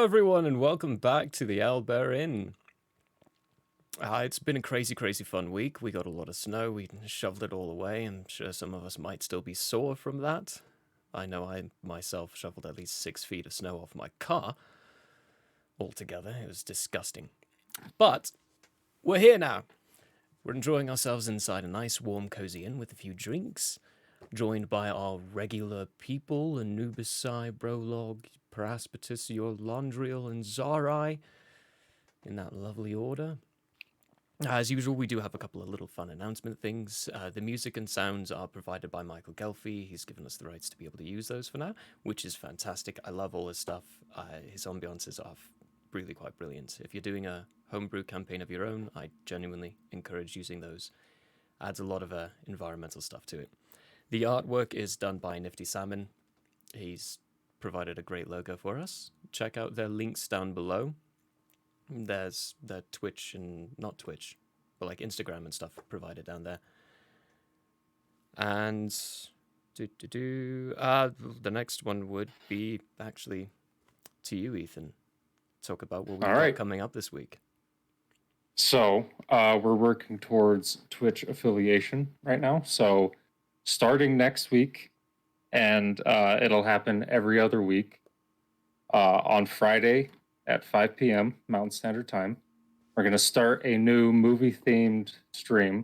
everyone, and welcome back to the Owlbear Inn. It's been a crazy fun week. We got a lot of snow. We shoveled it all away. I'm sure some of us might still be sore from that. I know I myself shoveled at least 6 feet of snow off my car altogether. It was disgusting. But we're here now. We're enjoying ourselves inside a nice, warm, cozy inn with a few drinks, joined by our regular people: Anubisai, Brolog, Paraspatus, Landriel, and Zarai, in that lovely order. As usual, we do have a couple of little fun announcement things. The music and sounds are provided by Michael Ghelfi. He's given us the rights to be able to use those for now, which is fantastic. I love all his stuff. His ambiances are really quite brilliant. If you're doing a homebrew campaign of your own, I genuinely encourage using those. Adds a lot of environmental stuff to it. The artwork is done by Nifty Salmon. He's provided a great logo for us. Check out their links down below. There's their Twitch and not Twitch, but like Instagram and stuff provided down there. And the next one would be actually to you, Ethan. Talk about what we've got coming up this week. So we're working towards Twitch affiliation right now. So starting next week, and it'll happen every other week, on Friday at 5 p.m. Mountain Standard Time, we're going to start a new movie-themed stream.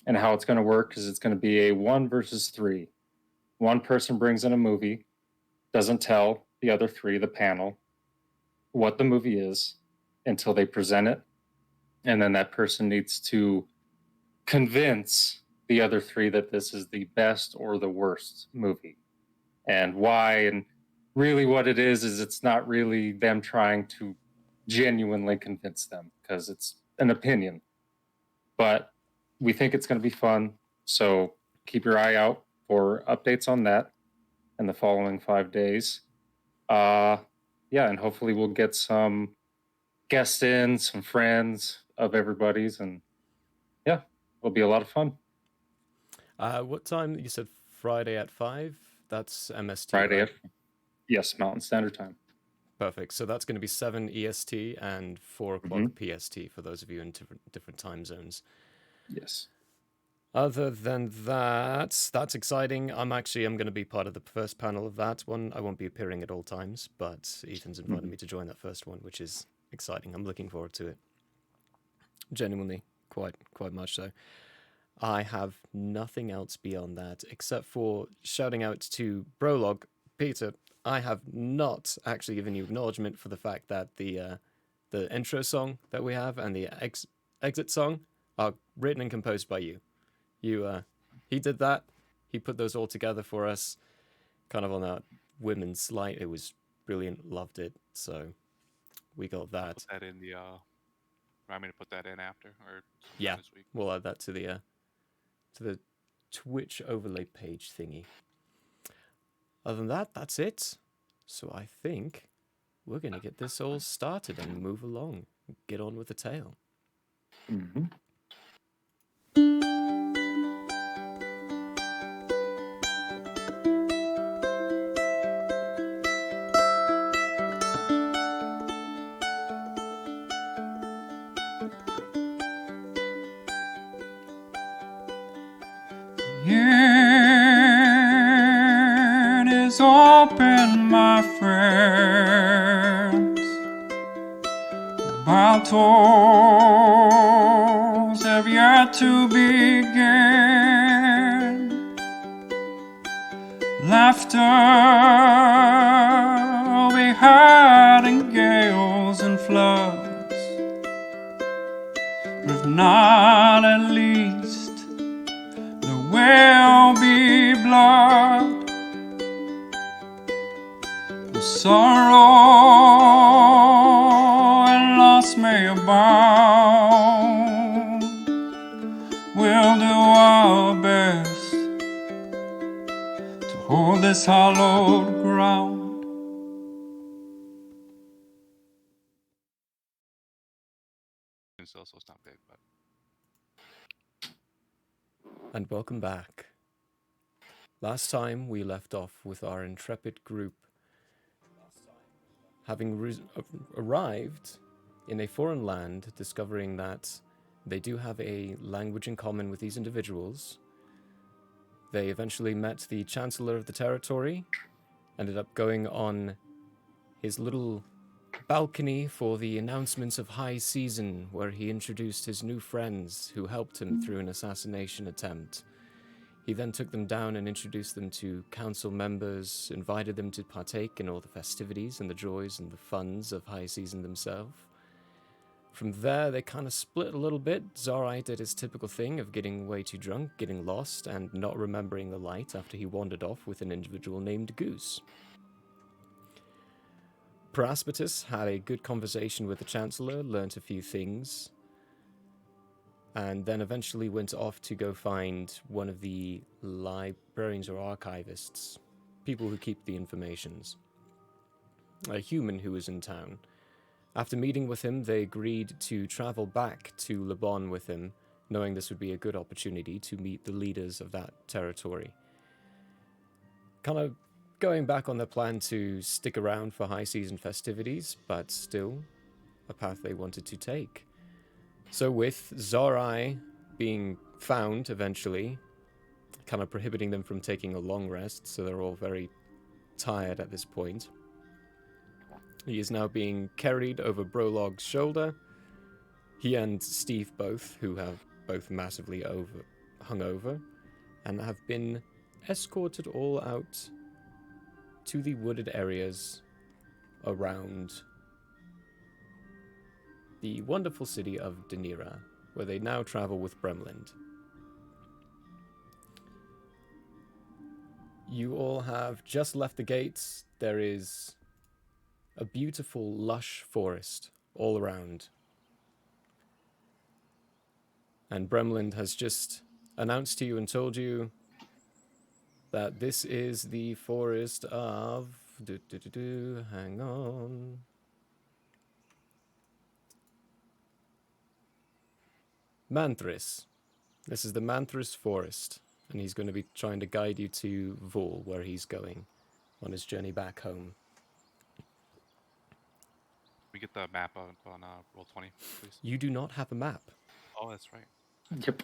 And how it's going to work is it's going to be a 1 versus 3. One person brings in a movie, doesn't tell the other 3, the panel, what the movie is until they present it. And then that person needs to convince the other 3 that this is the best or the worst movie and why. And really what it is it's not really them trying to genuinely convince them, because it's an opinion. But we think it's going to be fun. So keep your eye out for updates on that in the following 5 days. And hopefully we'll get some guests in, some friends of everybody's, and yeah, it'll be a lot of fun. What time? You said Friday at 5? That's MST, Friday, right? Yes, Mountain Standard Time. Perfect. So that's going to be 7 EST and 4 o'clock PST for those of you in different time zones. Yes. Other than that, that's exciting. I'm going to be part of the first panel of that one. I won't be appearing at all times, but Ethan's invited me to join that first one, which is exciting. I'm looking forward to it. Genuinely, quite much so. I have nothing else beyond that except for shouting out to Brolog. Peter, I have not actually given you acknowledgement for the fact that the intro song that we have and the exit song are written and composed by you. He did that. He put those all together for us, kind of on a women's slight. It was brilliant. Loved it. So we got that. Put that in the. Want me to put that in after or yeah? This week? We'll add that to the Twitch overlay page thingy. Other than that, that's it. So I think we're gonna get this all started and move along. Get on with the tale. Mm-hmm. It is open, my friends. Battles have yet to begin. Laughter will be heard in gales and floods, if not at least will be blood. The sorrow and loss may abound. We'll do our best to hold this hallowed ground. So it's not big, but. And welcome back. Last time we left off with our intrepid group having arrived in a foreign land, discovering that they do have a language in common with these individuals, they eventually met the Chancellor of the territory, ended up going on his little balcony for the announcements of high season, where he introduced his new friends who helped him through an assassination attempt. He then took them down and introduced them to council members, invited them to partake in all the festivities and the joys and the funs of high season themselves. From there, they kind of split a little bit. Zorai did his typical thing of getting way too drunk, getting lost, and not remembering the light after he wandered off with an individual named Goose. Paraspatus had a good conversation with the Chancellor, learnt a few things, and then eventually went off to go find one of the librarians or archivists, people who keep the informations, a human who was in town. After meeting with him, they agreed to travel back to Lebon with him, knowing this would be a good opportunity to meet the leaders of that territory. Kind of going back on their plan to stick around for high season festivities, but still a path they wanted to take. So with Zorai being found eventually, kind of prohibiting them from taking a long rest, so they're all very tired at this point, he is now being carried over Brolog's shoulder. He and Steve both, who have both massively hungover, and have been escorted all out to the wooded areas around the wonderful city of Danira, where they now travel with Bremlind. You all have just left the gates. There is a beautiful, lush forest all around. And Bremlind has just announced to you and told you that this is the forest of... hang on. Manthris. This is the Manthris forest, and he's going to be trying to guide you to Vol, where he's going on his journey back home. We get the map on Roll20, please. You do not have a map. Oh, that's right. Yep.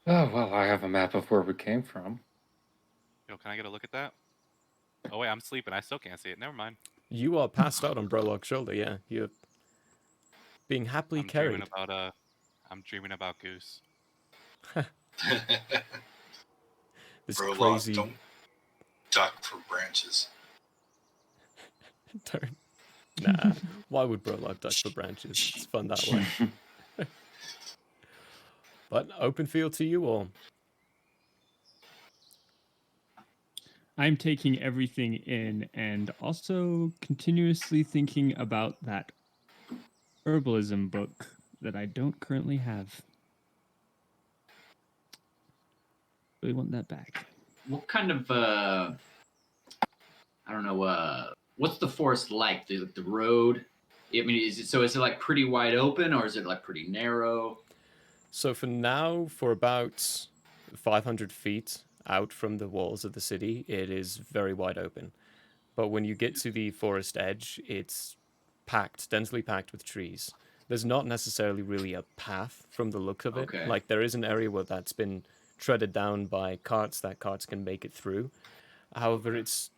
Oh, well, I have a map of where we came from. Yo, can I get a look at that? Oh wait, I'm sleeping. I still can't see it. Never mind. You are passed out on Brolog's shoulder, yeah. You're being happily carried. I'm dreaming about Goose. This Bro, crazy... don't duck for branches. Don't. Nah. Why would Brolog duck for branches? It's fun that way. But open field to you all. I'm taking everything in and also continuously thinking about that herbalism book that I don't currently have. Really want that back. What kind of I don't know, what's the forest like? The road? I mean, is it like pretty wide open, or is it like pretty narrow? So for now, for about 500 feet out from the walls of the city, it is very wide open. But when you get to the forest edge, it's packed, densely packed with trees. There's not necessarily really a path from the look of it. Okay. Like, there is an area where that's been treaded down by carts, that carts can make it through. However, it's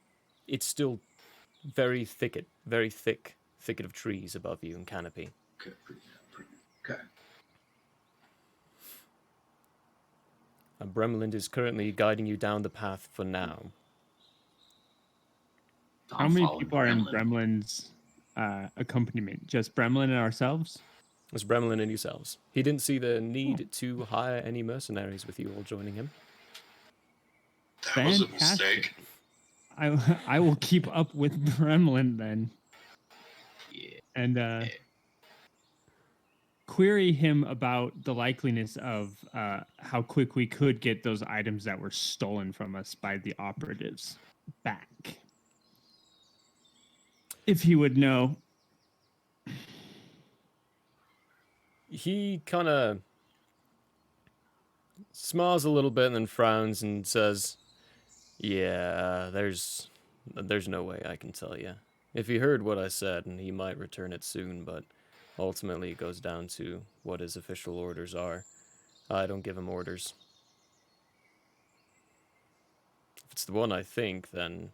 still very thick thicket of trees above you and canopy. Okay. Okay. And Bremlind is currently guiding you down the path for now. How many people are in Bremlin's accompaniment? Just Bremlin and ourselves? It's Bremlin and yourselves. He didn't see the need to hire any mercenaries with you all joining him. That was a Fantastic. mistake. I will keep up with Bremlin then. Yeah. And query him about the likeliness of how quick we could get those items that were stolen from us by the operatives back. If he would know. He kind of smiles a little bit and then frowns and says, yeah, there's There's no way I can tell you. If he heard what I said, and he might return it soon, but ultimately it goes down to what his official orders are. I don't give him orders. If it's the one I think, then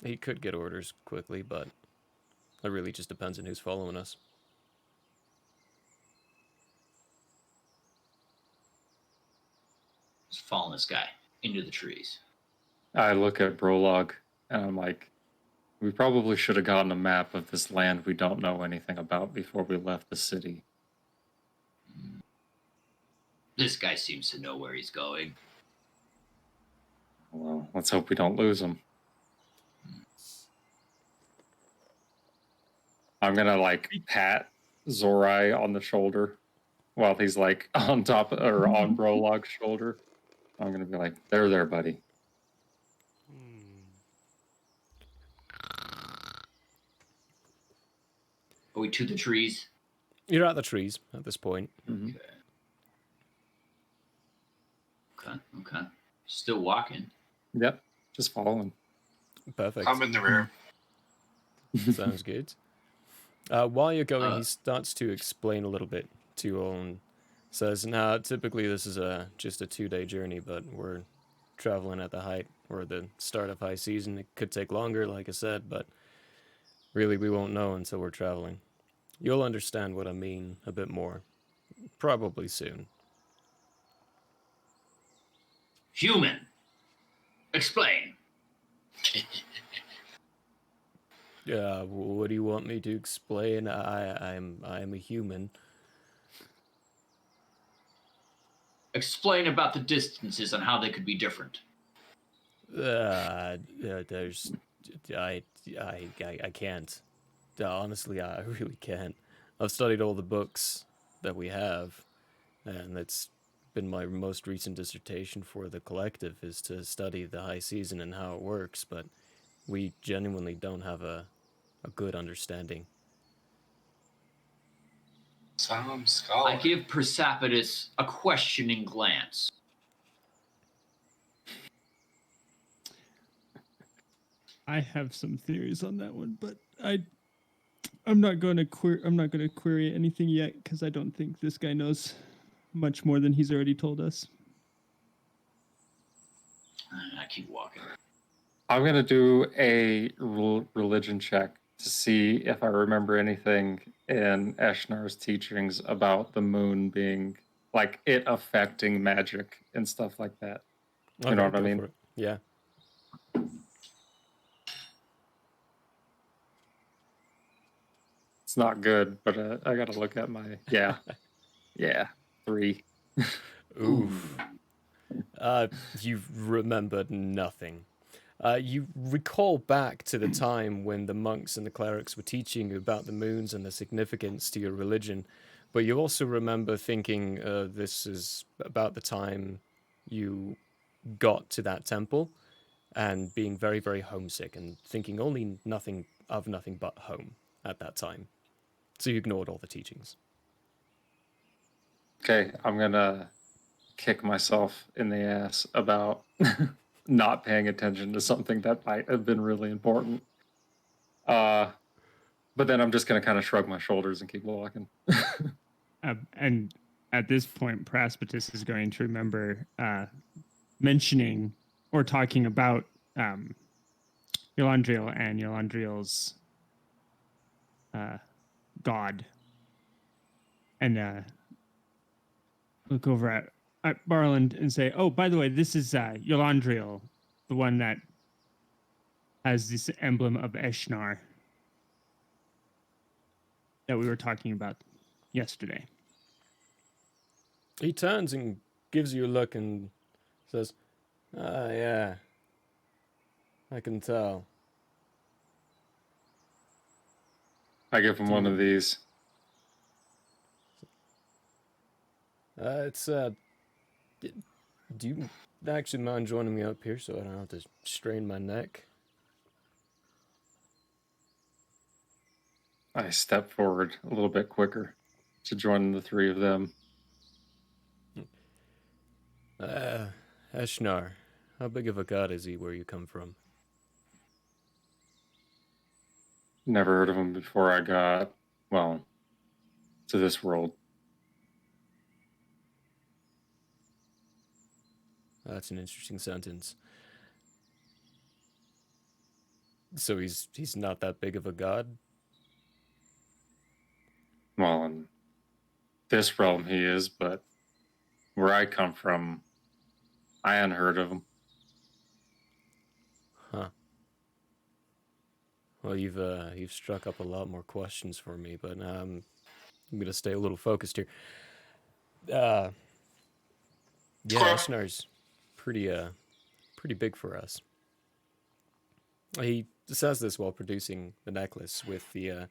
he could get orders quickly, but it really just depends on who's following us. Just following this guy into the trees. I look at Brolog and I'm like, we probably should have gotten a map of this land we don't know anything about before we left the city. This guy seems to know where he's going. Well, let's hope we don't lose him. I'm gonna like pat Zorai on the shoulder while he's like on top or on Brolog's shoulder. I'm gonna be like, there, buddy. Are we to the trees? You're at the trees at this point. Mm-hmm. Okay. Still walking. Yep, just following. Perfect. I'm in the rear. Sounds good. While you're going, he starts to explain a little bit to you all and says, "Now, typically this is just a 2-day journey, but we're traveling at the height or the start of high season. It could take longer, like I said, but really we won't know until we're traveling. You'll understand what I mean a bit more, probably soon." Human. Explain. What do you want me to explain? I'm a human. Explain about the distances and how they could be different. There's, I can't. Honestly, I really can't. I've studied all the books that we have, and it's been my most recent dissertation for the collective is to study the high season and how it works, but we genuinely don't have a good understanding. Some scholar. I give Persepolis a questioning glance. I have some theories on that one, but I'm not going to query anything yet because I don't think this guy knows much more than he's already told us. I keep walking. I'm gonna do a religion check to see if I remember anything in Eshnar's teachings about the moon being like it affecting magic and stuff like that. You know what I go mean? for it. Yeah. It's not good, but I gotta look at my yeah 3. Oof. You remembered nothing. You recall back to the time when the monks and the clerics were teaching you about the moons and the significance to your religion, but you also remember thinking this is about the time you got to that temple and being very, very homesick and thinking only nothing but home at that time. So you ignored all the teachings. Okay, I'm gonna kick myself in the ass about not paying attention to something that might have been really important. But then I'm just gonna kind of shrug my shoulders and keep walking. And at this point, Praspetus is going to remember mentioning or talking about Yolandriel and Yolandriel's god. And look over at Barland and say, "Oh, by the way, this is Yolandriel, the one that has this emblem of Eshnar that we were talking about yesterday." He turns and gives you a look and says, "Ah, yeah. I can tell." I give him one of these. Do you actually mind joining me up here so I don't have to strain my neck? I step forward a little bit quicker to join the 3 of them. Eshnar, how big of a god is he where you come from? Never heard of him before I got, well, to this world. That's an interesting sentence. So he's not that big of a god? Well, in this realm he is, but where I come from, I hadn't heard of him. Huh. Well, you've struck up a lot more questions for me, but I'm gonna stay a little focused here. Yeah, Esnar's pretty big for us. He says this while producing the necklace with the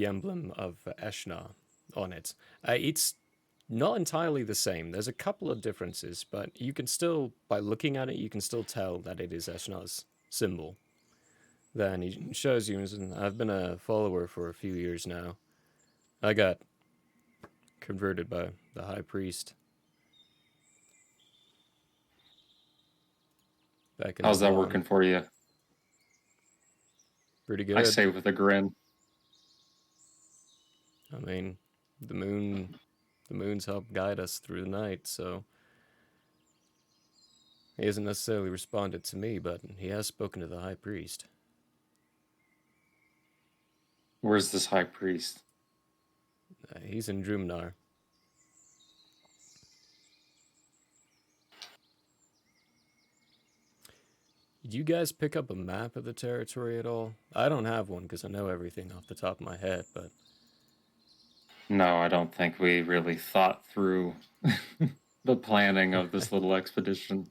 emblem of Eshnar on it. It's not entirely the same. There's a couple of differences, but you can still, by looking at it, you can still tell that it is Eshnar's symbol. Then he shows you, and I've been a follower for a few years now. I got converted by the high priest. Back in How's the that dawn. working for you? Pretty good. I say with a grin. I mean, the moon's helped guide us through the night, so he hasn't necessarily responded to me, but he has spoken to the high priest. Where's this high priest? He's in Drumnar. Did you guys pick up a map of the territory at all? I don't have one because I know everything off the top of my head, but No, I don't think we really thought through the planning of this little expedition.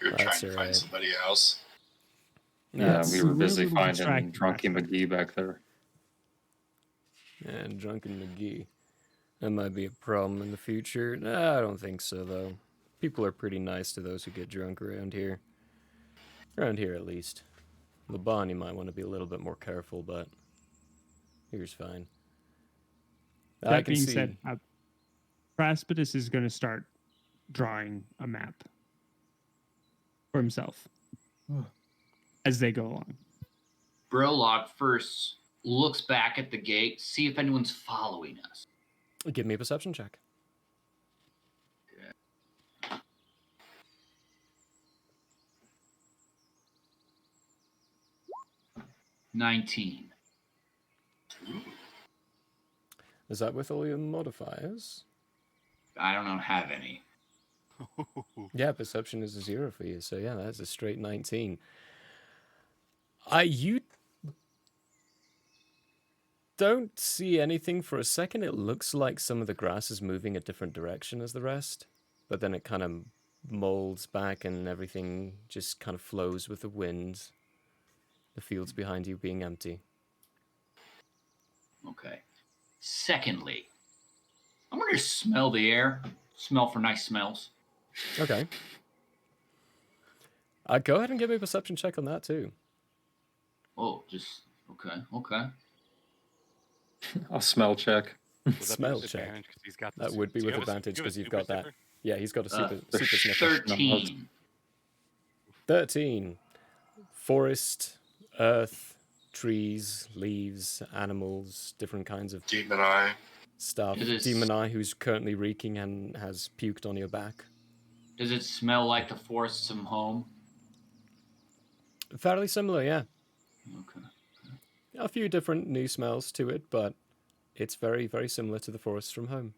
You're That's trying to alright. find somebody else. Yeah, we were We're a busy little finding distracted, Drunky that's McGee back there. And Drunken McGee. That might be a problem in the future. Nah, I don't think so, though. People are pretty nice to those who get drunk around here. Around here, at least. Laban, you might want to be a little bit more careful, but here's fine. I That can being see. said, Praspidus is going to start drawing a map for himself as they go along. Brolog first looks back at the gate, see if anyone's following us. Give me a perception check. 19. Is that with all your modifiers? I don't have any. Yeah, perception is a 0 for you, so yeah, that's a straight 19. You don't see anything for a second. It looks like some of the grass is moving a different direction as the rest, but then it kind of molds back and everything just kind of flows with the wind. The fields behind you being empty. Okay. Secondly, I'm going to smell the air. Smell for nice smells. Okay. Go ahead and give me a perception check on that too. Oh, just okay. A smell check. Would that be Smell with check. advantage 'cause he's got the That super- would be do you with have a su- advantage do you have a because you've super got that. sniffer? Yeah, he's got a super sniffer. 13. 13. Forest, earth, trees, leaves, animals, different kinds of Demon Eye. stuff. It is- Demon Eye, who's currently reeking and has puked on your back. Does it smell like the forests from home? Fairly similar, yeah. Okay. A few different new smells to it, but it's very, very similar to the forests from home.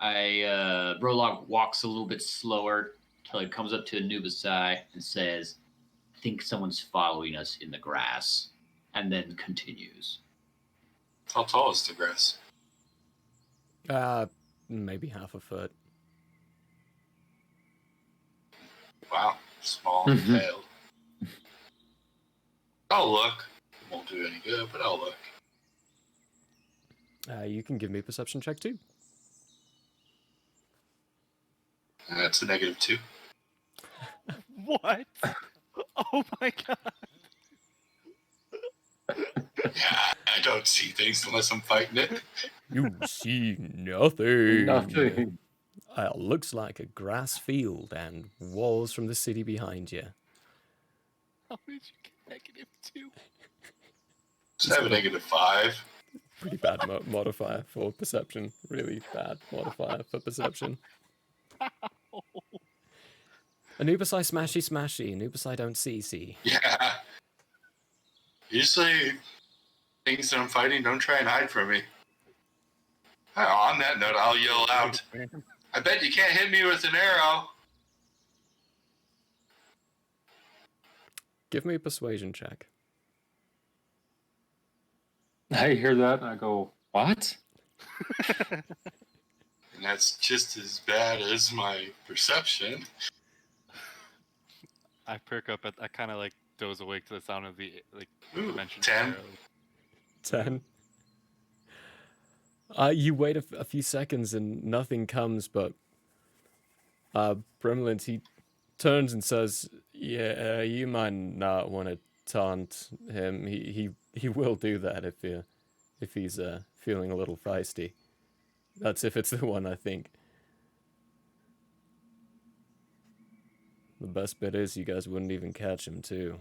Brolog walks a little bit slower till he comes up to Anubisai and says, I think someone's following us in the grass, and then continues. How tall is the grass? Maybe half a foot. Wow, small and pale. I'll look. It won't do any good, but I'll look. You can give me a perception check too. And that's a -2. What? Oh my god. Yeah, I don't see things unless I'm fighting it. You see nothing. Nothing. Looks like a grass field and walls from the city behind you. How did you get -2? Just have a -5. Pretty bad modifier for perception. Really bad modifier for perception. Anubisai smashy smashy. Anubisai don't see. Yeah. Usually, things that I'm fighting don't try and hide from me. On that note, I'll yell out, I bet you can't hit me with an arrow. Give me a persuasion check. I hear that and I go, what? And that's just as bad as my perception. I perk up. I kind of like doze awake to the sound of the Ooh, dimension 10. arrow. 10. You wait a few seconds and nothing comes, but Brimland, he turns and says, "Yeah, you might not want to taunt him. He will do that if he's feeling a little feisty. That's if it's the one, I think. The best bit is you guys wouldn't even catch him too.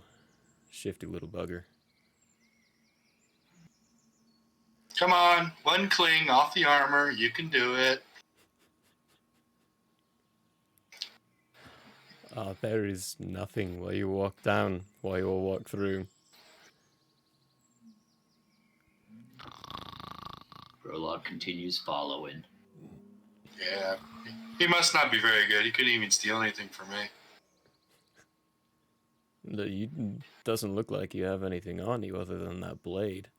Shifty little bugger." Come on, one cling off the armor. You can do it. There is nothing while you walk down, while you all walk through. Prologue continues following. Yeah. He must not be very good. He couldn't even steal anything from me. Doesn't look like you have anything on you other than that blade.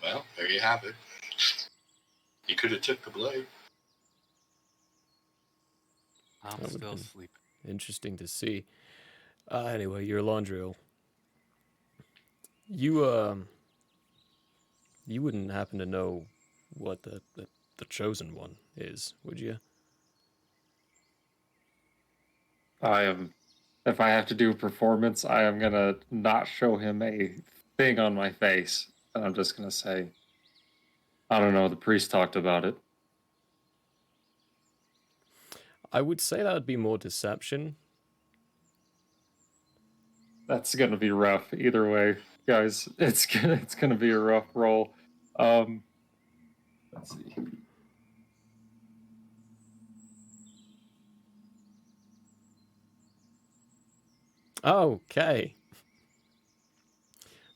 Well, there you have it. He could have took the blade. I'm That would've still been- sleeping. Interesting to see. Anyway, your Laundriel. You wouldn't happen to know what the chosen one is, would you? If I have to do a performance, I am gonna not show him a thing on my face. And I'm just gonna say, I don't know, the priest talked about it. I would say that would be more deception. That's gonna be rough either way, guys. It's gonna be a rough roll. Let's see. Okay.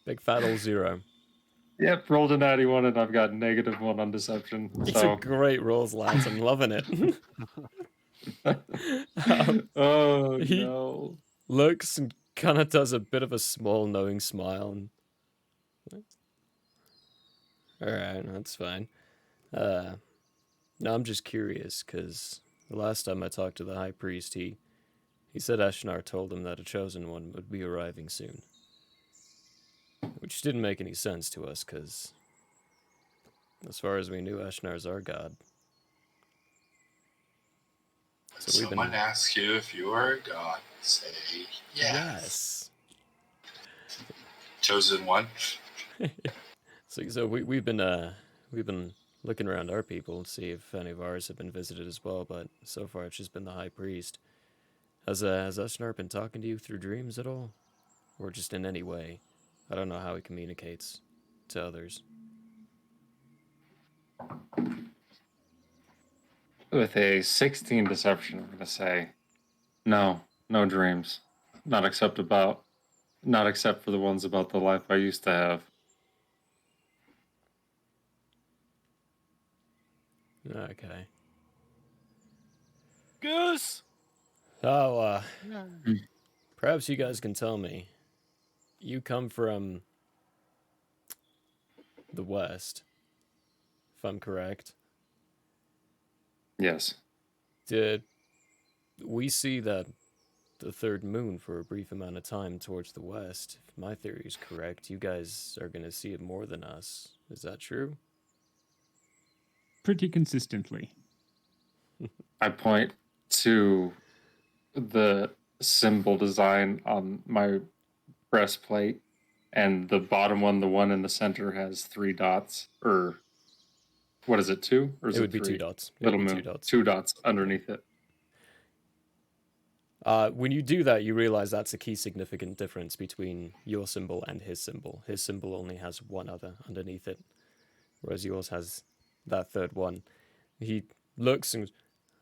Big fat old 0. Yep, rolled a natty one, and I've got -1 on deception. These So, are great rolls, lads. I'm loving it. oh he- no! Looks and kind of does a bit of a small knowing smile. And... Alright, that's fine. No, I'm just curious, because the last time I talked to the High Priest, he said Ashnar told him that a chosen one would be arriving soon. Which didn't make any sense to us, because as far as we knew, Ashnar's our god. When So we've been- someone asks you if you are a god, say yes. Chosen one. So we've been looking around our people to see if any of ours have been visited as well, but so far it's just been the High Priest. Has Ashnar been talking to you through dreams at all? Or just in any way? I don't know how he communicates to others. With a 16 deception, I'm gonna say, no dreams, not except for the ones about the life I used to have. Okay. Goose. Oh, perhaps you guys can tell me. You come from the West, if I'm correct. Yes. Did we see that the third moon for a brief amount of time towards the west? If my theory is correct, you guys are going to see it more than us. Is that true? Pretty consistently. I point to the symbol design on my breastplate, and the bottom one, the one in the center, has 3 dots. Or what is it, 2? Or is It would be 3? 2 dots. It Little would be moon. 2 dots. 2 dots underneath it. When you do that, you realize that's a key significant difference between your symbol and his symbol. His symbol only has one other underneath it, whereas yours has that third one. He looks and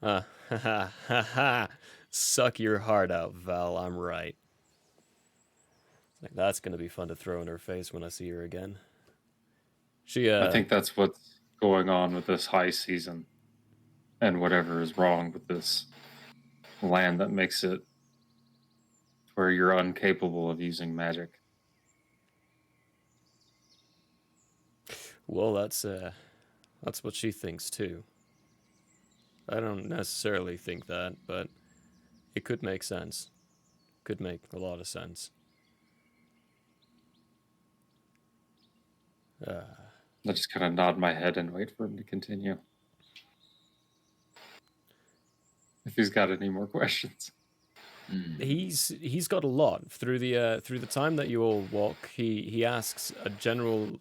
ha ha ha ha. Suck your heart out, Val. I'm right. Like, that's gonna be fun to throw in her face when I see her again. She I think that's what's going on with this high season, and whatever is wrong with this land that makes it where you're incapable of using magic. well, that's what she thinks too. I don't necessarily think that, but it could make sense. Could make a lot of sense. I just kind of nod my head and wait for him to continue. If he's got any more questions. He's got a lot through the time that you all walk. He asks a general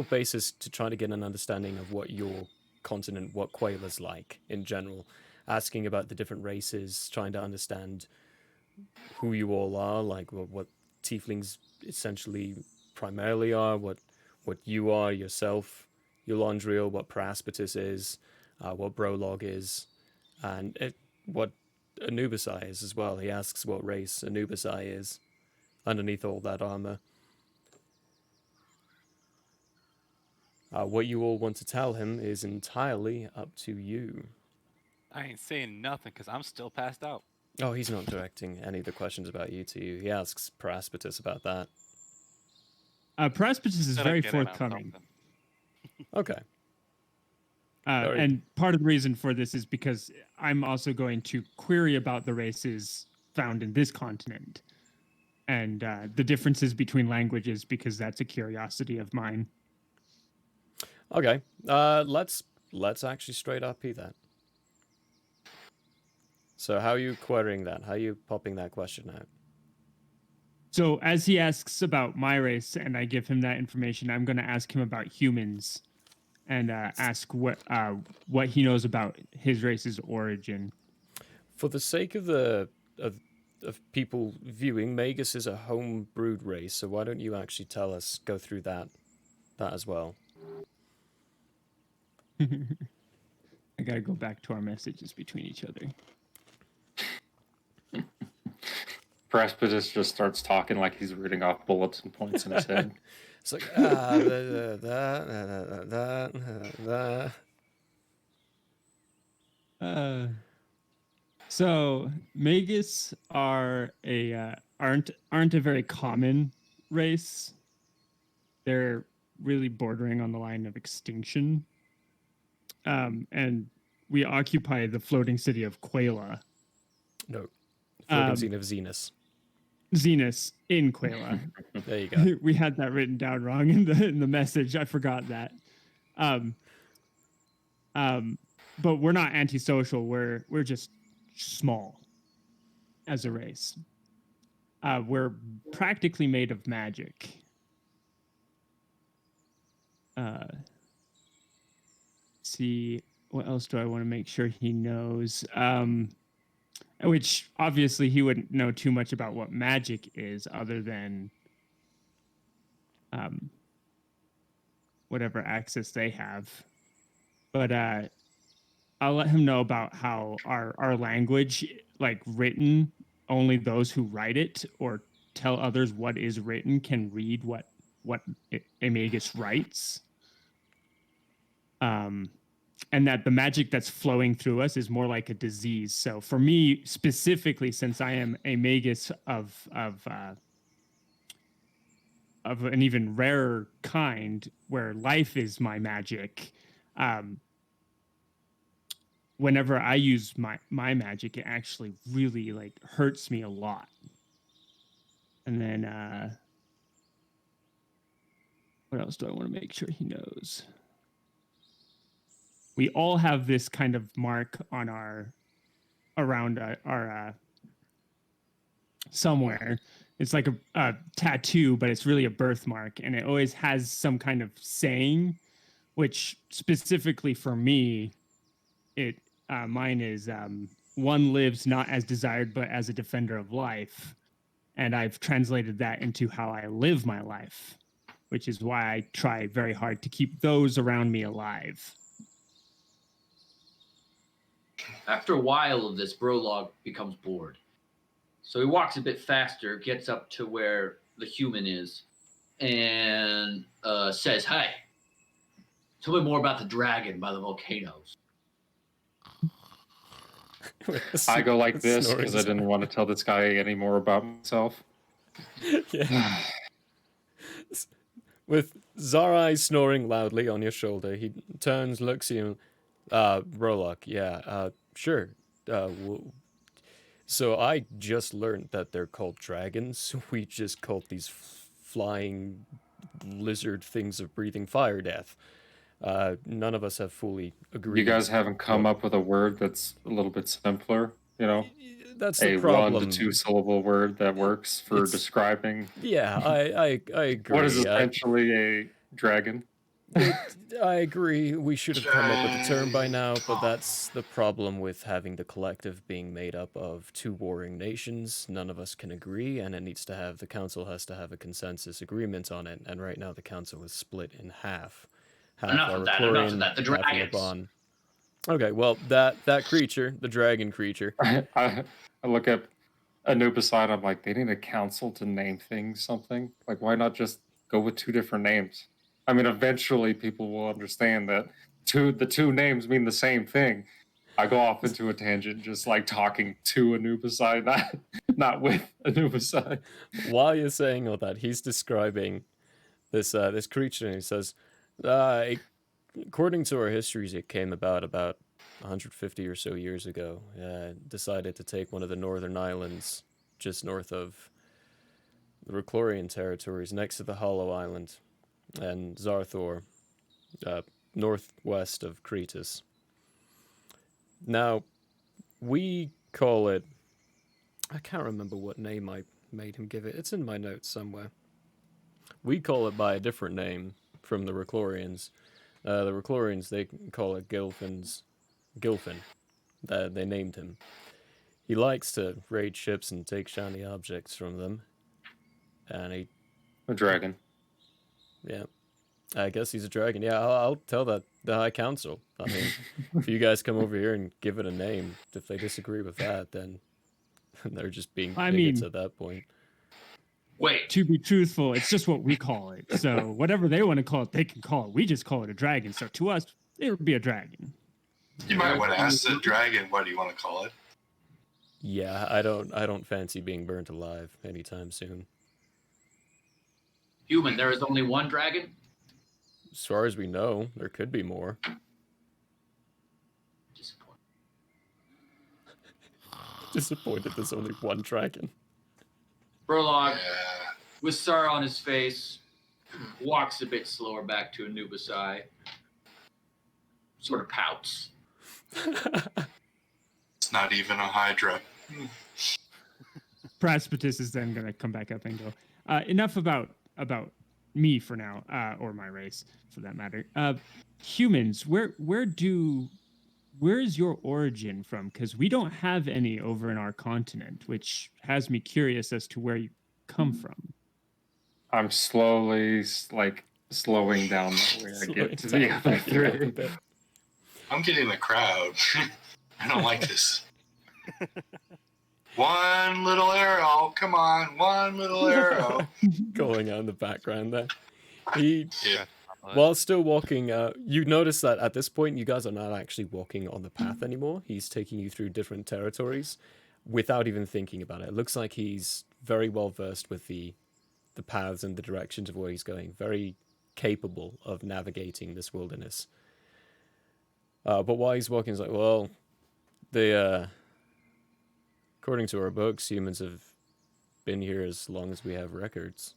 basis to try to get an understanding of what your continent, what Quayla's like in general, asking about the different races, trying to understand who you all are, like what tieflings essentially primarily are, what you are yourself, Eulandriel, what Paraspatus is, what Brolog is, and what Anubisai is as well. He asks what race Anubisai is underneath all that armor. What you all want to tell him is entirely up to you. I ain't saying nothing because I'm still passed out. Oh, he's not directing any of the questions about you to you. He asks Paraspatus about that. Paraspatus is Instead of very getting at forthcoming. something. Okay. And part of the reason for this is because I'm also going to query about the races found in this continent and the differences between languages, because that's a curiosity of mine. Okay. Let's actually straight RP that. So how are you querying that? How are you popping that question out? So as he asks about my race and I give him that information, I'm going to ask him about humans and ask what he knows about his race's origin. For the sake of the of people viewing, Magus is a home-brewed race, so why don't you actually go through that as well? I got to go back to our messages between each other. Paraspatus just starts talking like he's reading off bulletin points in his head. It's like So Magus are aren't a very common race. They're really bordering on the line of extinction. And we occupy the floating city of Quayla. No. Floating scene of Zenus. Zenus in Quayla. There you go. We had that written down wrong in the message. I forgot that. But we're not antisocial. We're just small as a race. We're practically made of magic. See, what else do I want to make sure he knows? Which obviously he wouldn't know too much about what magic is, other than whatever access they have. But I'll let him know about how our language, like written, only those who write it or tell others what is written can read what Amagus writes. And that the magic that's flowing through us is more like a disease. So for me specifically, since I am a magus of an even rarer kind, where life is my magic, whenever I use my magic, it actually really like hurts me a lot. And then what else do I want to make sure he knows? We all have this kind of mark on around our somewhere. It's like a tattoo, but it's really a birthmark, and it always has some kind of saying, which specifically for me, mine is one lives not as desired, but as a defender of life. And I've translated that into how I live my life, which is why I try very hard to keep those around me alive. After a while of this, Brolog becomes bored. So he walks a bit faster, gets up to where the human is, and says, "Hey, tell me more about the dragon by the volcanoes." I go like this Snoring because I didn't want to tell this guy any more about myself. Yeah. With Zarai snoring loudly on your shoulder, he turns, looks at you. Rollock, yeah, sure. So I just learned that they're called dragons. We just called these flying lizard things of breathing fire death. None of us have fully agreed. You guys haven't come up with a word that's a little bit simpler, you know? That's the A problem. 1 to 2 syllable word that works for It's- describing Yeah, I agree. what is essentially a dragon. I agree. We should have come up with a term by now, but that's the problem with having the collective being made up of two warring nations. None of us can agree, and the council has to have a consensus agreement on it. And right now, the council is split in half. Half Enough are of that, enough of that. The half are dragons. Laban. Okay, well, that creature, the dragon creature. I look at Anubis side, I'm like, they need a council to name things something. Like, why not just go with 2 different names? I mean, eventually people will understand that the two names mean the same thing. I go off into a tangent, just like talking to Anubis side, not with Anubis side. While you're saying all that, he's describing this creature, and he says, according to our histories, it came about 150 or so years ago. Decided to take one of the northern islands just north of the Reclorian territories, next to the Hollow Island, and Zarthor, northwest of Cretus. Now, we call it... I can't remember what name I made him give it. It's in my notes somewhere. We call it by a different name from the Reclorians. The Reclorians, they call it Ghelfin. They named him. He likes to raid ships and take shiny objects from them. And A dragon. yeah. I guess he's a dragon. Yeah, I'll tell the High Council. I mean, if you guys come over here and give it a name, if they disagree with that, then they're just being bigots at that point. Wait, To be truthful, it's just what we call it. So whatever they want to call it, they can call it. We just call it a dragon. So to us, it would be a dragon. You might want to ask the dragon, what do you want to call it? Yeah, I don't fancy being burnt alive anytime soon. human, there is only one dragon? As far as we know, there could be more. Disappointing. Disappointed there's only one dragon. Brolog, Yeah. with sorrow on his face, walks a bit slower back to Anubis' eye. Sort of pouts. It's not even a Hydra. Precipice is then going to come back up and go, enough about me for now, or my race for that matter. Humans, where is your origin from? Because we don't have any over in our continent, which has me curious as to where you come from. I'm slowly, slowing down the way I get to the other 3. I'm getting the crowd. I don't like this. One little arrow. Come on. One little arrow. Going on in the background there. He, Yeah. while still walking, you notice that at this point you guys are not actually walking on the path anymore. He's taking you through different territories without even thinking about it. It looks like he's very well versed with the paths and the directions of where he's going. Very capable of navigating this wilderness. But while he's walking, he's like, well, according to our books, humans have been here as long as we have records,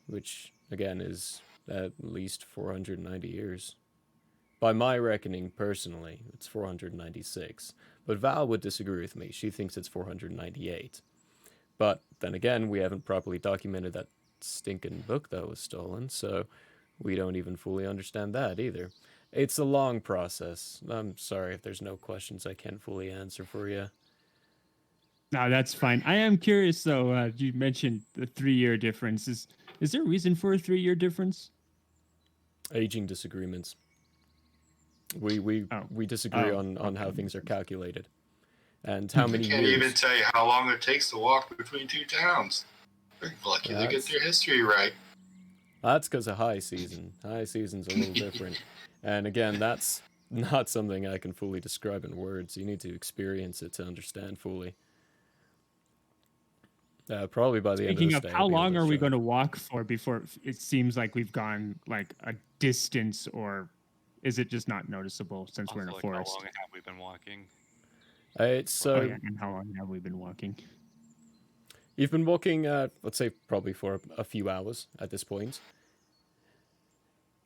which, again, is at least 490 years. By my reckoning, personally, it's 496. But Val would disagree with me. She thinks it's 498. But then again, we haven't properly documented that stinking book that was stolen, so we don't even fully understand that either. It's a long process. I'm sorry if there's no questions I can't fully answer for you. No, that's fine. I am curious though. You mentioned the 3-year difference. Is there a reason for a 3-year difference? Aging disagreements. We Oh. we disagree Oh, on how okay. things are calculated, and how I many can't even years. tell you how long it takes to walk between two towns. They're lucky to get That's- their history right. That's because of high season. High season's a little different, and again, that's not something I can fully describe in words. You need to experience it to understand fully. Probably by the end of Speaking this of, day, how I'll be able long to are we show going to you. walk for before it seems like we've gone like a distance, or is it just not noticeable since we're in a Also, like, forest? how long have we been walking? It's Oh yeah, and how long have we been walking? You've been walking, let's say, probably for a few hours at this point.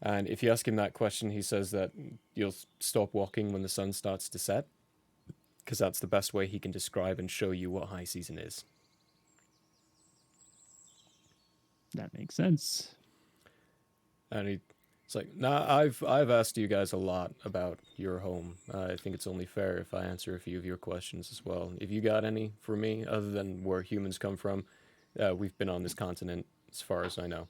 And if you ask him that question, he says that you'll stop walking when the sun starts to set, because that's the best way he can describe and show you what high season is. That makes sense. And it's like, nah, I've asked you guys a lot about your home. I think it's only fair if I answer a few of your questions as well. If you got any for me, other than where humans come from, we've been on this continent as far as I know.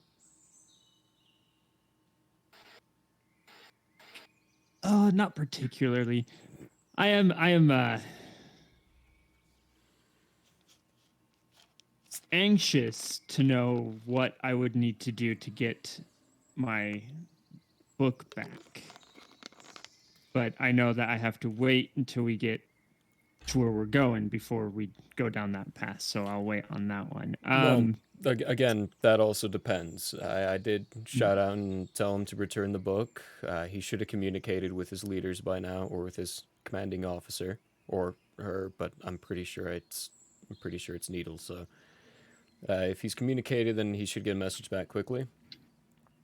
Not particularly. I am anxious to know what I would need to do to get my book back. But I know that I have to wait until we get to where we're going before we go down that path. So I'll wait on that one. Well, again, that also depends. I did shout out and tell him to return the book. He should have communicated with his leaders by now, or with his commanding officer, or her. But I'm pretty sure it's Needle. So if he's communicated, then he should get a message back quickly.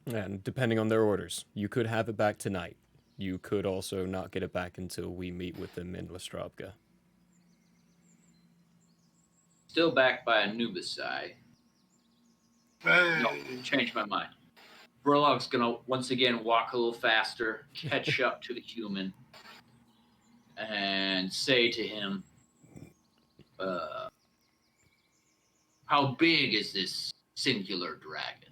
And depending on their orders, you could have it back tonight. You could also not get it back until we meet with them in Lestravka. Still backed by Anubisai. Hey. No, changed my mind. Burlog's gonna once again walk a little faster, catch up to the human, and say to him, "How big is this singular dragon?"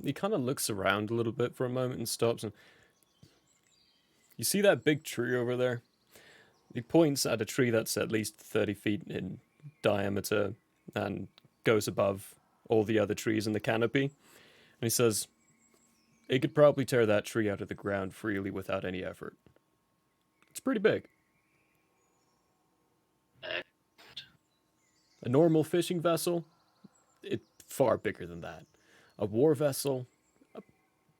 He kind of looks around a little bit for a moment and stops. And you see that big tree over there? He points at a tree that's at least 30 feet in diameter and goes above all the other trees in the canopy. And he says, "He could probably tear that tree out of the ground freely without any effort. It's pretty big. A normal fishing vessel, it's far bigger than that. A war vessel,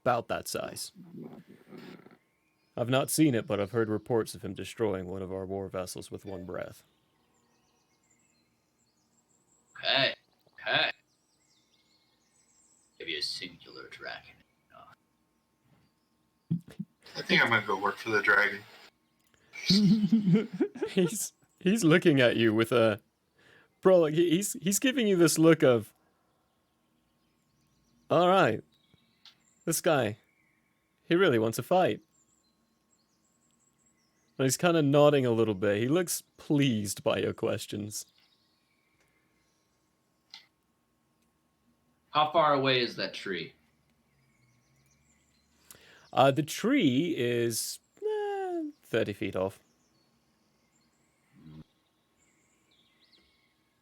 about that size. I've not seen it, but I've heard reports of him destroying one of our war vessels with one breath." Okay. Give you a singular dragon. I think I'm gonna go work for the dragon. He's looking at you with a bro. Like he's giving you this look of, all right, this guy, he really wants a fight. And he's kind of nodding a little bit. He looks pleased by your questions. How far away is that tree? The tree is 30 feet off.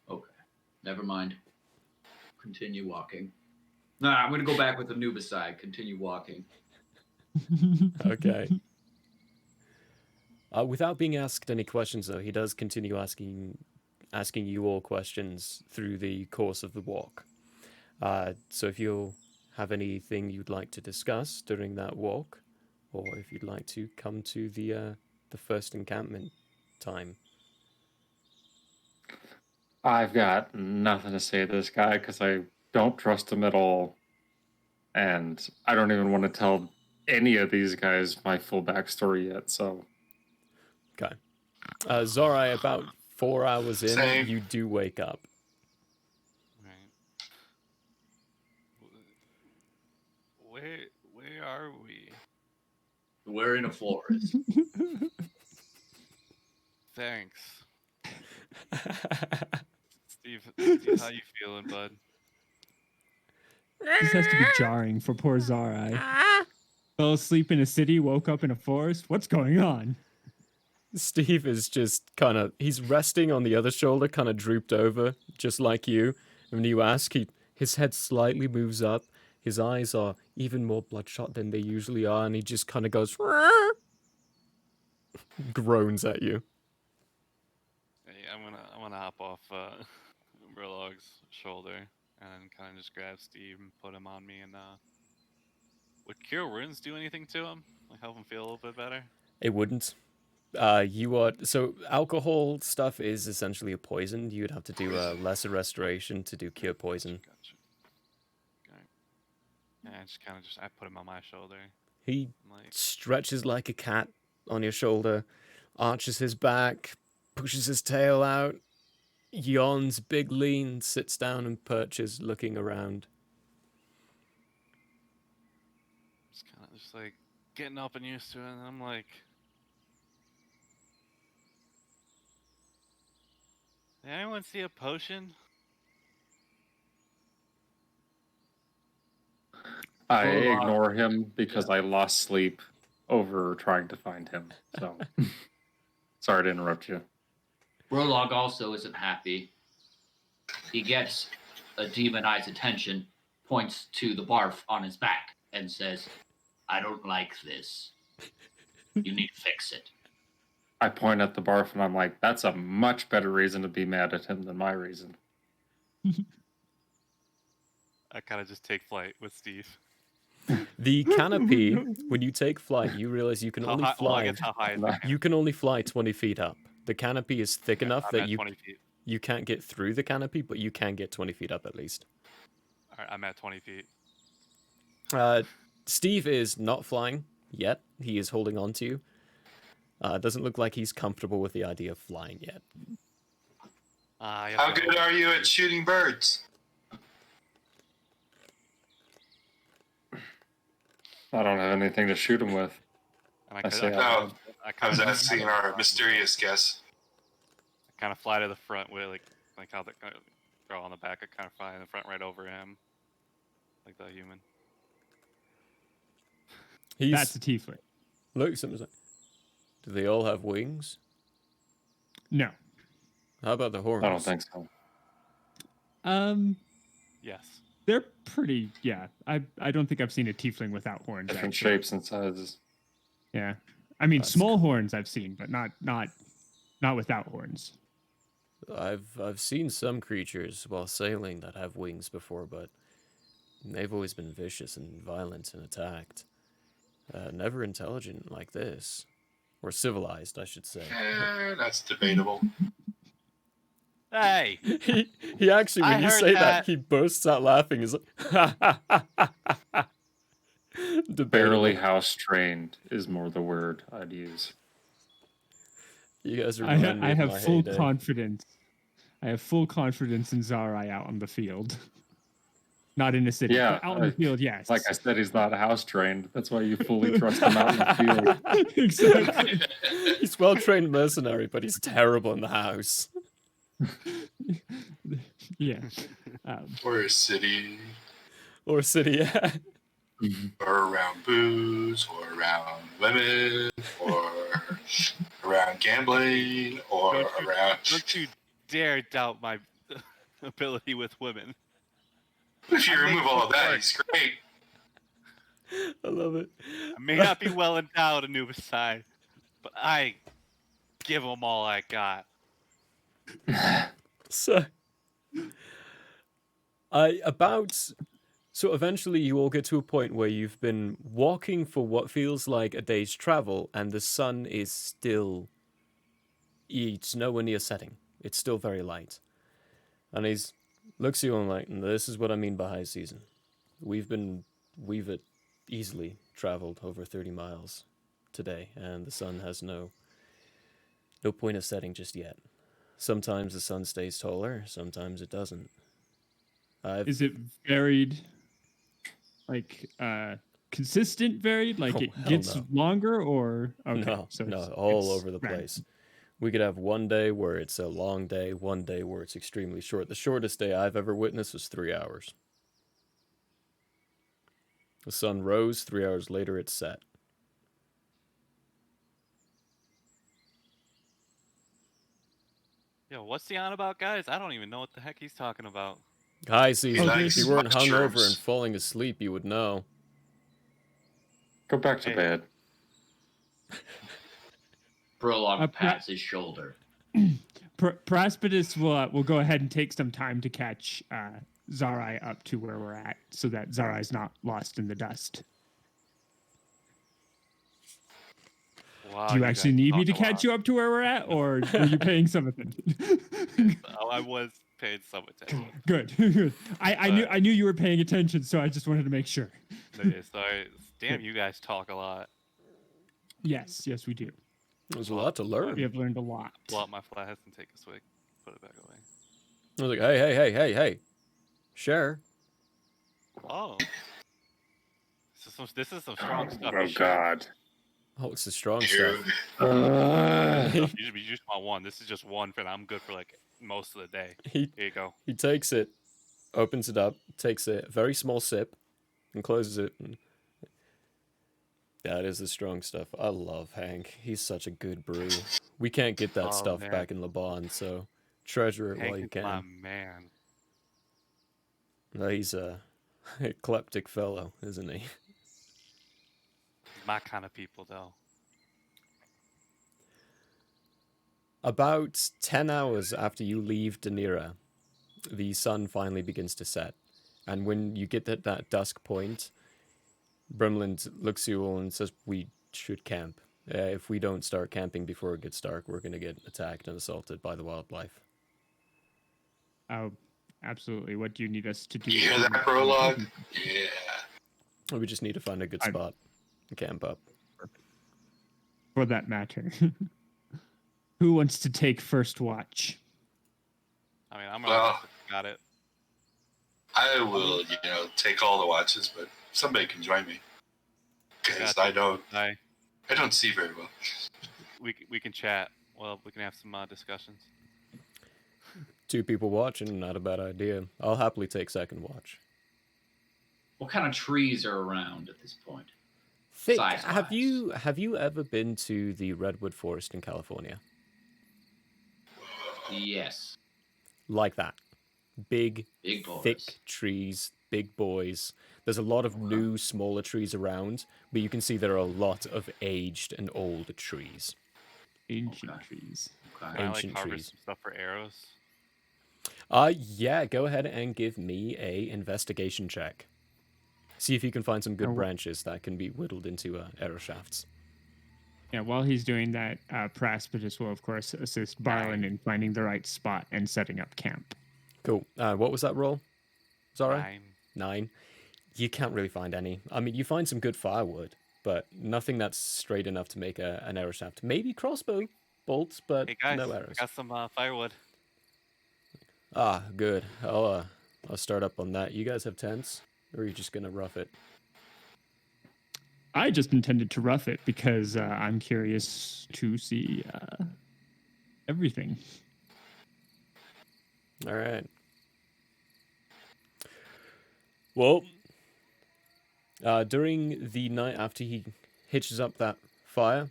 Okay. Never mind. Continue walking. Nah, I'm gonna go back with Anubisai. Continue walking. Okay. Without being asked any questions, though, he does continue asking you all questions through the course of the walk. So if you have anything you'd like to discuss during that walk, or if you'd like to come to the first encampment time. I've got nothing to say to this guy because I don't trust him at all. And I don't even want to tell any of these guys my full backstory yet. So, Okay. Zorai, about 4 hours in, Same. you do wake up. Right. We're in a forest. Thanks. Steve, how you feeling, bud? This has to be jarring for poor Zarai. Fell asleep in a city, woke up in a forest. What's going on? Steve is just kind of, he's resting on the other shoulder, kind of drooped over, just like you. And when you ask, his head slightly moves up. His eyes are even more bloodshot than they usually are, and he just kind of goes, groans at you. Hey, I'm gonna hop off Burlog's shoulder and kind of just grab Steve and put him on me. And would Cure Wounds do anything to him? Like help him feel a little bit better? It wouldn't. So alcohol stuff is essentially a poison. You would have to do a lesser restoration to do cure poison. Gotcha. Okay. Yeah, I put him on my shoulder. He I'm like, stretches like a cat on your shoulder, arches his back, pushes his tail out, yawns, big lean, sits down and perches, looking around. just kind of just like getting up and used to it. And I'm like, did anyone see a potion? I Hold on. ignore him because I lost sleep over trying to find him. So sorry to interrupt you. Brolog also isn't happy. He gets a demonized attention, points to the barf on his back, and says, I don't like this. You need to fix it. I point at the barf and I'm like, that's a much better reason to be mad at him than my reason. I kind of just take flight with Steve. The canopy, when you take flight, you realize you can only Well, I fly. guess how high is the You can only fly 20 feet up. The canopy is thick enough I'm that at you 20 feet. you can't get through the canopy, but you can get 20 feet up at least. All right, I'm at 20 feet. Steve is not flying yet. He is holding on to you. Doesn't look like he's comfortable with the idea of flying yet. How good are you at shooting birds? I don't have anything to shoot him with. And I say No, I was kinda- asking our mysterious guest. I kind of fly to the front with like how they kind of throw on the back. I kind of fly in the front right over him, like the human. He's That's a tiefling. looks at him and is like, do they all have wings? No. How about the horns? I don't think so. Yes. They're pretty. Yeah. I don't think I've seen a tiefling without horns. Different actually. shapes and sizes. Yeah. I mean, That's small horns I've seen, but not without horns. I've seen some creatures while sailing that have wings before, but they've always been vicious and violent and attacked. Never intelligent like this. Or civilized, I should say. That's debatable. Hey, He actually, when I you heard say that, that. he bursts out laughing. He's like, Debatable. Barely house trained is more the word I'd use. You guys are I reminding me of have my full heyday. confidence. I have full confidence in Zarai out on the field. Not in a city. Yeah, but out in the field, yes. Like I said, he's not house trained. That's why you fully trust him out in the field. Exactly. He's well-trained mercenary, but he's terrible in the house. Yeah. Or a city, Or city, yeah. or around booze, or around women, or around gambling, or around. Don't you dare doubt my ability with women. If you I make remove all of it that, work. he's great. I love it. I may not be well endowed, Anubis-side, but I give them all I got. So, so eventually you all get to a point where you've been walking for what feels like a day's travel, and the sun is still, it's nowhere near setting. It's still very light. And he's looks at you and like, this is what I mean by high season. We've easily traveled over 30 miles today, and the sun has no point of setting just yet. Sometimes the sun stays taller, sometimes it doesn't. Is it varied? Like, consistent varied? Like Oh, it hell gets no. longer, or okay? No, So no, it's all over the random. place. We could have one day where it's a long day, one day where it's extremely short. The shortest day I've ever witnessed was 3 hours. The sun rose, 3 hours later it set. Yo, what's he on about, guys? I don't even know what the heck he's talking about. High season. If likes you weren't hungover and mushrooms. falling asleep, you would know. Go back to Hey. bed. Brolog pats his shoulder. Praspidus will go ahead and take some time to catch Zarai up to where we're at, so that Zarai's not lost in the dust. Wow, Do you actually guys need me talk to a catch lot. you up to where we're at, or were you paying some attention? Oh, I was paying some attention. Good. Good. I knew you were paying attention, so I just wanted to make sure. Okay, sorry. Damn, you guys talk a lot. Yes, we do. There's a lot to learn. We have learned a lot. Pull out my flask and take a swig. Put it back away. I was like, hey. Share. Oh. This is some strong stuff. Oh God. Oh, it's the strong Here. stuff. You just want one. This is just one for I'm good for like most of the day. He Here you go. he takes it, opens it up, takes a very small sip, and closes it. That is the strong stuff. I love Hank. He's such a good brew. We can't get that Oh, stuff man. back in Laban, so treasure it Hank while you is can. my man. No, he's a eclectic fellow, isn't he? My kind of people, though. About 10 hours after you leave Danira, the sun finally begins to set. And when you get at that dusk point, Brimland looks at you all and says, we should camp. If we don't start camping before it gets dark, we're going to get attacked and assaulted by the wildlife. Oh, absolutely. What do you need us to do? You hear that, Prologue? Yeah. We just need to find a good I'm- spot and camp up. For that matter. Who wants to take first watch? I mean, I'm Well- got it. I will, take all the watches, but somebody can join me. Because I don't see very well. We can chat. Well, we can have some discussions. 2 people watching, not a bad idea. I'll happily take second watch. What kind of trees are around at this point? Thick, Size-wise. have you ever been to the Redwood Forest in California? Yes. Like that. Big, Big boys. thick trees, big boys. There's a lot of new, smaller trees around, but you can see there are a lot of aged and old trees. Ancient Okay. trees. Okay. Can I like Ancient harvest trees. some stuff for arrows? Yeah, go ahead and give me a investigation check. See if you can find some good Oh. branches that can be whittled into arrow shafts. Yeah, while he's doing that, Praspidus will, of course, assist Barlin in finding the right spot and setting up camp. Cool. What was that roll? Sorry? 9. 9. You can't really find any. I mean, you find some good firewood, but nothing that's straight enough to make an arrow shaft. Maybe crossbow bolts, but Hey guys, no arrows. got some firewood. Ah, good. I'll start up on that. You guys have tents, or are you just gonna rough it? I just intended to rough it because I'm curious to see everything. All right. Well, during the night after he hitches up that fire,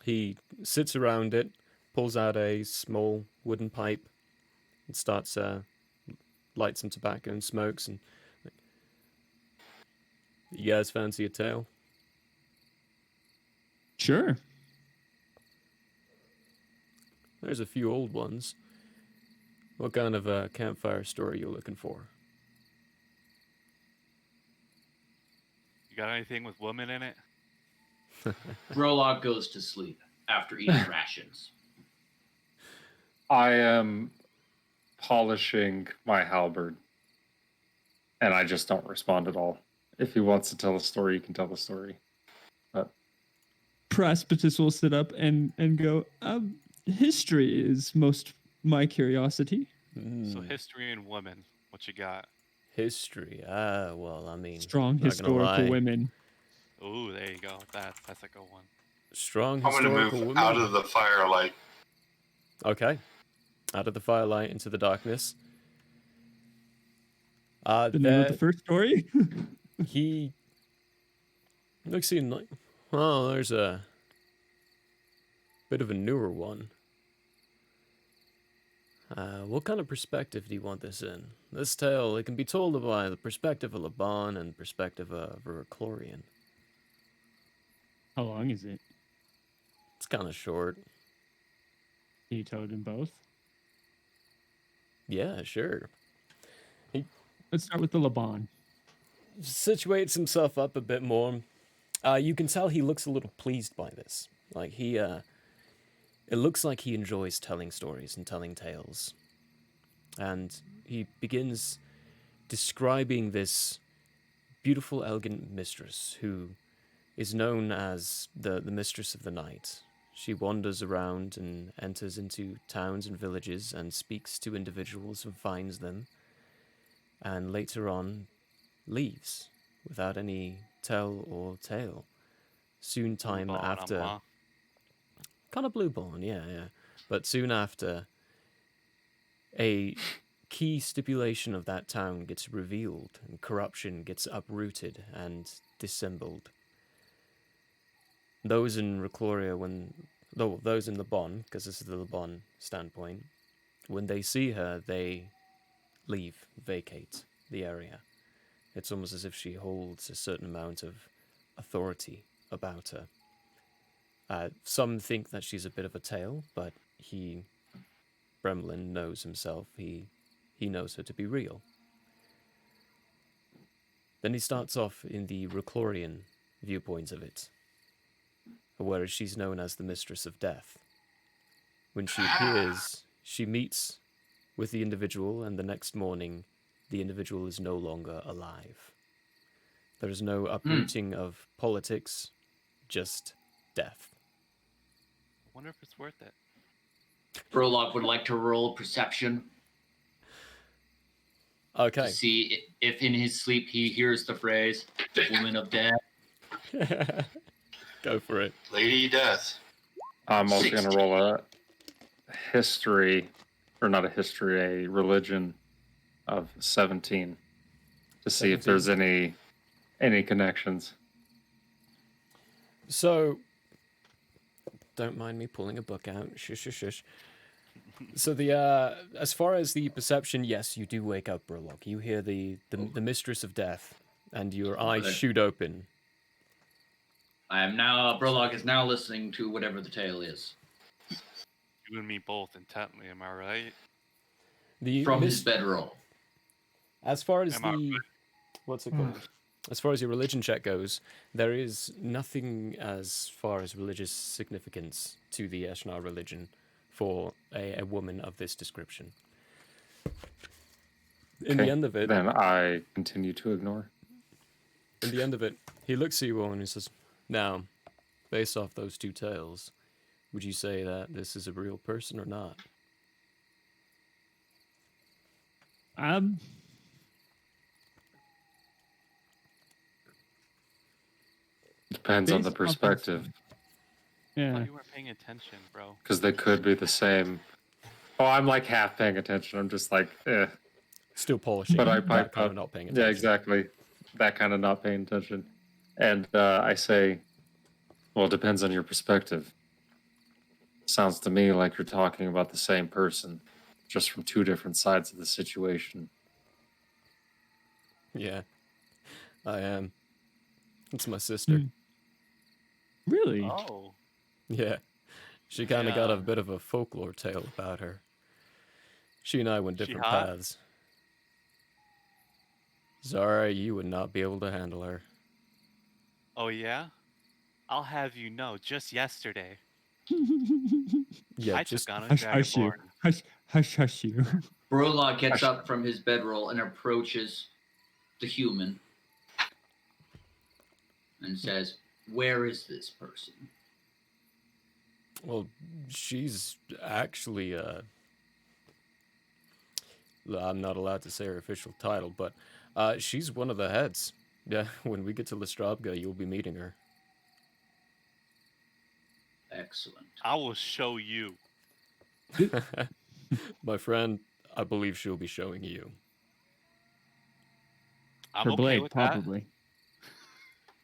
he sits around it, pulls out a small wooden pipe, and starts lights some tobacco and smokes. And you guys fancy a tale? Sure. There's a few old ones. What kind of a campfire story you looking for? You got anything with women in it? Brolog goes to sleep after eating rations. I am polishing my halberd, and I just don't respond at all. If he wants to tell a story, he can tell the story. Praspidus will sit up and go, history is most my curiosity. So Hmm, history and women. What you got? history. Well, I mean, Strong not gonna lie. historical women. Ooh, there you go. That's a good one. Strong I'm going to historical move woman. out of the firelight. Okay. Out of the firelight into the darkness. The name of the first story? He looks in like, well, there's a bit of a newer one. What kind of perspective do you want this in? This tale, it can be told by the perspective of Laban and perspective of a Reclorian. How long is it? It's kind of short. Can you tell it in both? Yeah, sure. Let's start with the Laban. Situates himself up a bit more. You can tell he looks a little pleased by this. Like it looks like he enjoys telling stories and telling tales. And he begins describing this beautiful, elegant mistress who is known as the Mistress of the Night. She wanders around and enters into towns and villages and speaks to individuals and finds them, and later on leaves without any tell or tale. Soon time Blue ball on 'em, after, huh? kind of blue ball, yeah. But soon after, a key stipulation of that town gets revealed, and corruption gets uprooted and dissembled. Those in Recloria, those in Laban, because this is the Laban standpoint, when they see her, they leave, vacate the area. It's almost as if she holds a certain amount of authority about her. Some think that she's a bit of a tale, but Bremlin knows himself. He knows her to be real. Then he starts off in the Reclorian viewpoint of it, whereas she's known as the Mistress of Death. When she appears, she meets with the individual, and the next morning, the individual is no longer alive. There is no uprooting of politics, just death. Wonder if it's worth it. Prologue would like to roll perception Okay. to see if in his sleep he hears the phrase "woman of death." Go for it. Lady Death. I'm also going to 60. roll a history, or not a history, a religion of 17 to see if there's any connections. So, don't mind me pulling a book out. Shush. So as far as the perception, yes, you do wake up, Burlock. You hear the Mistress of Death, and your eyes shoot open. Prologue is now listening to whatever the tale is. You and me both intently, am I right? From his bedroll. As far as Am I right? what's it called? As far as your religion check goes, there is nothing as far as religious significance to the Eshnar religion for a woman of this description. In the end of it, then I continue to ignore. In the end of it, he looks at you all and he says, "Now, based off those two tales, would you say that this is a real person or not?" Depends on the Based off of- perspective, I Yeah. thought you weren't paying attention, bro. because they could be the same. Oh, I'm like half paying attention. I'm just like, eh. Still polishing, But I that pipe kind up. of not paying attention. Yeah, exactly. That kind of not paying attention. And I say, well, it depends on your perspective. Sounds to me like you're talking about the same person, just from two different sides of the situation. Yeah, I am. It's my sister. Hmm. Really? Oh. Yeah, she kind of got a Yeah. bit of a folklore tale about her. She and I went She different hot? paths. Zara, you would not be able to handle her. Oh yeah? I'll have you know, just yesterday, Yeah, I just took on a Hush, hush you. dragonborn. Hush you. Prologue gets up from his bedroll and approaches the human and says, "Where is this person?" well, she's actually I'm not allowed to say her official title, but she's one of the heads. Yeah, when we get to Lestrabga, you'll be meeting her. Excellent. I will show you. My friend, I believe she'll be showing you. I'm Her okay blade, with that. probably.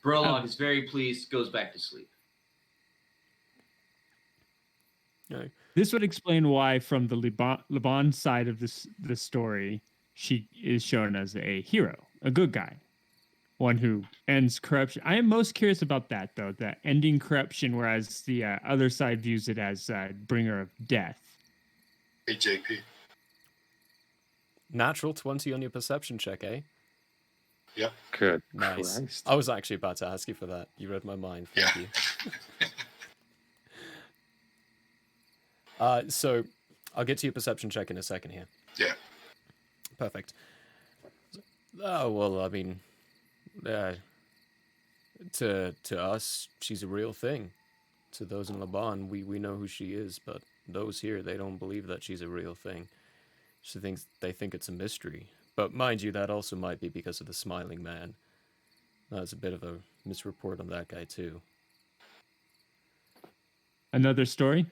Brolog is very pleased, goes back to sleep. Yeah. This would explain why, from the Liban side of this story, she is shown as a hero, a good guy, one who ends corruption. I am most curious about that, though, that ending corruption, whereas the other side views it as bringer of death. Hey, JP. Natural 20 on your perception check, eh? Yep. Good Nice. Christ. I was actually about to ask you for that. You read my mind. Thank Yeah. you. So, I'll get to your perception check in a second here. Yeah. Perfect. Oh, well, I mean, to us, she's a real thing. To those in Laban, we know who she is, but those here, they don't believe that she's a real thing. They think it's a mystery. But mind you, that also might be because of the smiling man. That's a bit of a misreport on that guy too. Another story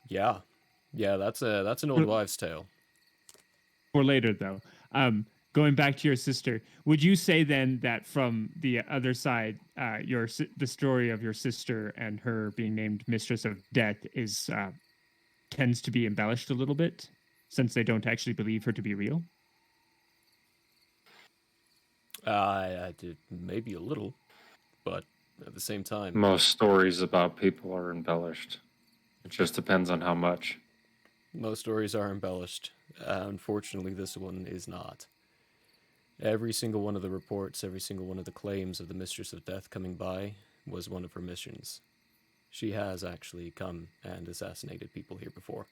Yeah, that's an old wives' tale. for later, though. Going back to your sister, would you say then that from the other side, the story of your sister and her being named Mistress of Death is tends to be embellished a little bit, since they don't actually believe her to be real? I did maybe a little, but at the same time, Most stories about people are embellished. It just depends on how much. most stories are embellished. Unfortunately, this one is not. Every single one of the reports, every single one of the claims of the Mistress of Death coming by was one of her missions. She has actually come and assassinated people here before.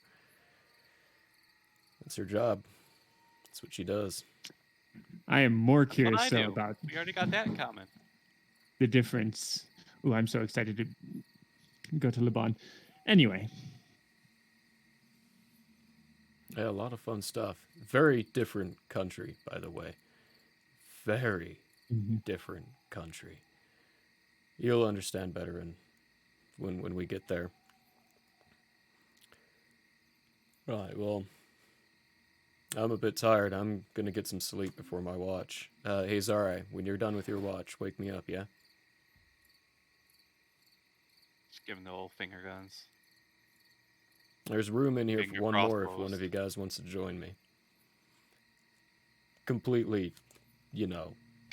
That's her job. That's what she does. I am more That's what curious I though do. about We already got that in common. the difference. Oh, I'm so excited to go to Liban. Anyway, Yeah, a lot of fun stuff. Very different country, by the way. Very different country. You'll understand better when we get there. Right, well, I'm a bit tired. I'm gonna get some sleep before my watch. Hey, Zara, when you're done with your watch, wake me up, yeah? Just giving the old finger guns. There's room in here Finger for one more if crossbows. one of you guys wants to join me. Completely,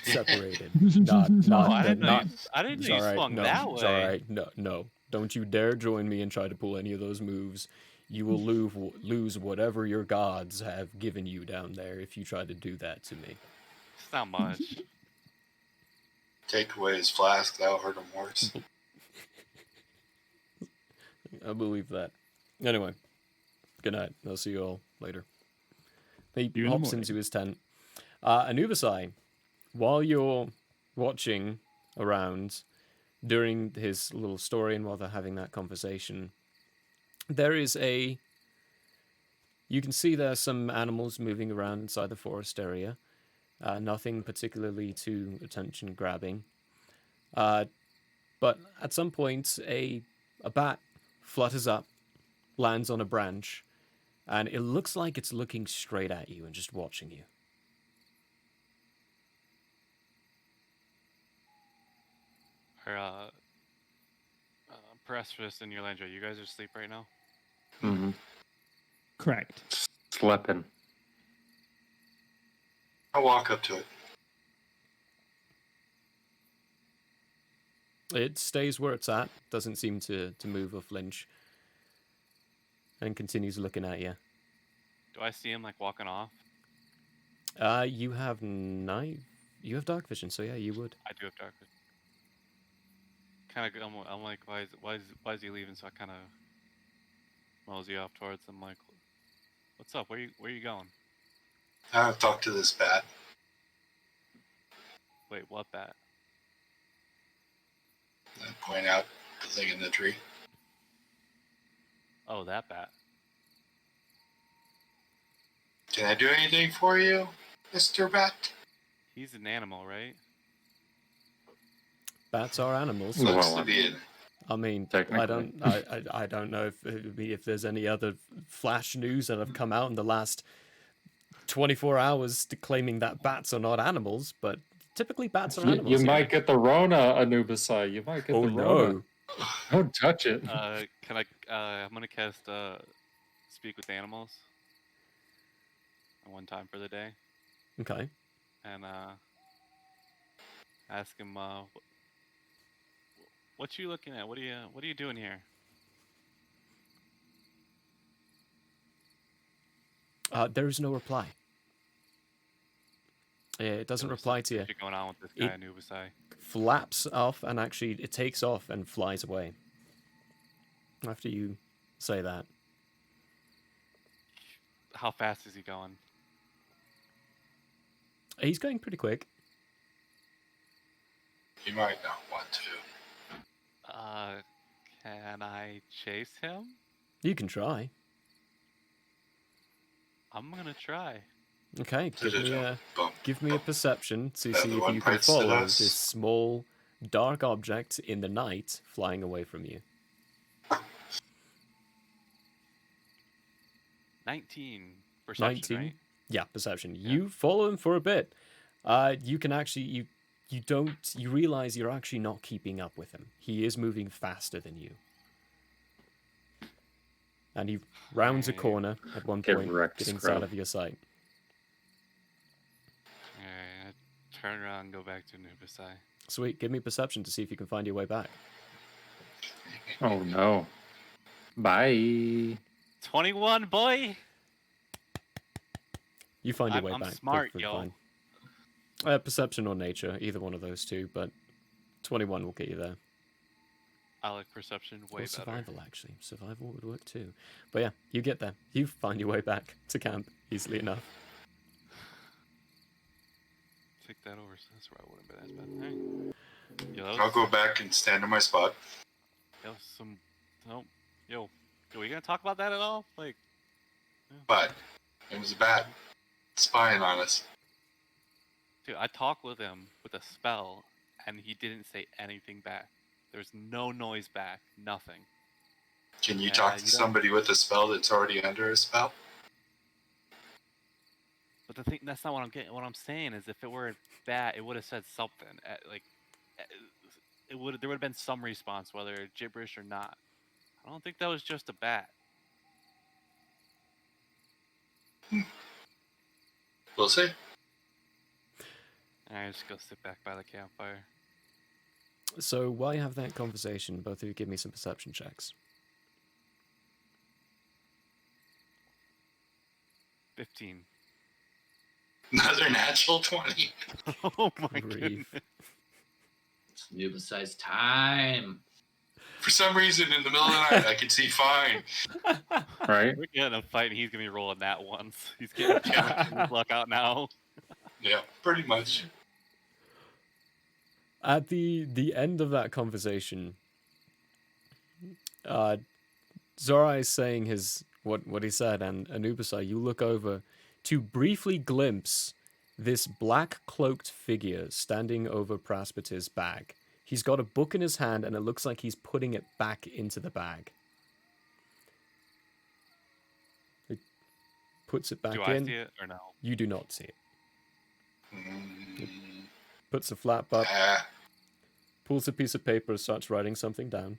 separated. Not, Oh, I didn't know. not. I didn't It's know you alright, swung no, that it's way. alright, no. Don't you dare join me and try to pull any of those moves. You will lose whatever your gods have given you down there if you try to do that to me. It's not much. Take away his flask. That'll hurt him worse. I believe that. Anyway, good night. I'll see you all later. He You in the hops morning. into his tent. Anubisai, while you're watching around during his little story and while they're having that conversation, there is you can see there's some animals moving around inside the forest area. Nothing particularly too attention grabbing. But at some point, a bat flutters up, lands on a branch, and it looks like it's looking straight at you and just watching you. Or, Precious and Yolanda, you guys are asleep right now? Mm-hmm. correct. Sleeping. I'll walk up to it. It stays where it's at, doesn't seem to move or flinch, and continues looking at you. Do I see him like walking off? You have you have dark vision, so yeah, you would. I do have dark vision. Kind of, I'm like, why is he leaving? So I kind of mosey off towards him, like, what's up? Where you going? I'll talk to this bat. Wait, what bat? And point out the thing in the tree. Oh, that bat. Can I do anything for you, Mr. Bat? He's an animal, right? Bats are animals. Looks Well, to be it. I mean, Technically. I don't know if there's any other flash news that have come out in the last 24 hours claiming that bats are not animals, but typically bats are You animals. might get the Rona, Anubisai. You might get Oh the Rona. no. Don't touch it. Can I? I'm gonna cast speak with animals. One time for the day, Okay. and ask him, what you looking at? What are you doing here? There is no reply. It doesn't There was reply some to you. shit going on with this It- guy, Anubisai. Flaps off, and actually it takes off and flies away. After you say that. How fast is he going? He's going pretty quick. You might not want to. Can I chase him? You can try. I'm gonna try. Okay, Bump, give me a perception to That see the if one you can bites the follow dust? this small, dark object in the night flying away from you. 19 perception, 19? right? Yeah, perception. Yeah. You follow him for a bit. You can actually you realize you're actually not keeping up with him. He is moving faster than you. And he rounds a Right. corner at one Get point, wrecked, getting scrub. out of your sight. Alright, turn around and go back to Anubisai. Sweet, give me perception to see if you can find your way back. Oh no. Bye. 21, boy! You find your way I'm back. smart, perfectly yo. fine. Perception or nature, either one of those two, but 21 will get you there. I like perception way Or better. survival, actually. Survival would work too. But yeah, you get there. You find your way back to camp easily enough. Take that over, so that's where I wouldn't have been as bad. Alright. Yo, that I'll was, go back and stand in my spot. that was some... No. Yo, are we gonna talk about that at all? Like, But it was bad. Spying on us. dude, I talked with him with a spell, and he didn't say anything back. There's no noise back. Nothing. Can you Yeah, talk you to don't- somebody with a spell that's already under a spell? But the thing, that's not what I'm getting. What I'm saying is, if it were a bat, it would have said something. There would have been some response, whether gibberish or not. I don't think that was just a bat. We'll see. Alright, just go sit back by the campfire. So while you have that conversation, both of you give me some perception checks. 15. Another natural 20. Oh my Grief. goodness. Anubisai's time. For some reason, in the middle of the night, I can see fine. Right? We're getting a fight, and he's gonna be rolling that once. He's getting his luck out now. Yeah, pretty much. At the end of that conversation, Zorai is saying what he said, and Anubisai, you look over to briefly glimpse this black cloaked figure standing over Praspiti's bag. He's got a book in his hand, and it looks like he's putting it back into the bag. He puts it back Do in. I see it or no? You do not see it. Mm, Puts the flap up, ah, pulls a piece of paper, starts writing something down.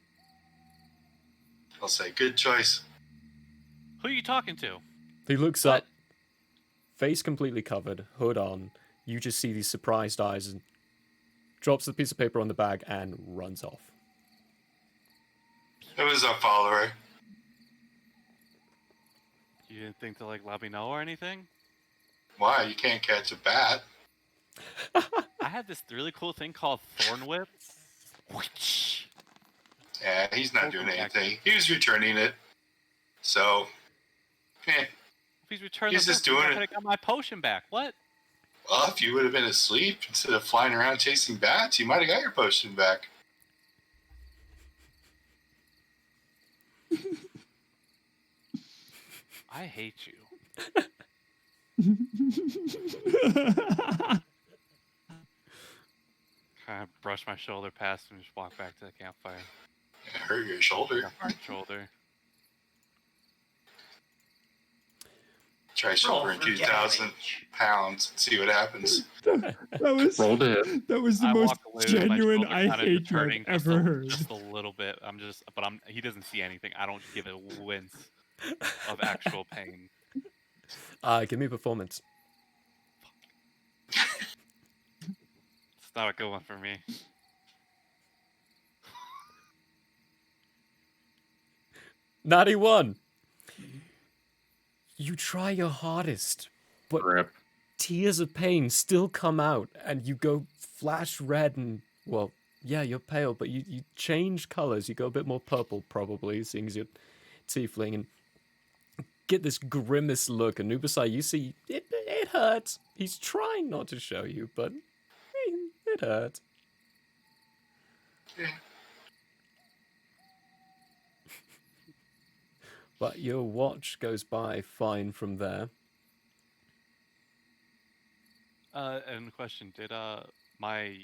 I'll say, good choice. Who are you talking to? He looks What? up, face completely covered, hood on. You just see these surprised eyes and drops the piece of paper on the bag and runs off. It was a follower. You didn't think to let me know or anything? Why? You can't catch a bat. I had this really cool thing called Thorn Whip. Yeah, he's not Welcome doing back. anything. He was returning it. So, If he's returning He's the just book, doing I it. could have got my potion back. What? well, if you would have been asleep instead of flying around chasing bats, you might have got your potion back. I hate you. Kind of brush my shoulder past and just walk back to the campfire. It hurt your shoulder. Got my shoulder. Try shouldering for 2,000 damage. pounds and see what happens. That was Roll to hit. that was the I most walk away with my genuine shoulder I kinda hate just you I've hurting ever heard. just a little bit. He doesn't see anything. I don't give a wince of actual pain. Give me performance. It's not a good one for me. Natty 1. You try your hardest, but Rip. tears of pain still come out, and you go flash red and, well, yeah, you're pale, but you change colors. You go a bit more purple, probably, seeing as you're tiefling, and get this grimace look. And Nubasai, you see, it hurts. He's trying not to show you, but it hurts. Yeah. But your watch goes by fine from there. And question, did my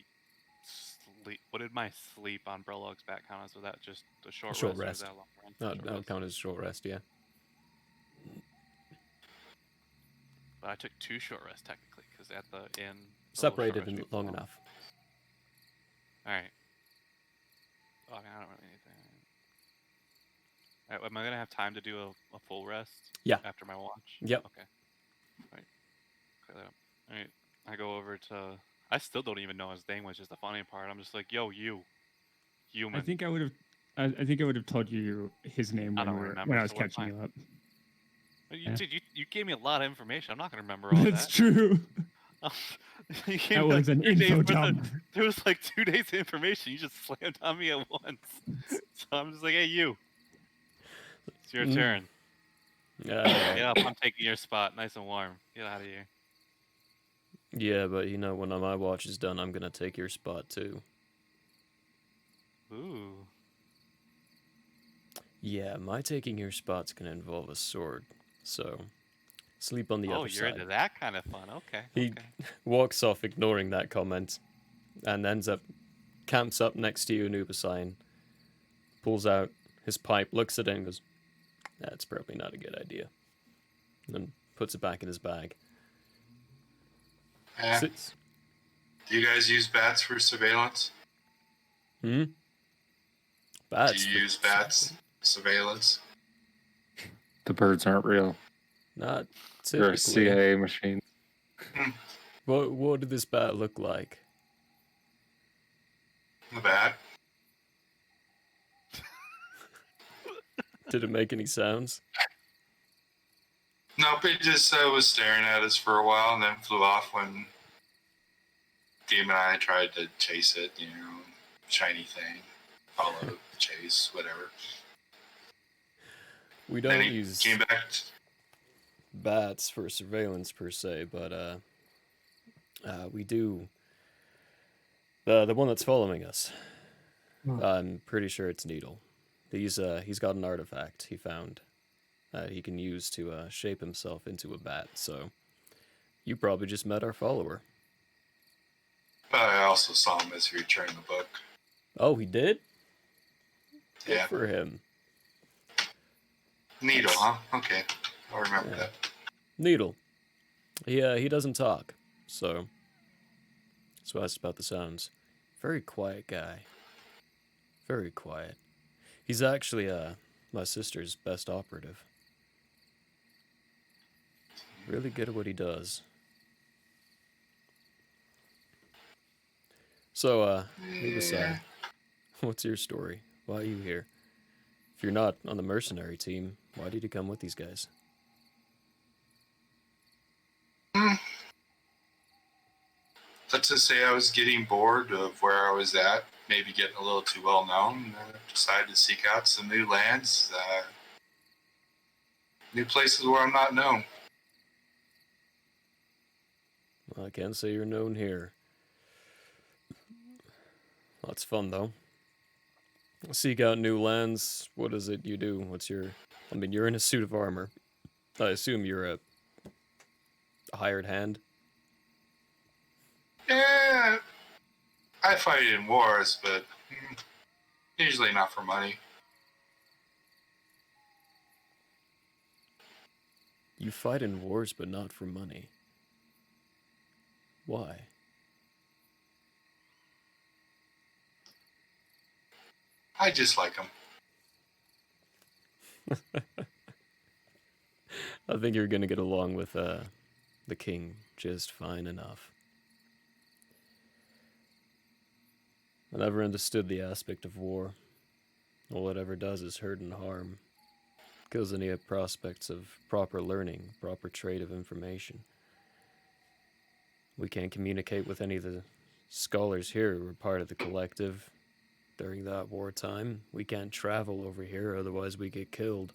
sleep? What did my sleep on Brelog's back count as? Was that just a short Short rest? Or was rest. that a long rest? That Short that'll rest. count as a short rest, yeah. But I took 2 short rests technically, because at the inn. the little short Separated rest was long long. enough. All right. Oh, I mean, I don't really need that. All right, am I gonna have time to do a full rest? Yeah. After my watch. Yep. Okay. All right. Clear that up. All right. I go over to. I still don't even know his name, which is the funny part. I'm just like, yo, you, human. I think I would have. I think I would have told you his name I when, don't we were, remember, when I was so we're catching fine. you up. You, yeah. dude, you gave me a lot of information. I'm not gonna remember all That's that. true. You gave That me, was an 2 days info worth of- dump. There was like 2 days of information. You just slammed on me at once. So I'm just like, hey, you. It's your turn. Get up. I'm taking your spot. Nice and warm. Get out of here. Yeah, but you know, when my watch is done, I'm gonna take your spot too. Ooh. Yeah, my taking your spot's gonna involve a sword, so sleep on the Oh, other you're side. into that kind of fun. Okay. He Okay. walks off, ignoring that comment, and camps up next to you, Nubasai, pulls out his pipe, looks at it, and goes, "That's probably not a good idea," and then puts it back in his bag. Yeah. Sits. Do you guys use bats for surveillance? Bats. Do you use bats surveillance? The birds aren't real. Not They're typically. a CIA machine. What did this bat look like? The bat? Did it make any sounds? Nope, it just was staring at us for a while and then flew off when Demon and I tried to chase it, you know, shiny thing, follow the chase, whatever. We Then don't he use came back. bats for surveillance per se, but we do. The one that's following us. I'm pretty sure it's Needle. He's got an artifact he found that he can use to shape himself into a bat. So you probably just met our follower. But I also saw him as he returned the book. Oh, he did? Good Yeah. for him. Needle, huh? Okay. I'll remember Yeah. that. Needle. He doesn't talk, so asked about the sounds. Very quiet guy. Very quiet. He's actually my sister's best operative. Really good at what he does. So, Nubasai, what's your story? Why are you here? If you're not on the mercenary team, why did you come with these guys? Let's just say I was getting bored of where I was at, maybe getting a little too well known, and decided to seek out some new lands, new places where I'm not known. Well, I can't say you're known here. Lots of fun, though. Seek out new lands. What is it you do? I mean, you're in a suit of armor. I assume you're a hired hand. Yeah, I fight in wars, but usually not for money. You fight in wars, but not for money. Why? I just like them. I think you're gonna get along with the king just fine enough. I never understood the aspect of war. All it ever does is hurt and harm. Kills any prospects of proper learning, proper trade of information. We can't communicate with any of the scholars here who were part of the collective during that wartime. We can't travel over here, otherwise we get killed.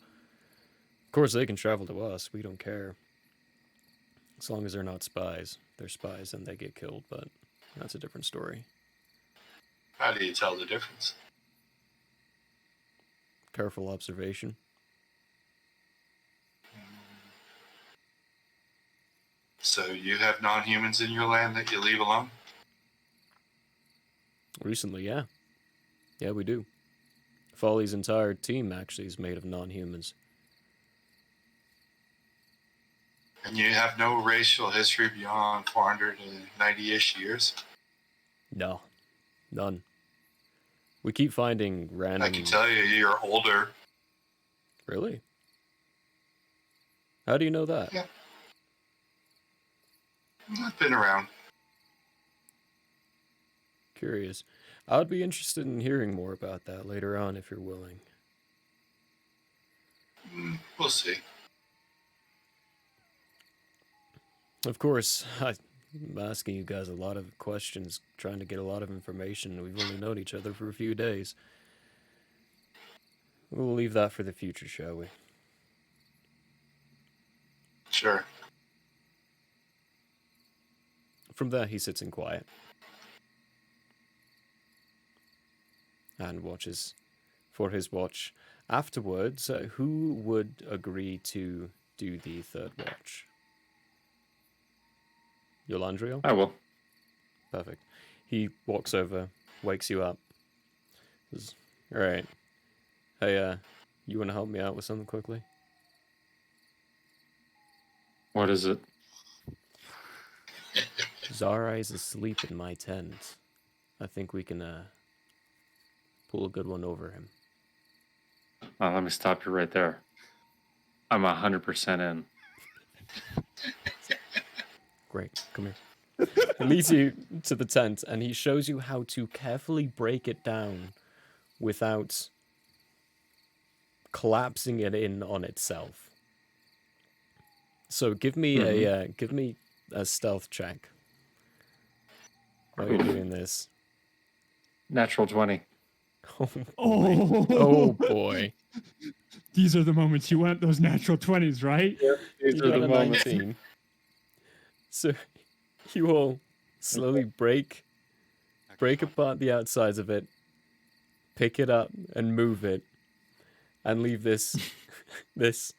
Of course, they can travel to us. We don't care. As long as they're not spies. They're spies and they get killed, but that's a different story. How do you tell the difference? Careful observation. So you have non-humans in your land that you leave alone? Recently, yeah. Yeah, we do. Folly's entire team actually is made of non-humans. And you have no racial history beyond 490-ish years? No. None. We keep finding random... I can tell you, you're older. Really? How do you know that? Yeah. I've been around. Curious. I would be interested in hearing more about that later on if you're willing. We'll see. Of course, I'm asking you guys a lot of questions, trying to get a lot of information. We've only known each other for a few days. We'll leave that for the future, shall we? Sure. From there, he sits in quiet and watches for his watch. Afterwards, who would agree to do the third watch? Yolandriel? I will. Perfect. He walks over, wakes you up. Says, all right. Hey, you want to help me out with something quickly? What is it? Zara is asleep in my tent. I think we can pull a good one over him. Let me stop you right there. I'm 100% in. Great, come here. He leads you to the tent and he shows you how to carefully break it down without collapsing it in on itself. So give me a stealth check while you're doing this. Natural 20. Oh boy. Oh, Oh boy. These are the moments you want, those natural 20s, right? These You are got the a moments. 19. So you all slowly break apart the outsides of it, pick it up and move it, and leave this this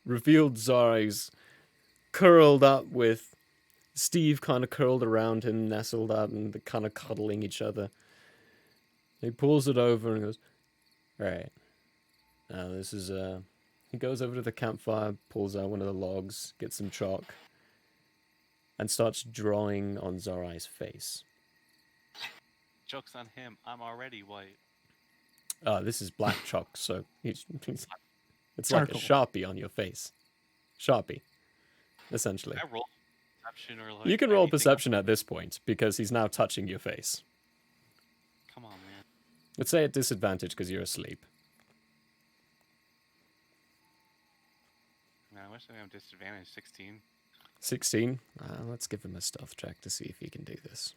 revealed Zara's curled up with Steve kind of curled around him, nestled up, and they're kind of cuddling each other. He pulls it over and goes, all right, now this is he goes over to the campfire, pulls out one of the logs, gets some chalk, and starts drawing on Zarai's face. Joke's on him. I'm already white. This is black chalk, so it's like a Charcoal. Sharpie on your face. Sharpie, essentially. Can I roll perception or like You can roll anything? perception at this point, because he's now touching your face. Come on, man. Let's say at disadvantage because you're asleep. Man, I wish I had disadvantage. 16. 16? Let's give him a stealth check to see if he can do this.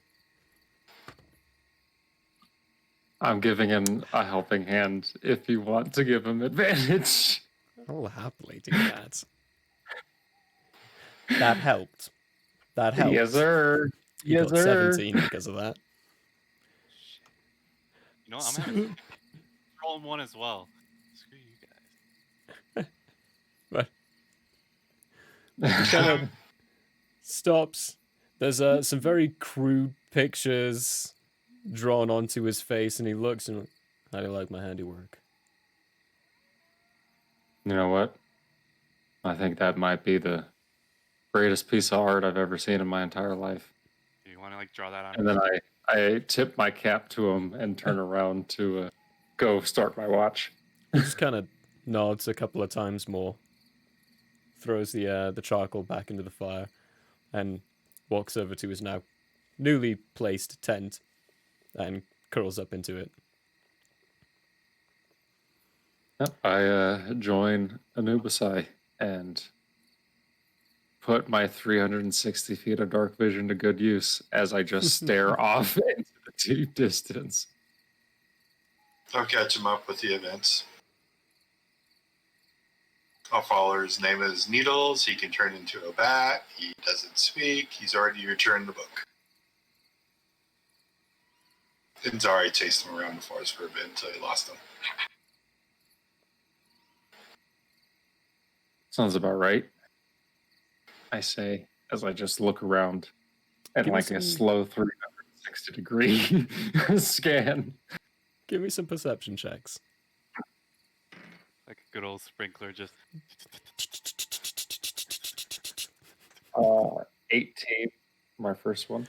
I'm giving him a helping hand if you want to give him advantage. I'll happily do that. That helped. That helped. Yes, sir. He Yes, got sir. 17 because of that. You know what? I'm gonna roll one as well. Screw you guys. But he kind of stops. There's some very crude pictures drawn onto his face, and he looks and, how do you like my handiwork? You know what? I think that might be the greatest piece of art I've ever seen in my entire life. Do you want to like draw that on? And then I tip my cap to him and turn around to go start my watch. He just kind of nods a couple of times more, throws the charcoal back into the fire, and walks over to his now newly placed tent and curls up into it. Yep, I join Anubisai and put my 360 feet of dark vision to good use as I just stare off into the deep distance. I'll catch him up with the events. I'll follow. His name is Needles. He can turn into a bat. He doesn't speak. He's already returned the book. And Zari chased him around the forest for a bit until he lost him. Sounds about right, I say, as I just look around and Give me like a some- slow 360-degree scan. Give me some perception checks. Like a good old sprinkler, just 18, my first one.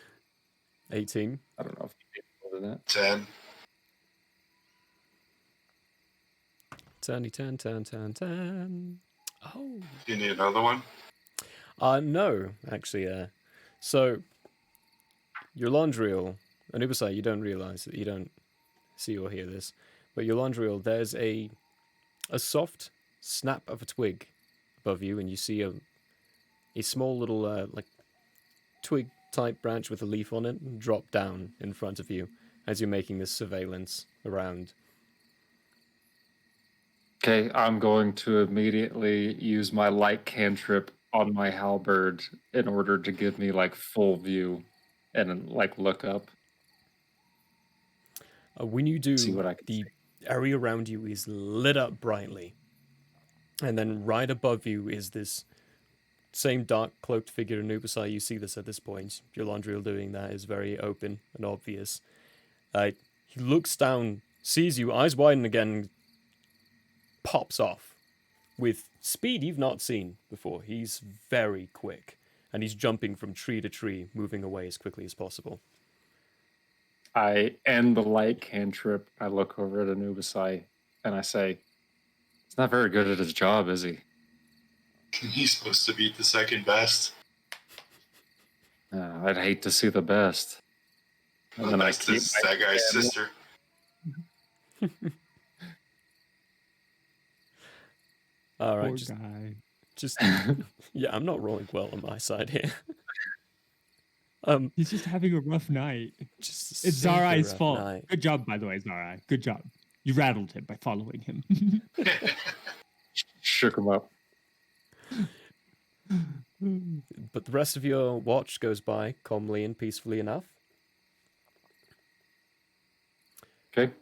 18. I don't know if you did more than that. 10. 10. Oh. You need another one? No, actually, so, your Londriel, Anubisai, you don't realize that you don't see or hear this, but your Londriel, there's a soft snap of a twig above you, and you see a small little, like, twig-type branch with a leaf on it drop down in front of you as you're making this surveillance around. Okay, I'm going to immediately use my light cantrip on my halberd in order to give me like full view and like look up. When you do, See what I can the area around you is lit up brightly. And then right above you is this same dark cloaked figure, Anubisai. You see this at this point. Your Londriel doing that is very open and obvious. He looks down, sees you, eyes widen again, pops off with speed you've not seen before. He's very quick, and he's jumping from tree to tree, moving away as quickly as possible. I end the light cantrip. I look over at Anubisai and I say, "He's not very good at his job, is he?" He's supposed to be the second best. I'd hate to see the best. And The then I best keep is my that guy's hand- sister. All right, Poor just guy. yeah, I'm not rolling well on my side here. He's just having a rough night. Just a It's super Zarai's rough fault. night. Good job, by the way, Zarai. Good job. You rattled him by following him. shook him up. But the rest of your watch goes by calmly and peacefully enough. Okay.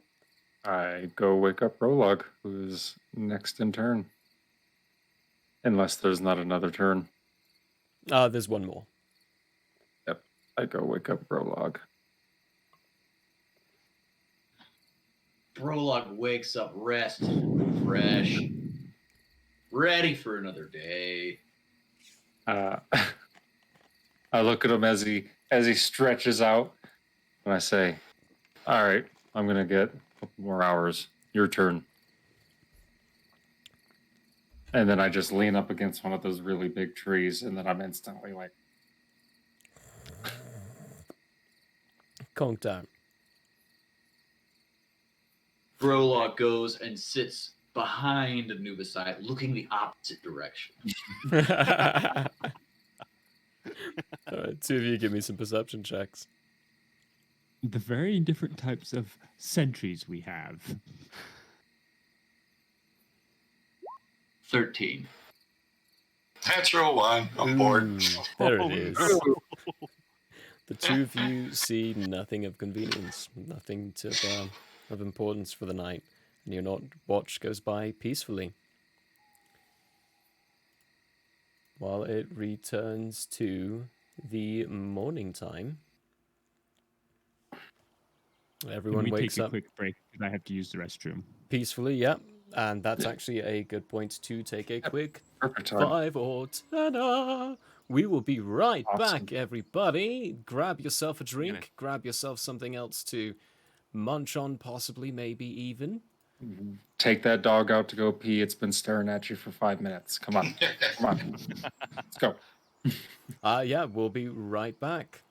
I go wake up Prologue, who's next in turn. Unless there's not another turn. There's one more. I go wake up Prologue. Prologue wakes up rested, fresh, ready for another day. I look at him as he stretches out, and I say, "All right, I'm gonna get a couple more hours. Your turn." And then I just lean up against one of those really big trees, and then I'm instantly like, Conked out. Prologue goes and sits behind Anubisai, looking the opposite direction. All right, two of you give me some perception checks. The very different types of sentries we have. 13. Natural one. I'm bored. Ooh, there it is. "Ooh." The two of you see nothing of convenience, nothing of importance for the night, and your watch goes by peacefully. While it returns to the morning time. Can Everyone we wakes take a up quick break because I have to use the restroom? peacefully, yep. And that's Yeah. actually a good point to take a quick Perfect time. 5 or 10. We will be right Awesome. back, everybody. Grab yourself a gonna- drink, grab yourself something else to munch on, possibly, maybe even. Take that dog out to go pee. It's been staring at you for 5 minutes. Come on. Come on. Let's go. Yeah, we'll be right back.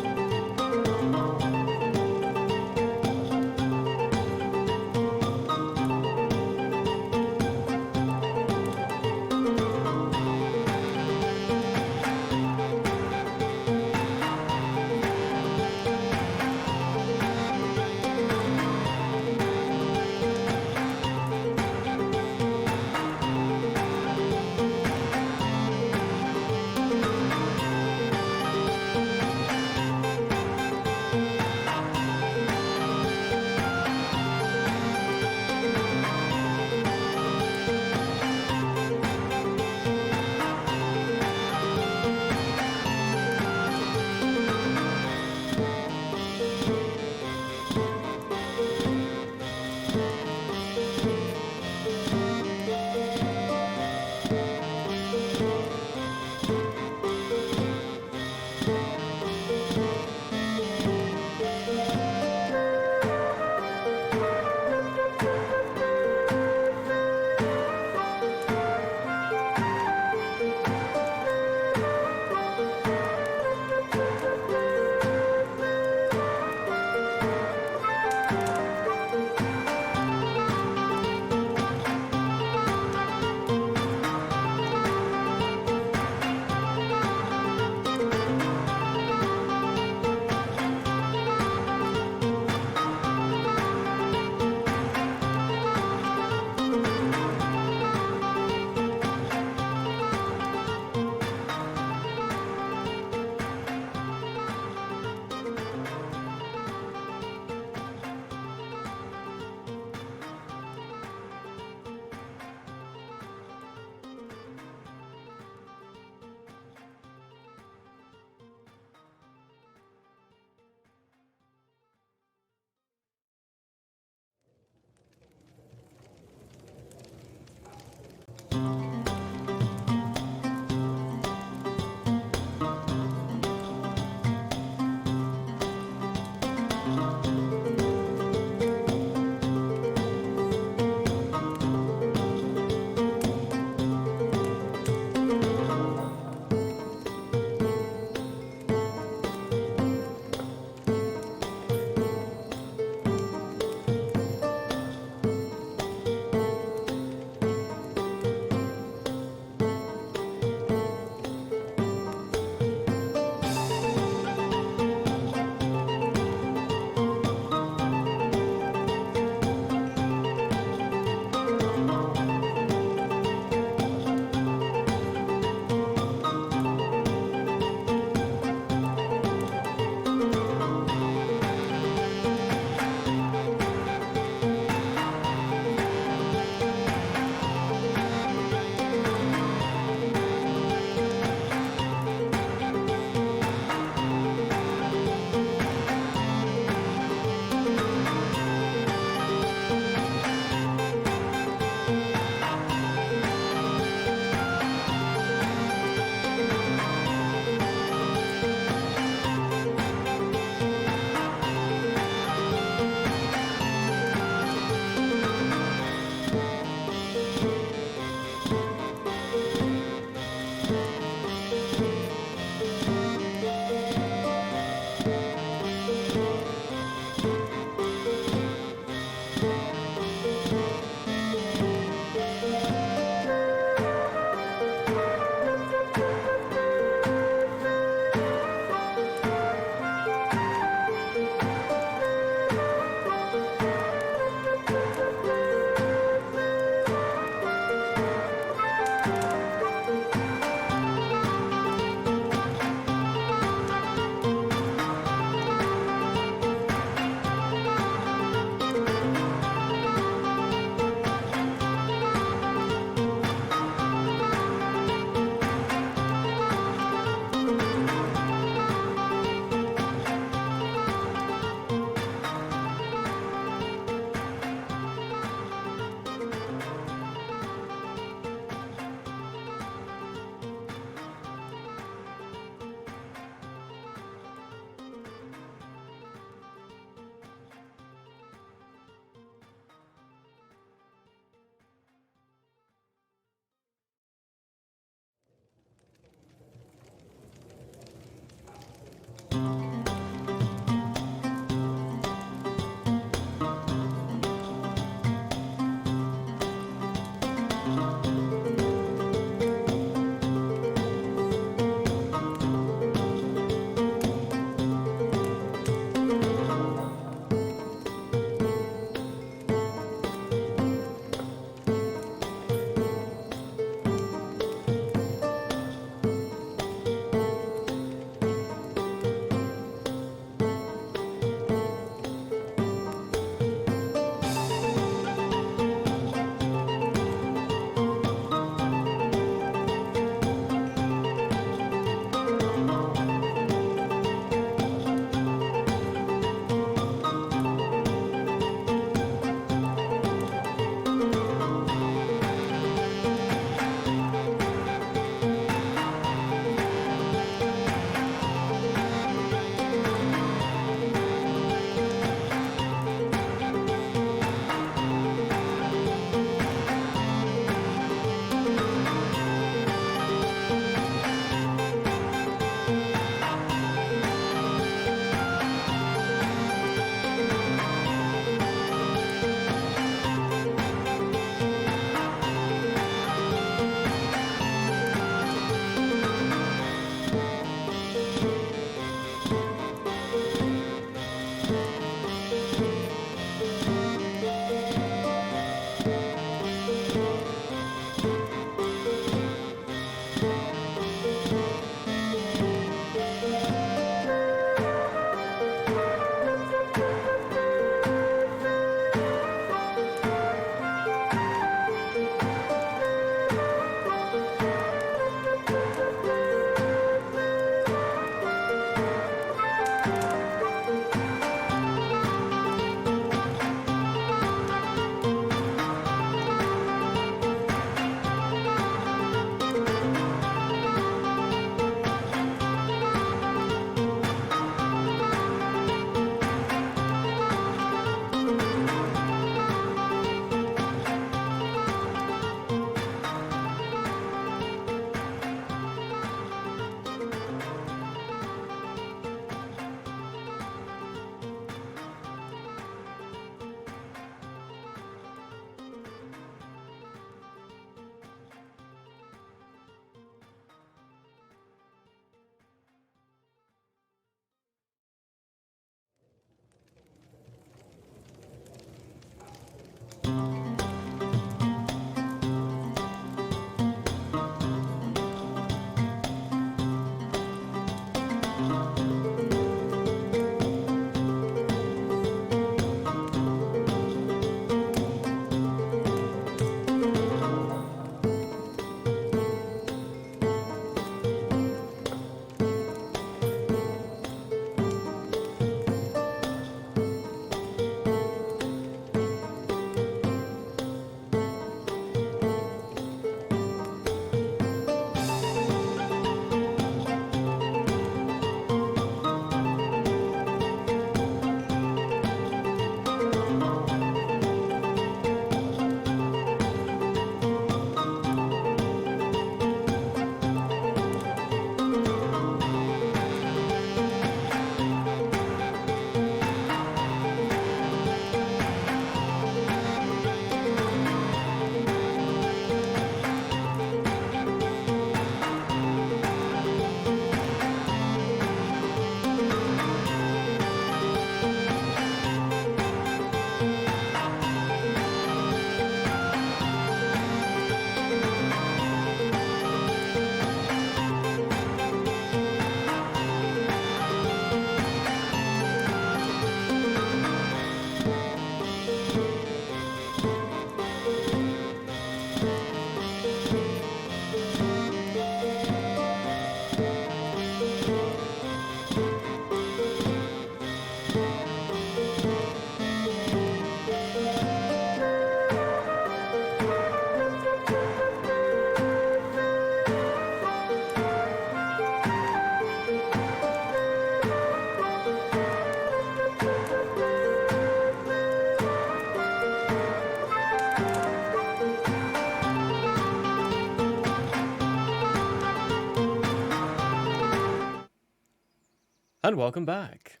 And welcome back.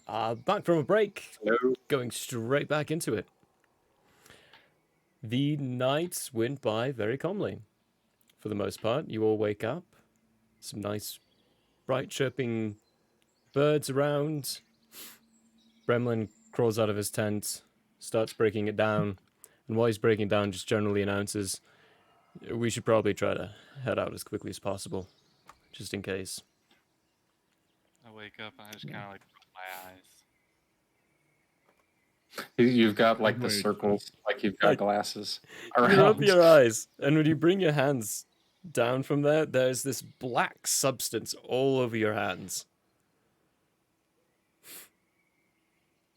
Back from a break, Hello. going straight back into it. The nights went by very calmly. For the most part, you all wake up. Some nice, bright chirping birds around. Gremlin crawls out of his tent, starts breaking it down, and while he's breaking down, just generally announces, we should probably try to head out as quickly as possible, just in case. I wake up and I just kind of like roll my eyes. You've got like the Wait. circles, like you've got Like, glasses You rub around. your eyes, and when you bring your hands down from there, there's this black substance all over your hands.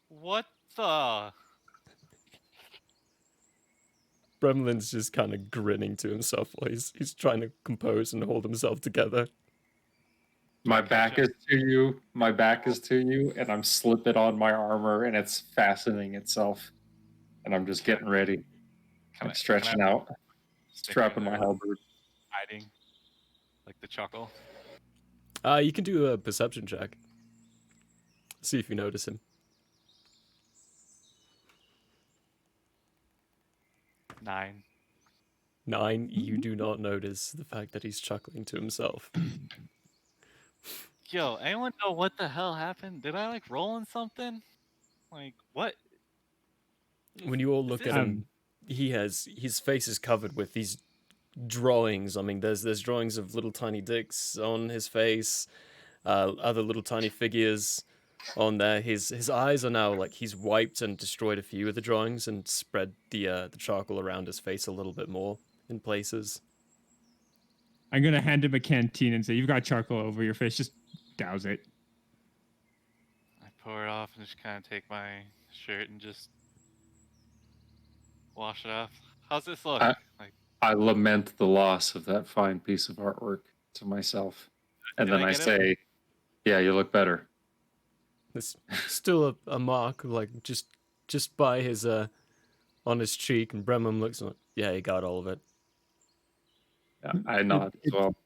What the? Gremlin's just kind of grinning to himself while he's trying to compose and hold himself together. My back is to you. My back is to you, and I'm slipping on my armor, and it's fastening itself. And I'm just getting ready. I'm stretching out, strapping my halberd. Hiding. Like the chuckle. You can do a perception check. See if you notice him. 9. 9, you do not notice the fact that he's chuckling to himself. Yo, anyone know what the hell happened? Did I like roll in something? Like what? When you all look at him, his face is covered with these drawings. I mean, there's drawings of little tiny dicks on his face, other little tiny figures on there. His eyes are now like he's wiped and destroyed a few of the drawings and spread the charcoal around his face a little bit more in places. I'm gonna hand him a canteen and say, "You've got charcoal over your face. Just douse it." I pour it off and just kind of take my shirt and just wash it off. How's this look? Like, I lament the loss of that fine piece of artwork to myself. And Did then I I get it? say, yeah, you look better. There's still a mark like just by his on his cheek, and Bremen looks like, yeah, he got all of it. Yeah, I nod as well.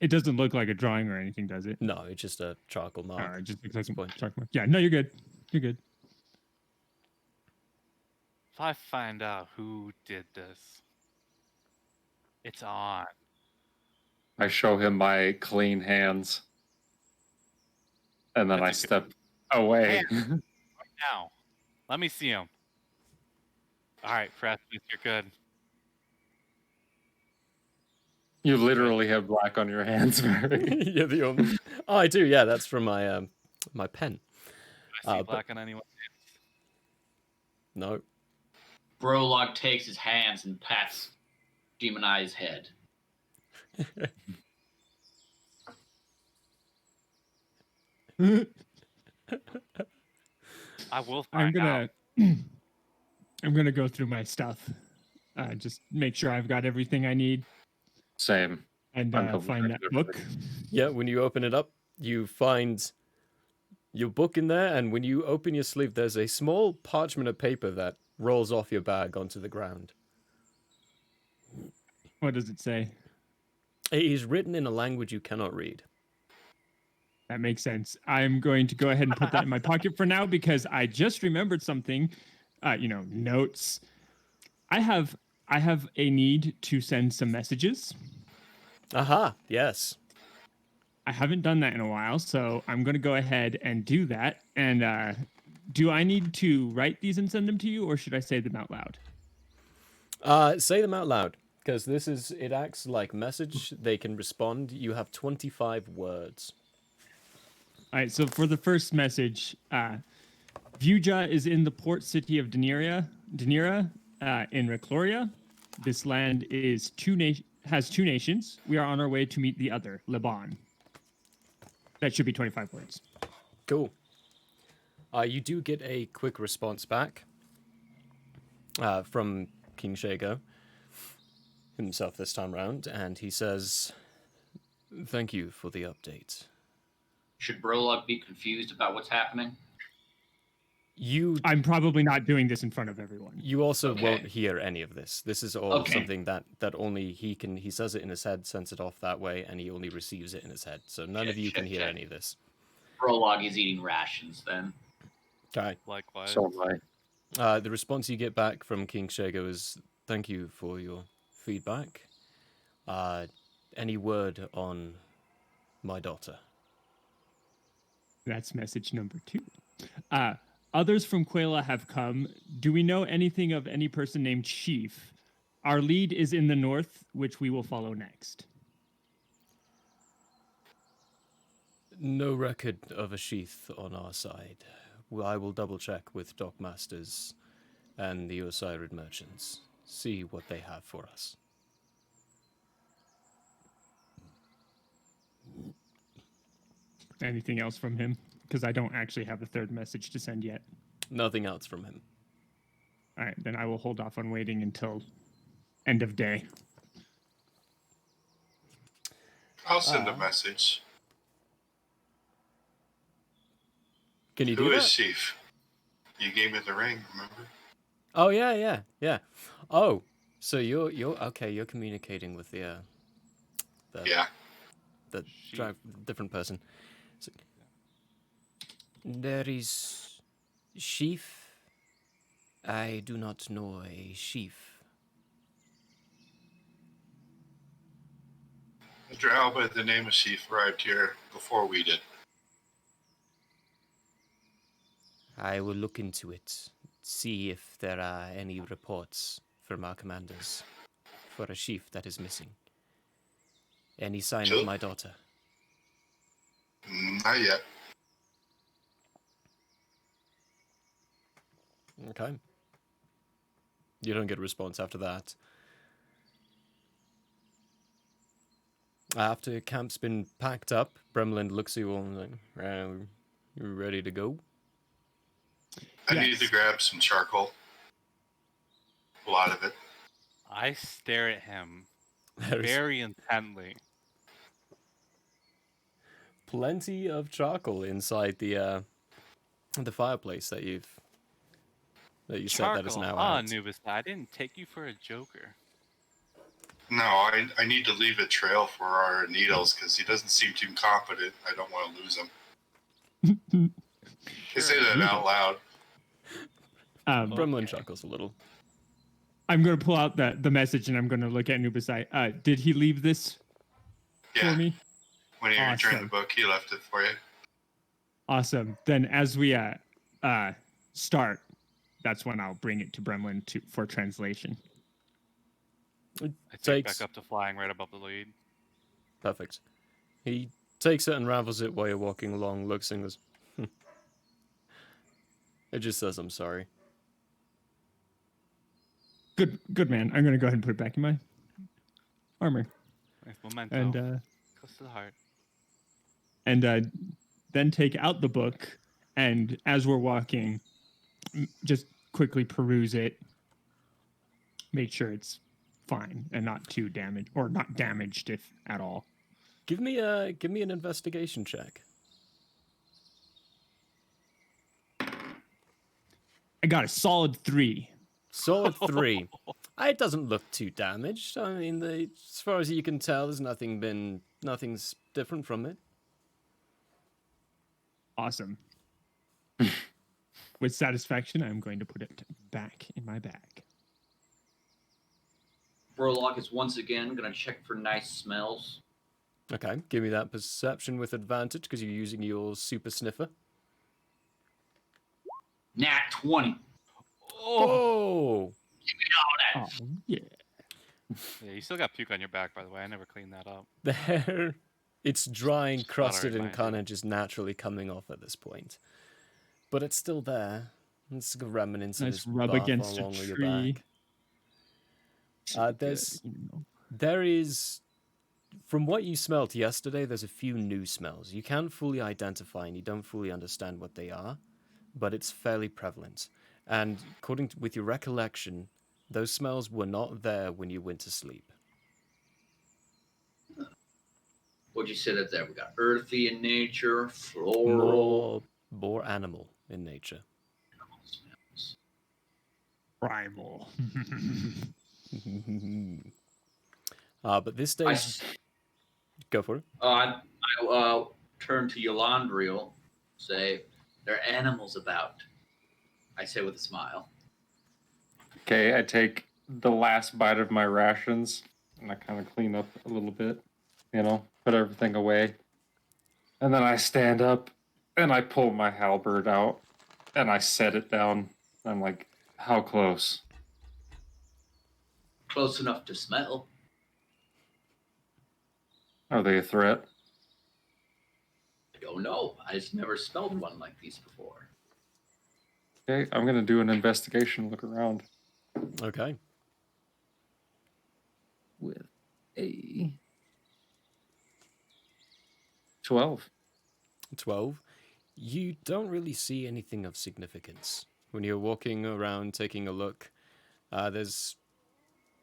It doesn't look like a drawing or anything, does it? No, it's just a charcoal mark. It just looks That's like the a point. charcoal mark. Yeah, no, you're good. You're good. if I find out who did this, it's on. I show him my clean hands. And then That's I okay. step away. Now, let me see him. All right, Preston, you're good. You literally have black on your hands, Barry. Yeah, the only. Oh, I do. Yeah, that's from my my pen. Do I see but- black on anyone? No. Brolog takes his hands and pats Demon Eye's head. I will I'm find out. gonna I'm gonna go through my stuff. Just make sure I've got everything I need Same. and I'm double find that checking book. Yeah, when you open it up, you find your book in there, and when you open your sleeve, there's a small parchment of paper that rolls off your bag onto the ground. What does it say? It is written in a language you cannot read. That makes sense. I'm going to go ahead and put that in my pocket for now because I just remembered something. Notes. I have a need to send some messages. Aha, yes. I haven't done that in a while, so I'm going to go ahead and do that. And do I need to write these and send them to you, or should I say them out loud? Say them out loud, because it acts like message. They can respond. You have 25 words. All right, so for the first message, Vuja is in the port city of Denira in Recloria. This land is has two nations. We are on our way to meet the other, Liban. That should be 25 words. Cool. You do get a quick response back from King Shago himself this time round, and he says, "Thank you for the update." Should Brolog be confused about what's happening? I'm probably not doing this in front of everyone. You also Okay. won't hear any of this. This is all Okay. something that only he says it in his head, sends it off that way, and he only receives it in his head. So none of you can hear any of this. Prologue is eating rations then. Okay. Likewise. So am I. The response you get back from King Shago is, "Thank you for your feedback. Any word on my daughter?" That's message number 2. Others from Quayla have come. Do we know anything of any person named Chief? Our lead is in the north, which we will follow next. No record of a sheath on our side. I will double check with Dock Masters and the Osirid merchants. See what they have for us. Anything else from him? Because I don't actually have a third message to send yet. Nothing else from him. All right, then I will hold off on waiting until end of day. I'll send a message. Can you Who do is that? Chief? You gave me the ring, remember? Oh yeah. Oh, so you're okay. You're communicating with the Yeah. different person. So, there is Chief. I do not know a Chief. A drow by the name of Chief arrived here before we did. I will look into it, see if there are any reports from our commanders for a Chief that is missing. Any sign Sure. of my daughter? Not yet. Okay. You don't get a response after that. After camp's been packed up, Bremlin looks at you all and like, you ready to go? I need Yes. to grab some charcoal. A lot of it. I stare at him There's very intently. plenty of charcoal inside the fireplace that you set that is now out. Anubis, I didn't take you for a joker. No, I need to leave a trail for our needles because he doesn't seem too confident. I don't want to lose him. I say that out loud. Bremlin chuckles a little. I'm going to pull out the message and I'm going to look at Nubisai. Did he leave this Yeah. for me? When he returned the Awesome. book, he left it for you. Awesome. Then as we start, that's when I'll bring it to Bremlin for translation. I take Takes- back up to flying right above the lead. Perfect. He takes it, unravels it while you're walking along, looks and goes, It just says, "I'm sorry." Good man. I'm going to go ahead and put it back in my armor. Nice memento. And Close to the heart. then take out the book, and as we're walking, just quickly peruse it, make sure it's fine and not too damaged, or not damaged if at all. Give me an investigation check. I got a solid 3. Solid 3. It doesn't look too damaged. I mean, as far as you can tell, there's nothing's different from it. Awesome. With satisfaction, I'm going to put it back in my bag. Prologue is once again going to check for nice smells. Okay, give me that perception with advantage because you're using your super sniffer. Nat 20. Oh! Oh, yeah. Yeah, you still got puke on your back, by the way. I never cleaned that up. There, it's dry and Just thought I'd crusted and remind you. kind of just naturally coming off at this point. But it's still there. It's a remnants of Nice his rub buff against a along with your tree. back. There is, from what you smelt yesterday, there's a few new smells. You can't fully identify and you don't fully understand what they are, but it's fairly prevalent. And according to, with your recollection, those smells were not there when you went to sleep. What'd you say that's there? We got earthy in nature, floral. More animal in nature. Primal. But this I, stage, s- go for it. I turn to Yolandriel, say, there are animals about. I say with a smile. Okay, I take the last bite of my rations and I kind of clean up a little bit, put everything away. And then I stand up and I pull my halberd out and I set it down. I'm like, how close? Close enough to smell. Are they a threat? I don't know. I just never smelled one like these before. Okay, I'm going to do an investigation look around Okay. with a 12. 12. You don't really see anything of significance. When you're walking around taking a look, there's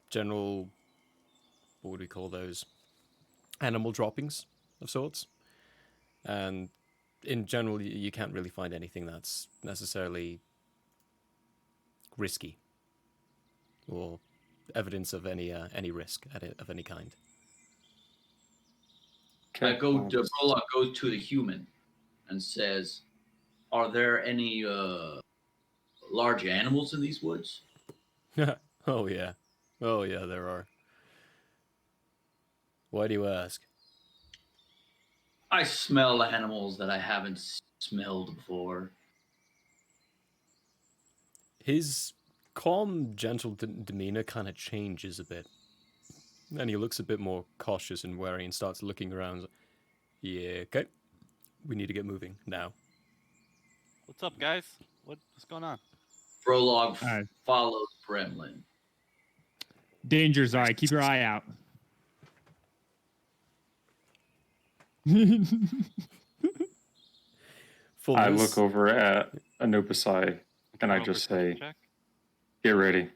general, what would we call those? Animal droppings of sorts. And in general, you can't really find anything that's necessarily risky or evidence of any risk of any kind. I go to Prologue goes to the human and says, "Are there any large animals in these woods?" Oh yeah, there are. Why do you ask? I smell animals that I haven't smelled before. His calm, gentle demeanor kind of changes a bit. And he looks a bit more cautious and wary and starts looking around. Yeah, okay. We need to get moving now. What's up, guys? What's going on? Prologue Uh, follows Gremlin. Danger's all right. Keep your eye out. Full I news. look over at Anubisai and I Roll just perception say, check. get ready.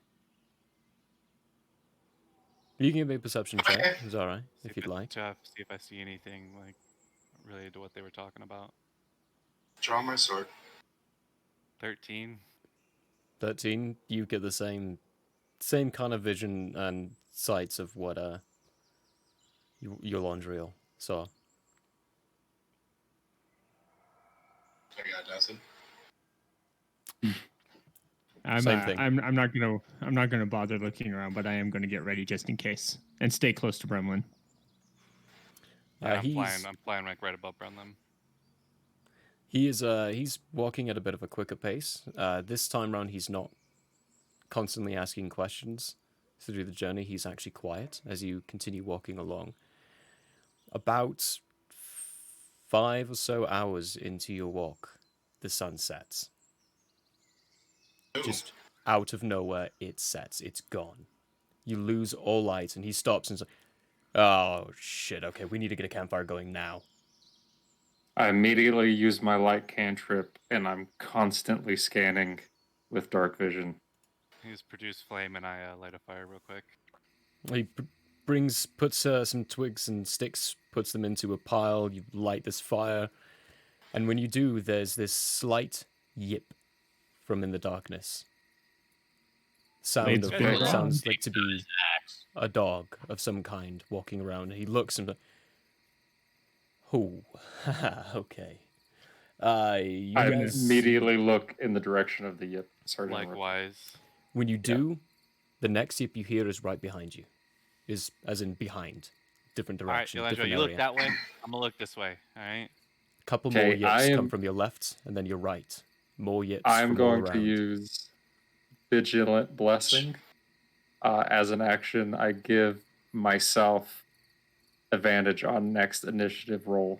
You can give me a perception check. Okay. It's alright, See if you'd like. See if I see anything like related to what they were talking about. Draw my sword. 13. 13, you get the same kind of vision and sights of what Yolandriel saw. I got nothing. Same thing. I'm not gonna bother looking around, but I am gonna get ready just in case and stay close to Bremlin. Yeah, he's I'm flying like right above Brenlam. he's walking at a bit of a quicker pace. This time round, he's not constantly asking questions through the journey. He's actually quiet as you continue walking along. About 5 or so hours into your walk, the sun sets. Ooh. Just out of nowhere, it sets. It's gone. You lose all light, and he stops and's like, "Oh shit! Okay, we need to get a campfire going now." I immediately use my light cantrip and I'm constantly scanning with dark vision. He's produced flame and I light a fire real quick. He puts some twigs and sticks, puts them into a pile. You light this fire, and when you do, there's this slight yip from in the darkness. Sound Blade's of been what gone. sounds like to be a dog of some kind walking around. He looks and oh, okay. You I guys, immediately look in the direction of the yip. Sergeant Rook. Likewise. when you do, the next yip you hear is right behind you, is as in behind, different All right, direction, Elijah, different you area. look that way. I'm gonna look this way. All right. Couple Okay, more yips I come am- from your left, and then your right. More yips I'm from all going to around. use Vigilant Blessing. As an action, I give myself advantage on next initiative roll.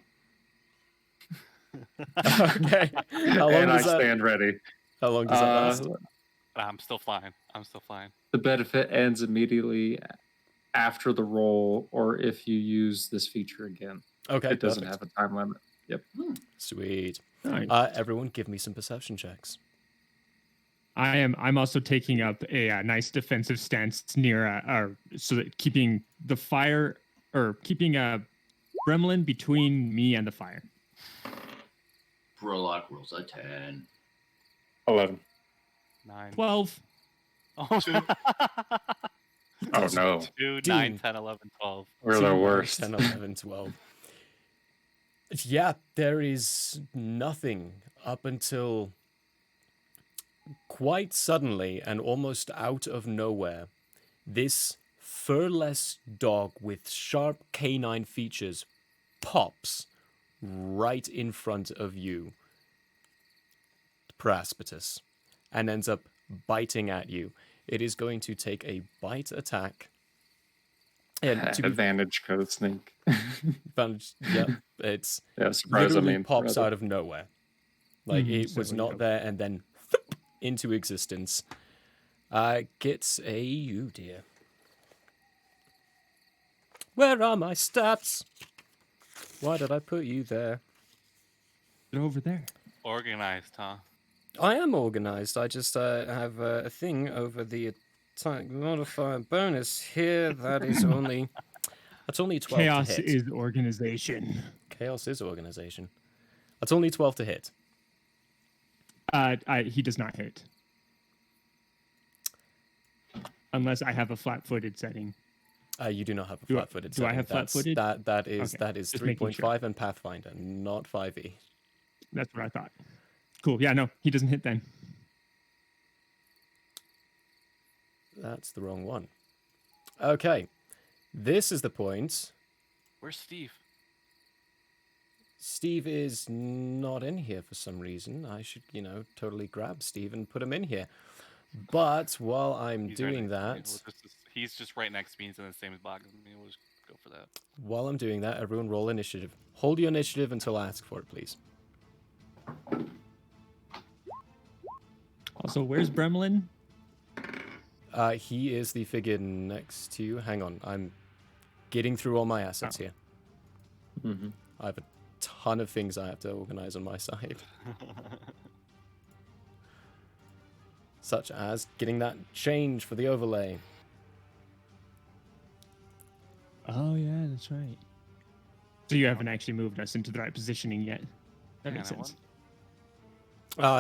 Okay. How long And I does that? stand ready. How long does that last? I'm still flying. I'm still flying. The benefit ends immediately after the roll, or if you use this feature again. Okay, It doesn't perfect. have a time limit. Yep. Sweet. Nice. Everyone, give me some perception checks. I'm also taking up a nice defensive stance near so that keeping the fire or keeping a gremlin between me and the fire. Prologue rolls a 10. 11. 9. 12. Oh, Oh no, 2, Dean. 9, 10, 11, 12. we're 2, the 9, worst. 10, 11, 12. Yeah, there is nothing up until quite suddenly and almost out of nowhere. This furless dog with sharp canine features pops right in front of you, Praspitus, and ends up biting at you. It is going to take a bite attack. And to be Advantage code snake. advantage, yeah, it's Yeah, surprise. literally I mean, pops rather. out of nowhere. Like it was So, not yeah. there and then into existence. Gets a you dear. Where are my stats? Why did I put you there? They're over there. Organized, huh? I am organized. I just have a thing over the attack modifier bonus here. That is only that's only 12 Chaos to hit. is organization. Chaos is organization. That's only 12 to hit. He does not hit. Unless I have a flat-footed setting. You do not have a Do I- flat-footed. do I setting. have flat-footed? That is Okay, just making 3.5 and Pathfinder, not 5e. That's what I thought. Cool. Yeah, no, he doesn't hit then. That's the wrong one. Okay, this is the point. Where's Steve? Steve is not in here for some reason. I should, totally grab Steve and put him in here. But while I'm He's right doing next to that, me. He's just right next to me. He's in the same box as me. We'll just go for that. while I'm doing that, everyone roll initiative. Hold your initiative until I ask for it, please. Also, where's Bremlin? He is the figure next to you. Hang on, I'm getting through all my assets here. Mm-hmm. I have a ton of things I have to organize on my side. Such as getting that change for the overlay. Oh, yeah, that's right. So you haven't actually moved us into the right positioning yet. That makes Yeah, sense.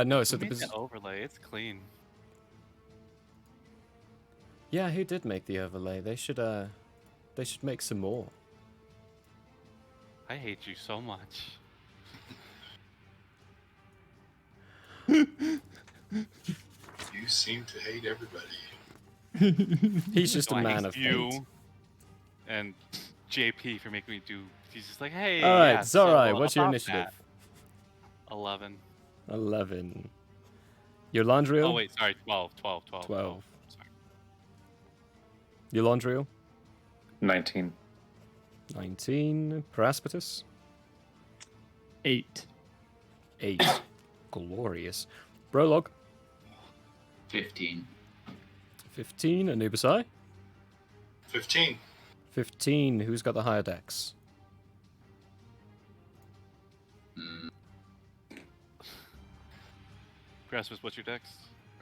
No, so Who the made the overlay? It's clean. Yeah, who did make the overlay? They should make some more. I hate you so much. You seem to hate everybody. He's just So a I man hate of you fate. and JP for making me do. He's just like, hey. All right, yeah, Zorai, so what's your about initiative? that, 11. 11. Your Landriel? Oh wait, sorry, 12. 12. 12. 12. Sorry. Your Landriel? 19. 19. Paraspitus? 8. 8. Glorious. Brolog? 15. 15. Anubisai? 15. 15. Who's got the higher dex? Mm, Rasmus, what's your dex?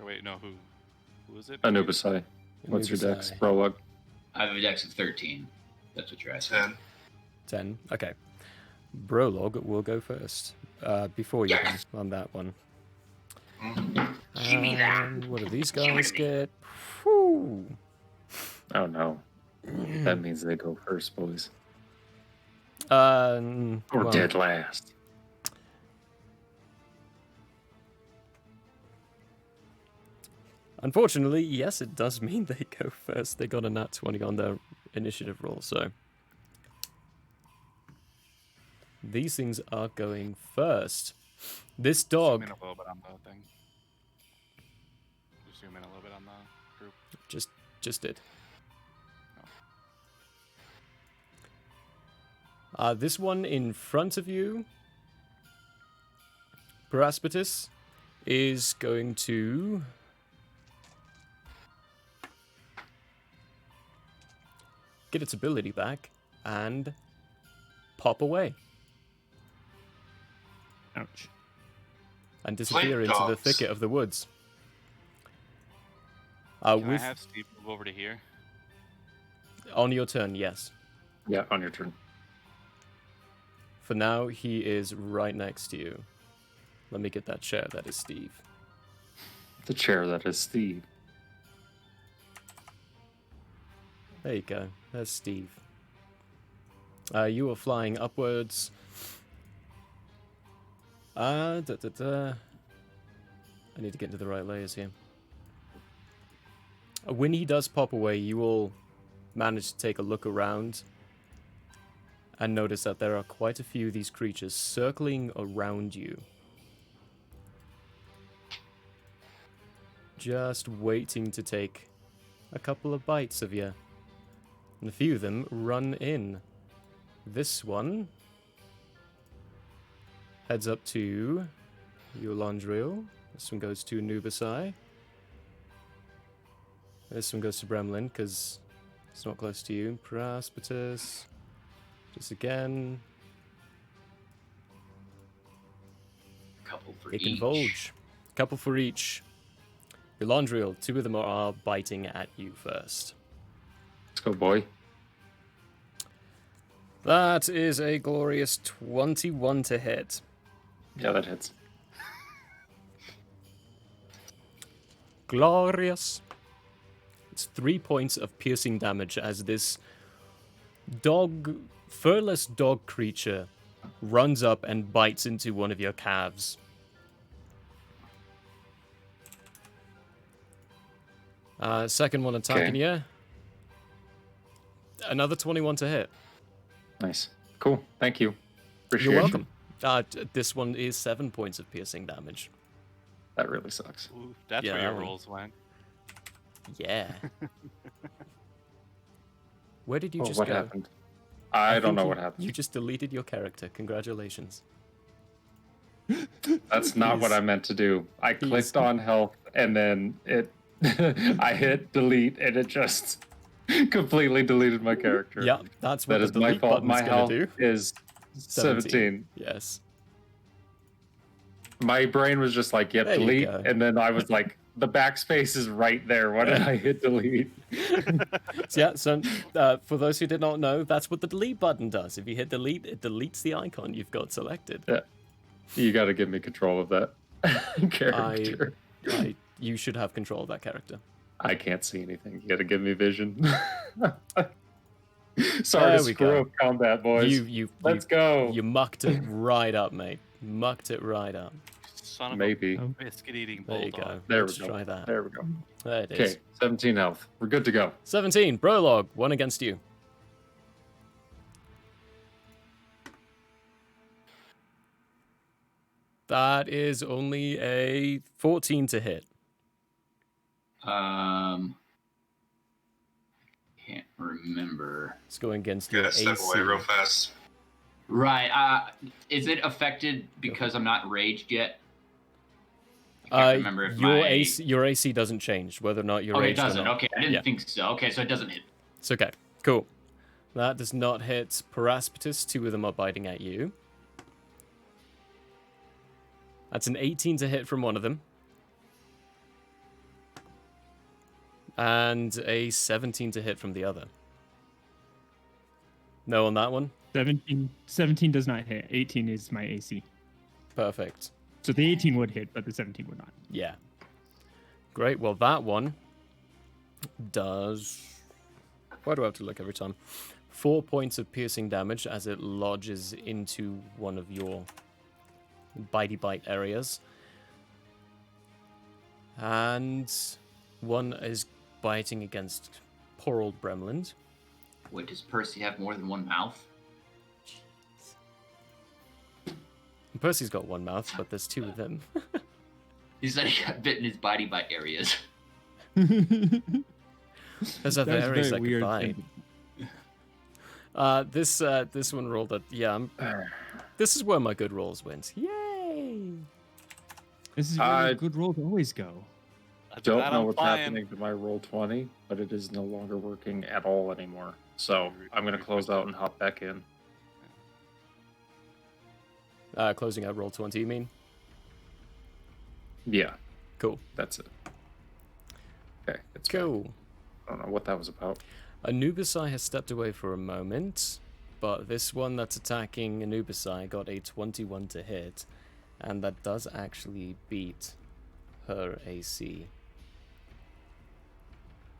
Or wait, no, who is it? Anubisai. What's your dex? Anubisai. Prologue. I have a dex of 13. That's what you're asking. 10. 10. Okay. Brolog will go first. Before you on that one. Give me that. What do these guys get? Whew. Oh no. That means they go first, boys. Or Well, dead last. unfortunately, yes, it does mean they go first. They got a nat 20 on their initiative roll, so these things are going first. This Zoom dog in a little bit on the thing. Just zoom in a little bit on the group. just did. Oh. This one in front of you, Paraspitus, is going to get its ability back and pop away Ouch. and disappear Flint into the dogs. thicket of the woods. Can I With have Steve move over to here? on your turn, yes. Yeah, on your turn. For now, he is right next to you. Let me get that chair. That is Steve. The chair that is Steve. There you go. There's Steve. You are flying upwards. I need to get into the right layers here. When he does pop away, you will manage to take a look around and notice that there are quite a few of these creatures circling around you. Just waiting to take a couple of bites of you. And a few of them run in. This one heads up to Eulandriel. This one goes to Nubisai. This one goes to Bremlin because it's not close to you. Praspetus. Just again. Couple for They each. convolge. Couple for each. Eulandriel, 2 of them are biting at you first. Let's go, boy. That is a glorious 21 to hit. Yeah, that hits. Glorious. It's 3 points of piercing damage as this furless dog creature runs up and bites into one of your calves. Second one attacking you. Another 21 to hit. Nice. Cool. Thank you. Appreciate You're it. welcome. This one is 7 points of piercing damage. That really sucks. Ooh, that's Yeah, where that your one. rolls went. Yeah. Where did you just What go? happened? I don't think know you- what happened. You just deleted your character. Congratulations. That's not what He's- I meant to do. I he's- clicked on health and then it I hit delete and it just completely deleted my character. Yeah, that's what That the is my delete fault. button My is going health to do. is 17. Yes. My brain was just like, yep, There you delete. go. And then I was like, the backspace is right there. Why did I hit delete? So for those who did not know, that's what the delete button does. If you hit delete, it deletes the icon you've got selected. You got to give me control of that character. You should have control of that character. I can't see anything. You got to give me vision. Sorry There to we screw go. up combat, boys. Let's go. You mucked it right up, mate. Mucked it right up. Son of Maybe. a biscuit-eating There you bulldog. go. There Let's we go. try that. There we go. There it is. Okay, 17 health. We're good to go. 17. Prologue. 1 against you. That is only a 14 to hit. Can't remember. It's going against your Gotta step AC. away real fast. Right. Is it affected because I'm not raged yet? I can't remember if your AC doesn't change whether or not you're Okay, it raged or doesn't. not. Okay, I didn't Yeah. think so. Okay, so it doesn't hit. It's okay. Cool. That does not hit Paraspetus. 2 of them are biting at you. That's an 18 to hit from one of them. And a 17 to hit from the other. No on that one? 17 does not hit. 18 is my AC. Perfect. So the 18 would hit, but the 17 would not. Yeah. Great. Well, that one does... Why do I have to look every time? 4 points of piercing damage as it lodges into one of your bitey bite areas. And one is biting against poor old Bremland. Wait, does Percy have more than one mouth? And Percy's got one mouth, but there's 2 of them. He said he got bit in his body bite areas. There's other That's areas very that could weird. bite. This one rolled at this is where my good rolls went. Yay! This is where a good roll to always go. Don't That know I'm what's flying. happening to my roll 20, but it is no longer working at all anymore. So I'm going to close out and hop back in. Closing out roll 20, you mean? Yeah, Cool. that's it. Okay, it's Cool. I don't know what that was about. Anubisai has stepped away for a moment, but this one that's attacking Anubisai got a 21 to hit, and that does actually beat her AC.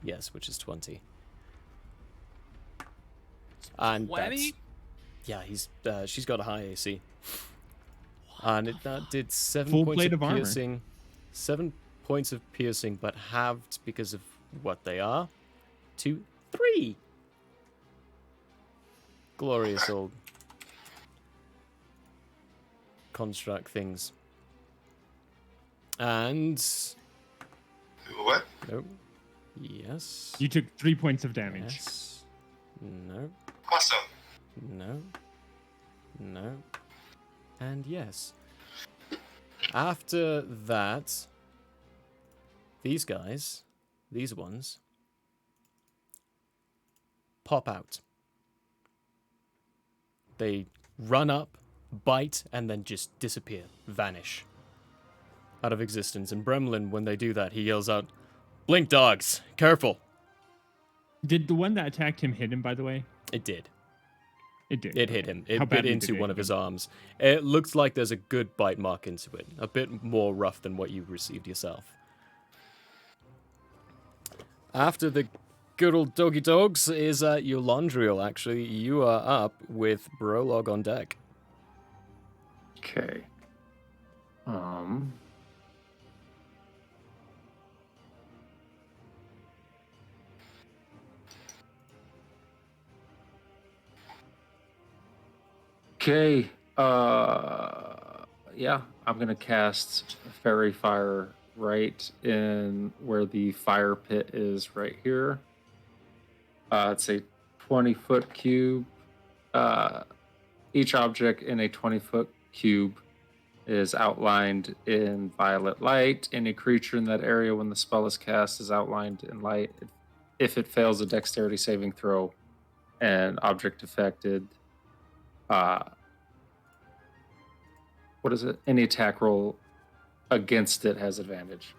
Yes, which is 20. And 20? yeah, she's got a high AC. And that did 7 Full points plate of of armor. piercing. 7 points of piercing, but halved because of what they are. To 3. Glorious old construct things. And What? no. Yes. You took 3 points of damage. Yes. No. Awesome. No. No. And yes. After that, these guys, these ones, pop out. They run up, bite, and then just disappear, vanish out of existence. And Bremlin, when they do that, he yells out, "Blink dogs, careful!" Did the one that attacked him hit him, by the way? It did. It did. It hit him. It How bit badly did into it one hit of his him? arms. It looks like there's a good bite mark into it. A bit more rough than what you received yourself. After the good old doggy dogs is Eulandriel, actually. You are up with Brolog on deck. Okay. Okay. Yeah, I'm gonna cast Fairy Fire right in where the fire pit is right here. It's a 20-foot cube. Each object in a 20-foot cube is outlined in violet light. Any creature in that area when the spell is cast is outlined in light. If it fails a dexterity saving throw, an object affected, what is it? Any attack roll against it has advantage.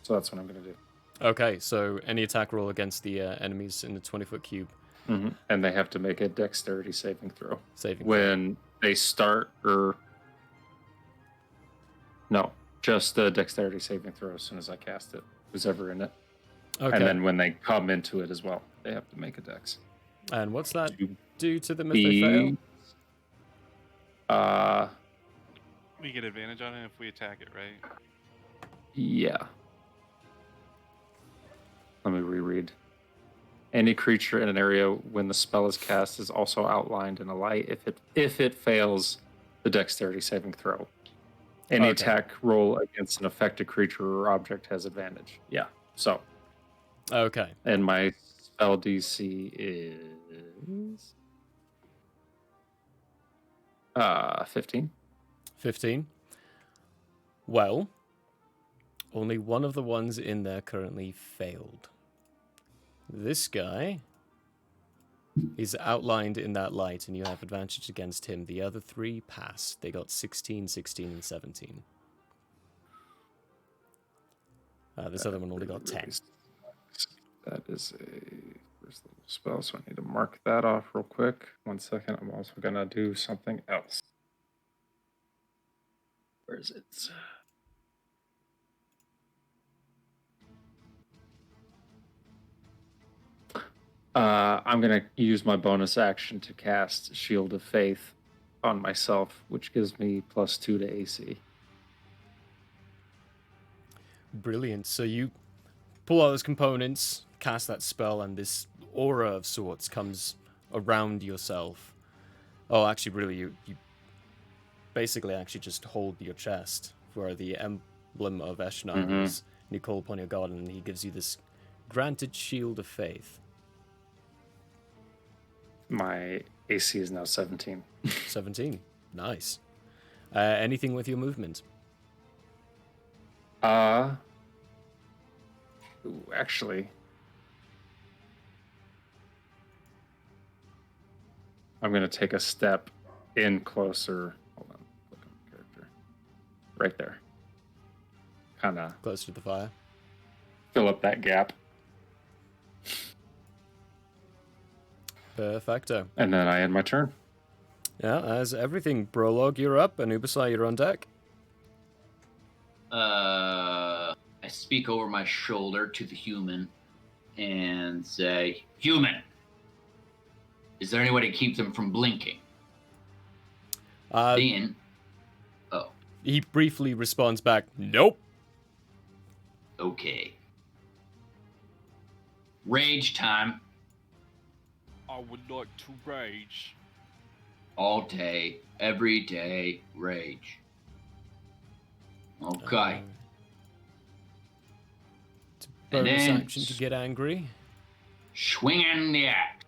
So that's what I'm going to do. Okay, so any attack roll against the enemies in the 20-foot cube. Mm-hmm. And they have to make a dexterity saving throw. Saving when they start, or no, just the dexterity saving throw as soon as I cast it. Who's ever in it. Okay. And then when they come into it as well, they have to make a dex. And what's that do to them if The- they fail? We get advantage on it if we attack it, right? Yeah. Let me reread. Any creature in an area when the spell is cast is also outlined in a light if it fails the dexterity saving throw. Any Okay. attack roll against an affected creature or object has advantage. Yeah. So, Okay. and my spell DC is 15. 15. Well, only one of the ones in there currently failed. This guy is outlined in that light, and you have advantage against him. The other 3 passed. They got 16, 16, and 17. This other one only got 10. That is a first level spell, so I need to mark that off real quick. 1 second. I'm also going to do something else. Where is it? I'm going to use my bonus action to cast Shield of Faith on myself, which gives me +2 to AC. Brilliant. So you pull out those components, cast that spell, and this aura of sorts comes around yourself. Oh, actually, really, you basically actually just hold your chest where the emblem of Eshnar is. And you call upon your god, and he gives you this granted Shield of Faith. My AC is now 17. 17. Nice. Anything with your movement? Actually, I'm going to take a step in closer. Hold on. Look at my character. Right there. Kind of Close to the fire. fill up that gap. Perfecto. And then I end my turn. Yeah, as everything. Brolog, you're up, and Ubasai, you're on deck. I speak over my shoulder to the human and say, "Human, Is there any way to keep them from blinking? Uh, Then, oh, he briefly responds back, "Nope." okay. Rage time. I would like to rage. All day, every day, rage. Okay. It's a And bonus then action to get angry. Swinging the axe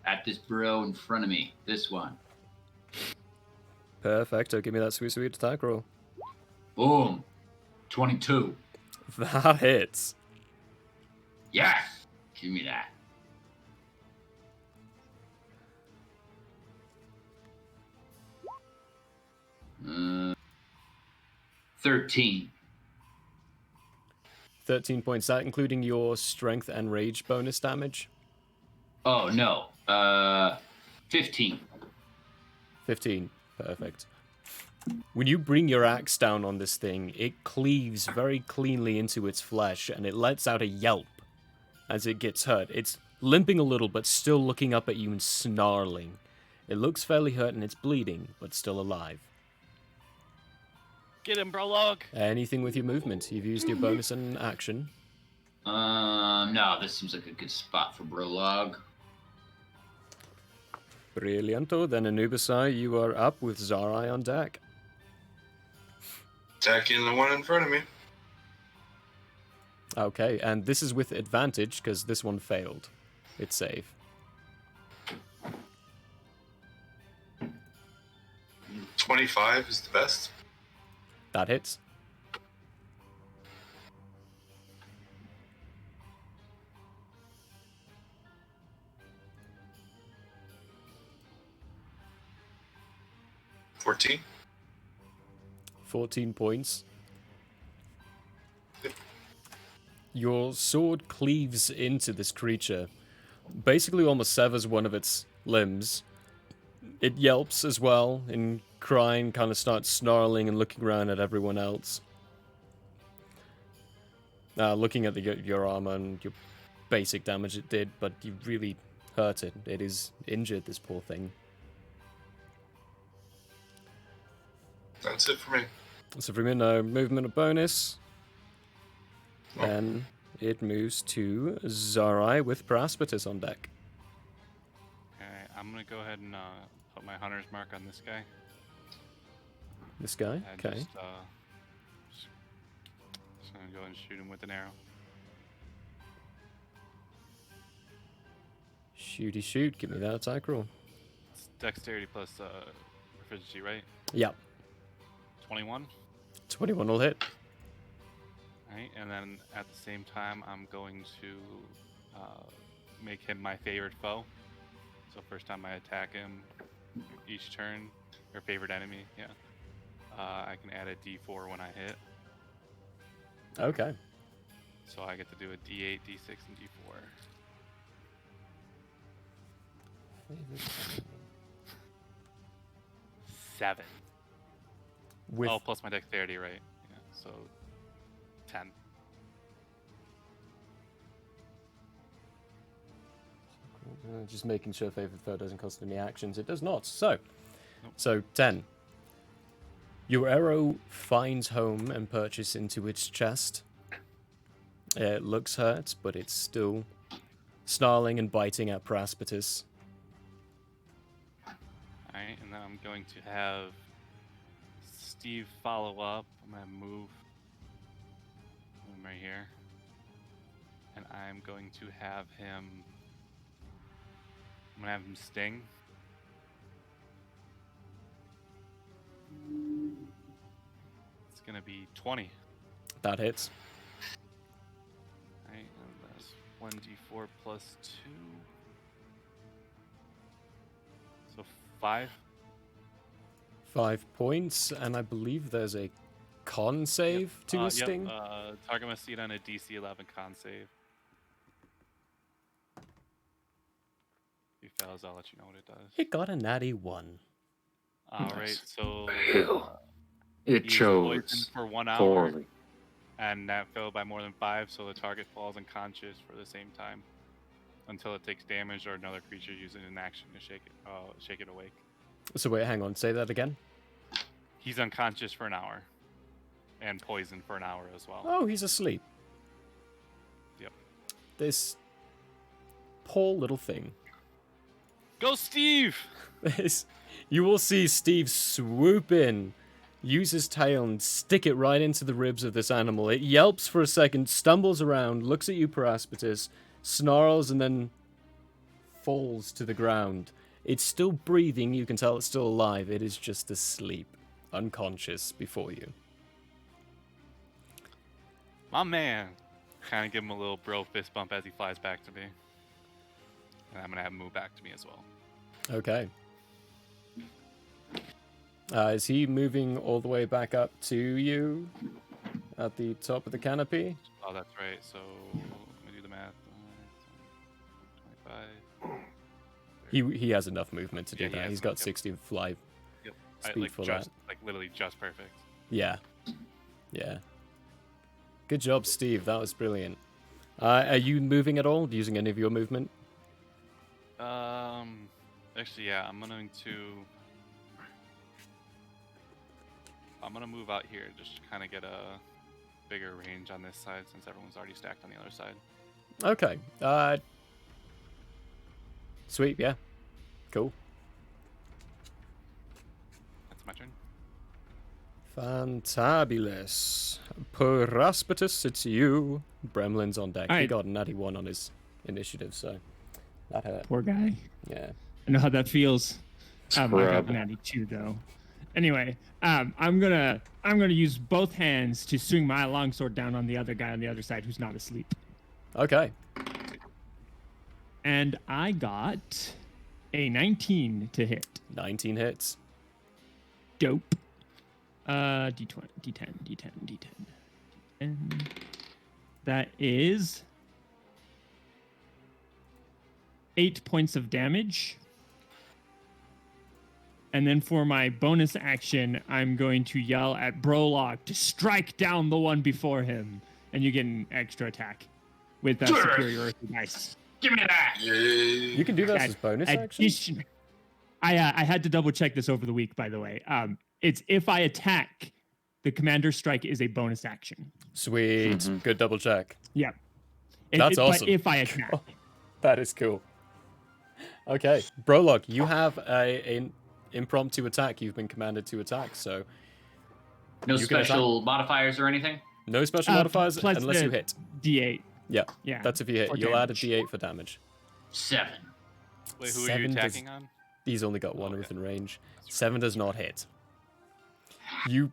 at this bro in front of me. This one. Perfecto. Give me that sweet, sweet attack roll. Boom. 22. That hits. Yes. Give me that. Uh, 13. 13 points. That including your strength and rage bonus damage. Oh, no. 15. 15. Perfect. When you bring your axe down on this thing, it cleaves very cleanly into its flesh, and it lets out a yelp as it gets hurt. It's limping a little, but still looking up at you and snarling. It looks fairly hurt, and it's bleeding, but still alive. Get him, Prologue! Anything with your movement? You've used your bonus and action. No, this seems like a good spot for Brolog. Brillianto. Then Anubisai, you are up with Zarai on deck. Attacking the one in front of me. Okay, and this is with advantage, because this one failed. It's save. 25 is the best. That hits. $14. 14 points. Your sword cleaves into this creature, basically almost severs one of its limbs. It yelps as well, and crying, kind of starts snarling and looking around at everyone else. Looking at your armor and your basic damage it did, but you really hurt it. It is injured, this poor thing. That's it for me. So for me, no movement or bonus. Then it moves to Zarai with Paraspatus on deck. Okay, I'm gonna go ahead and put my hunter's mark on this guy. This guy? And Okay. just gonna go and shoot him with an arrow. Shooty shoot. Give me that attack roll. It's dexterity plus proficiency, right? Yep. 21. 21 will hit. Right, and then at the same time, I'm going to make him my favorite foe. So first time I attack him, each turn, or favorite enemy, yeah. I can add a D4 when I hit. Okay. So I get to do a D8, D6, and D4. Seven. With Oh, plus my dexterity, right? Yeah, so 10. just making sure favorite foe doesn't cost any actions. It does not. So, Nope. so 10. Your arrow finds home and perches into its chest. It looks hurt, but it's still snarling and biting at Paraspatus. Alright, and then I'm going to have Steve follow up. I'm going to move him right here. And I'm going to have him... I'm going to have him sting. It's going to be 20. That hits. Alright, and that's 1d4 plus 2. So 5. 5 points, and I believe there's a con save to a sting. Target must see it on a DC 11 con save. If he fails, I'll let you know what it does. It got a natty 1. Alright, Nice. so Hell. It he's poisoned chose for 1 hour, poorly. and that failed by more than 5, so the target falls unconscious for the same time. until it takes damage or another creature uses an action to shake it awake. So wait, hang on. Say that again. He's unconscious for an hour, and poisoned for an hour as well. Oh, he's asleep. Yep. This poor little thing. Go, Steve! You will see Steve swoop in, use his tail, and stick it right into the ribs of this animal. It yelps for a second, stumbles around, looks at you, Paraspatus, snarls, and then falls to the ground. It's still breathing. You can tell it's still alive. It is just asleep, unconscious before you. My man. Kind of give him a little bro fist bump as he flies back to me. And I'm going to have him move back to me as well. Okay. Is he moving all the way back up to you at the top of the canopy? Oh, that's right. So let me do the math. 25. He has enough movement to do Yeah, he that. has He's enough, got 60 fly Yep. speed for that. Like literally just perfect. Yeah. Yeah. Good job, Steve. That was brilliant. Are you moving at all? Using any of your movement? Actually, yeah, I'm gonna move out here just to kind of get a bigger range on this side since everyone's already stacked on the other side. Okay. Sweet, yeah. Cool. That's my turn. Fantabulous. Paraspatus, it's you. Bremlin's on deck. He Alright. got a natty 1 on his initiative, so that hurt. Poor guy. Yeah. I know how that feels. I got Scrub. 92 though. Anyway, I'm gonna use both hands to swing my longsword down on the other guy on the other side who's not asleep. Okay. And I got a 19 to hit. 19 hits. Dope. D20, D10, D10, D10, D10. That is 8 points of damage. And then for my bonus action, I'm going to yell at Brolog to strike down the one before him. And you get an extra attack with that superiority dice. Give me that. Yay. You can do that as bonus action? Addition- I had to double check this over the week, by the way. It's if I attack, the commander strike is a bonus action. Sweet. Mhm. Good double check. Yeah. That's awesome. But if I attack. That is cool. Okay. Brolog, you have an impromptu attack. You've been commanded to attack, so No You can attack. special modifiers or anything? no special modifiers plus unless the you hit. D8. Yeah. Yeah. That's if you hit. for You'll add a damage. D8 for damage. 7. Wait, who are 7 you does- attacking on? He's only got one Okay. within range. 7 does not hit. You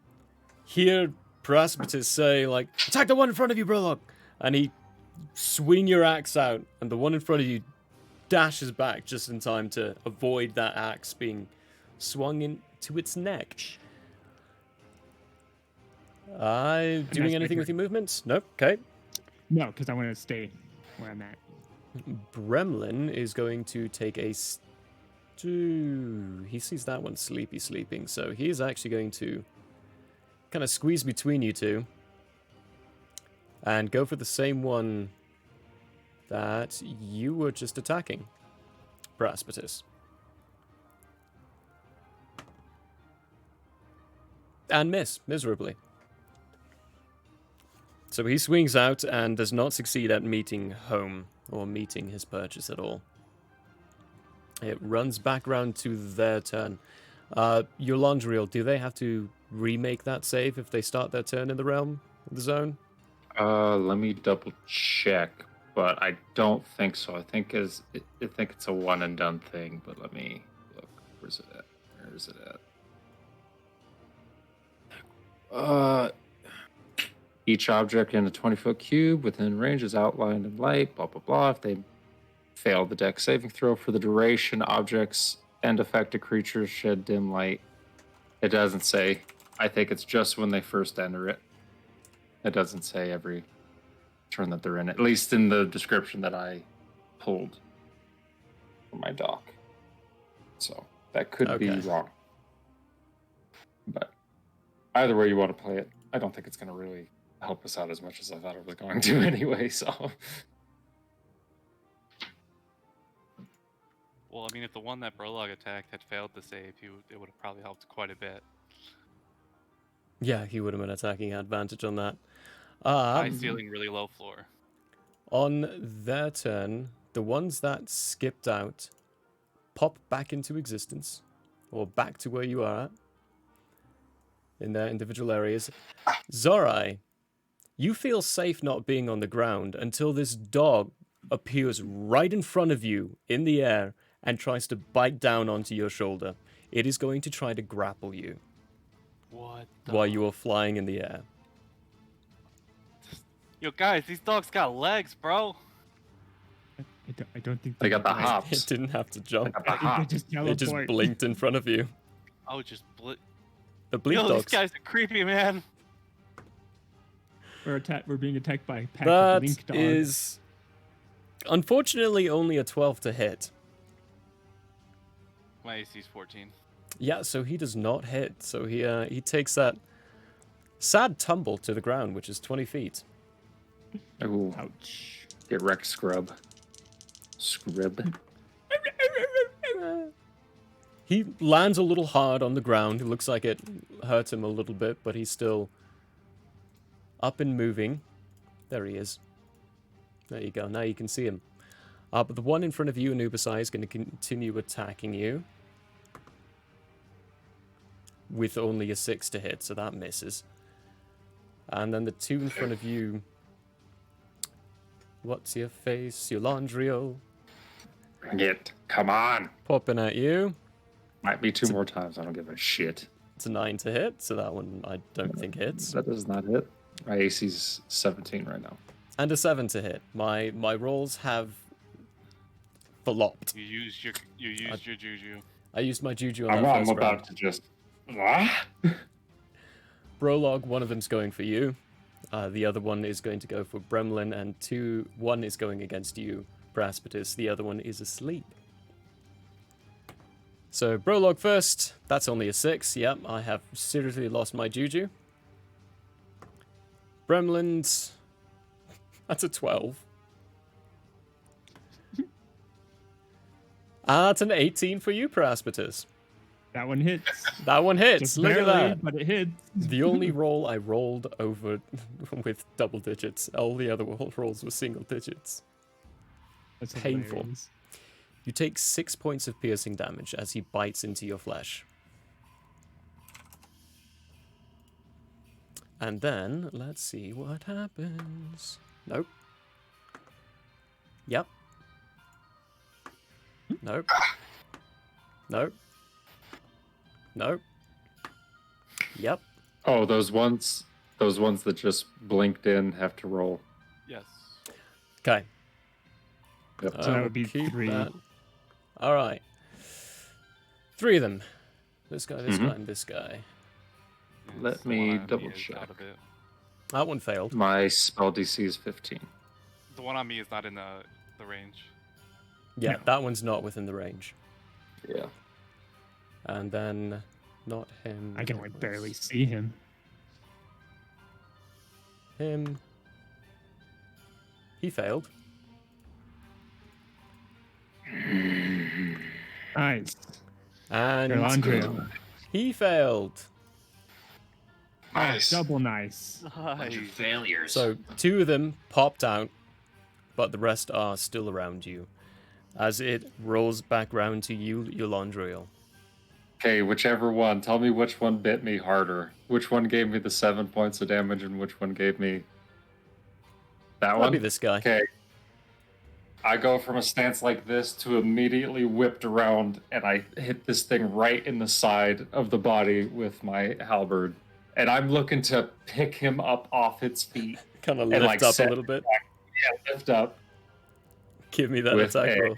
hear Paraspatus say, like, attack the one in front of you, Brolog! And he swing your axe out, and the one in front of you dashes back just in time to avoid that axe being swung into its neck. Doing that's my anything with turn. your movements? Nope. Okay. No, because I want to stay where I'm at. Bremlin is going to take a he sees that one sleeping, so he is actually going to kind of squeeze between you two and go for the same one that you were just attacking, Paraspatus. And miss miserably. So he swings out and does not succeed at meeting home or meeting his purchase at all. It runs back around to their turn. Yolandriel, do they have to remake that save if they start their turn in the realm of the zone? Let me double check, but I don't think so. I think it's a one and done thing. But let me look. Where's it at? Where is it at? Each object in a 20-foot cube within range is outlined in light. Blah blah blah. If they fail the deck saving throw for the duration, objects and affected creatures shed dim light. It doesn't say. I think it's just when they first enter it. It doesn't say every turn that they're in, at least in the description that I pulled from my doc. So that could be Okay. wrong. But either way you want to play it, I don't think it's going to really help us out as much as I thought it was going to anyway. So Well, I mean, if the one that Brolog attacked had failed to save, it would have probably helped quite a bit. Yeah, he would have been attacking advantage on that. High ceiling, really low floor. On their turn, the ones that skipped out pop back into existence, or back to where you are at, in their individual areas. Zorai, you feel safe not being on the ground until this dog appears right in front of you in the air and tries to bite down onto your shoulder. It is going to try to grapple you What? while you are flying in the air. Yo, guys, these dogs got legs, bro. I don't think They got the right. hops. It didn't have to jump. They got the They hops. just It just teleport. blinked in front of you. Oh, just The bleep Yo, these dogs. guys are creepy, man. We're being attacked by a pack That of link dogs. is unfortunately only a 12 to hit. My AC's 14. Yeah, so he does not hit. So he takes that sad tumble to the ground, which is 20 feet. Ooh, Ouch. get wrecked, scrub. Scrub. He lands a little hard on the ground. It looks like it hurt him a little bit, but he's still up and moving. There he is. There you go. Now you can see him. But the one in front of you, Anubisai, is going to continue attacking you. With only a 6 to hit, so that misses. And then the two in front of you... What's your face? Eulandrio. Bring it. Come on. Popping at you. Might be two more times. I don't give a shit. It's a 9 to hit, so that one I don't think hits. That does not hit. My AC's 17 right now. And a 7 to hit. My rolls have flopped. You used your juju. I used my juju on I'm, that I'm first about round. to just. Ah! Brolog, one of them's going for you. The other one is going to go for Bremlin, and one is going against you, Praspetus. The other one is asleep. So Brolog first. That's only a 6. Yep, I have seriously lost my juju. Bremlin's... That's a 12. That's an 18 for you, Praspetus. That one hits. That one hits. Just Look barely, at that. but it hits. The only roll I rolled over with double digits. All the other rolls were single digits. That's Painful. hilarious. You take 6 points of piercing damage as he bites into your flesh. And then, let's see what happens. Nope. Yep. Nope. Nope. Nope. Yep. Oh, those ones that just blinked in have to roll. Yes. Okay. Yep. So that would be keep 3. that. All right. 3 of them. This guy, this Mhm. guy, and this guy. Yeah, Let it's the me one on double is check. out of it. That one failed. My spell DC is 15. The one on me is not in the range. Yeah, No. that one's not within the range. Yeah. And then, not him. I can it like was barely see him. Him. He failed. Nice. And Andrea. he failed. Nice. Double nice. Bunch of failures. So 2 of them popped out, but the rest are still around you. As it rolls back round to you, Eulandriel. Okay, whichever one. Tell me which one bit me harder. Which one gave me the 7 points of damage and which one gave me that That'll one? be this guy. Okay. I go from a stance like this to immediately whipped around, and I hit this thing right in the side of the body with my halberd. And I'm looking to pick him up off its feet. Kind of And, lift like, up a set little bit. Yeah, lift up. Give me that with attack a- roll.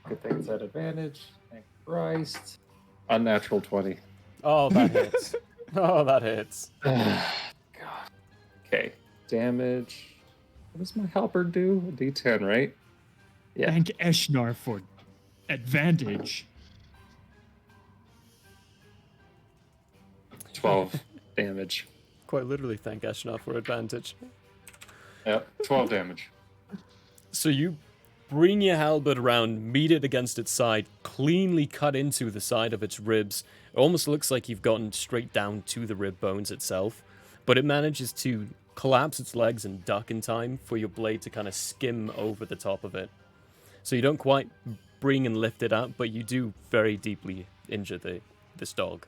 Good thing it's at advantage. Thank Christ. Unnatural 20. Oh, that hits. Oh, that hits. God. Okay. Damage. What does my halberd do? A D10, right? Yeah. Thank Eshnar for advantage. 12 damage. Quite literally, thank Ashnar for advantage. Yep. 12 damage. So you bring your halberd around, meet it against its side, cleanly cut into the side of its ribs. It almost looks like you've gotten straight down to the rib bones itself, but it manages to collapse its legs and duck in time for your blade to kind of skim over the top of it. So you don't quite bring and lift it up, but you do very deeply injure this dog.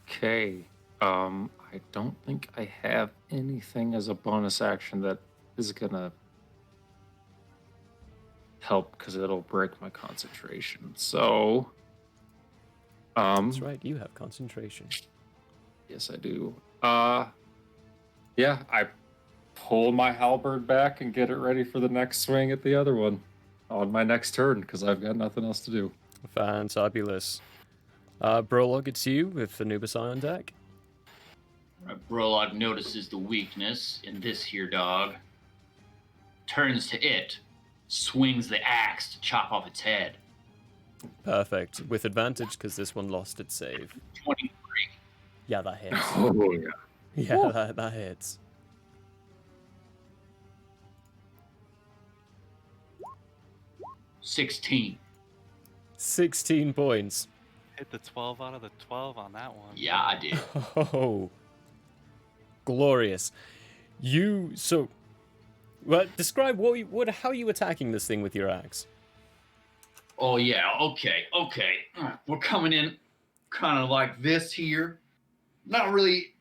Okay. I don't think I have anything as a bonus action that is gonna help because it'll break my concentration. So, That's right, you have concentration. yes, I do. Yeah, I pull my halberd back and get it ready for the next swing at the other one on my next turn because I've got nothing else to do. Fantabulous. Brolog, it's you with Anubis on deck. Brolog notices the weakness in this here dog, turns to it, swings the axe to chop off its head. Perfect. With advantage because this one lost its save. 23. Yeah, that hits. Oh, yeah. Yeah, that hits. $16. 16 points. Hit the 12 out of the 12 on that one. Yeah, I did. Oh, glorious. Well, describe how are you attacking this thing with your axe? Oh, yeah, okay. We're coming in kind of like this here. Not really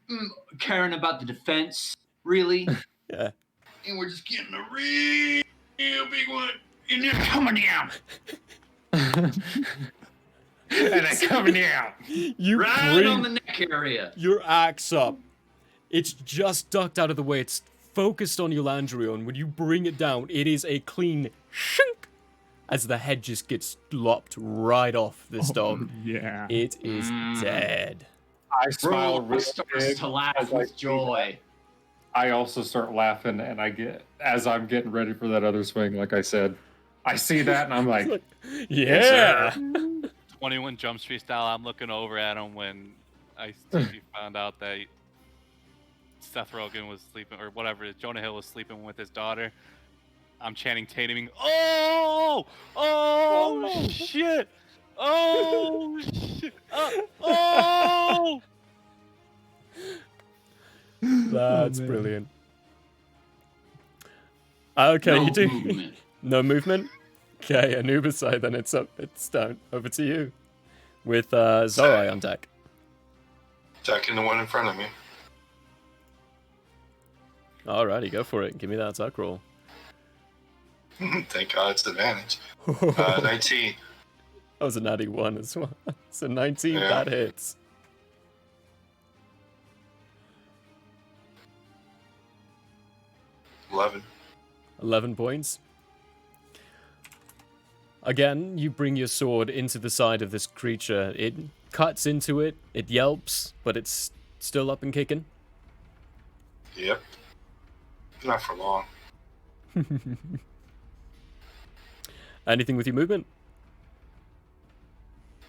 caring about the defense, really. Yeah. And we're just getting a real big one. And they're coming down. And I coming down. You Right bring on the neck area. your axe up. It's just ducked out of the way. It's focused on Eulandrio, and when you bring it down, it is a clean shink as the head just gets lopped right off this dog. Yeah. It is dead. I smile Bro real starts big to laugh as I with see joy. I also start laughing, and as I'm getting ready for that other swing, like I said, I see that, and I'm like, Yeah. 21 Jump Street style. I'm looking over at him when I found out that Seth Rogen was sleeping, or whatever, Jonah Hill was sleeping with his daughter. I'm chanting Tatuming. Oh! Oh! Shit! Oh! Shit! Oh! That's man. brilliant. Okay, No you do movement. no movement. Okay, Anubis side, then it's down. Over to you with Zorai on deck. Attacking the one in front of me. Alrighty, go for it. Give me that attack roll. Thank God it's advantage. 19. That was a natty 1 as well. So 19, Yeah. that hits. $11. 11 points. Again, you bring your sword into the side of this creature. It cuts into it, it yelps, but it's still up and kicking. Yep. Not for long. Anything with your movement?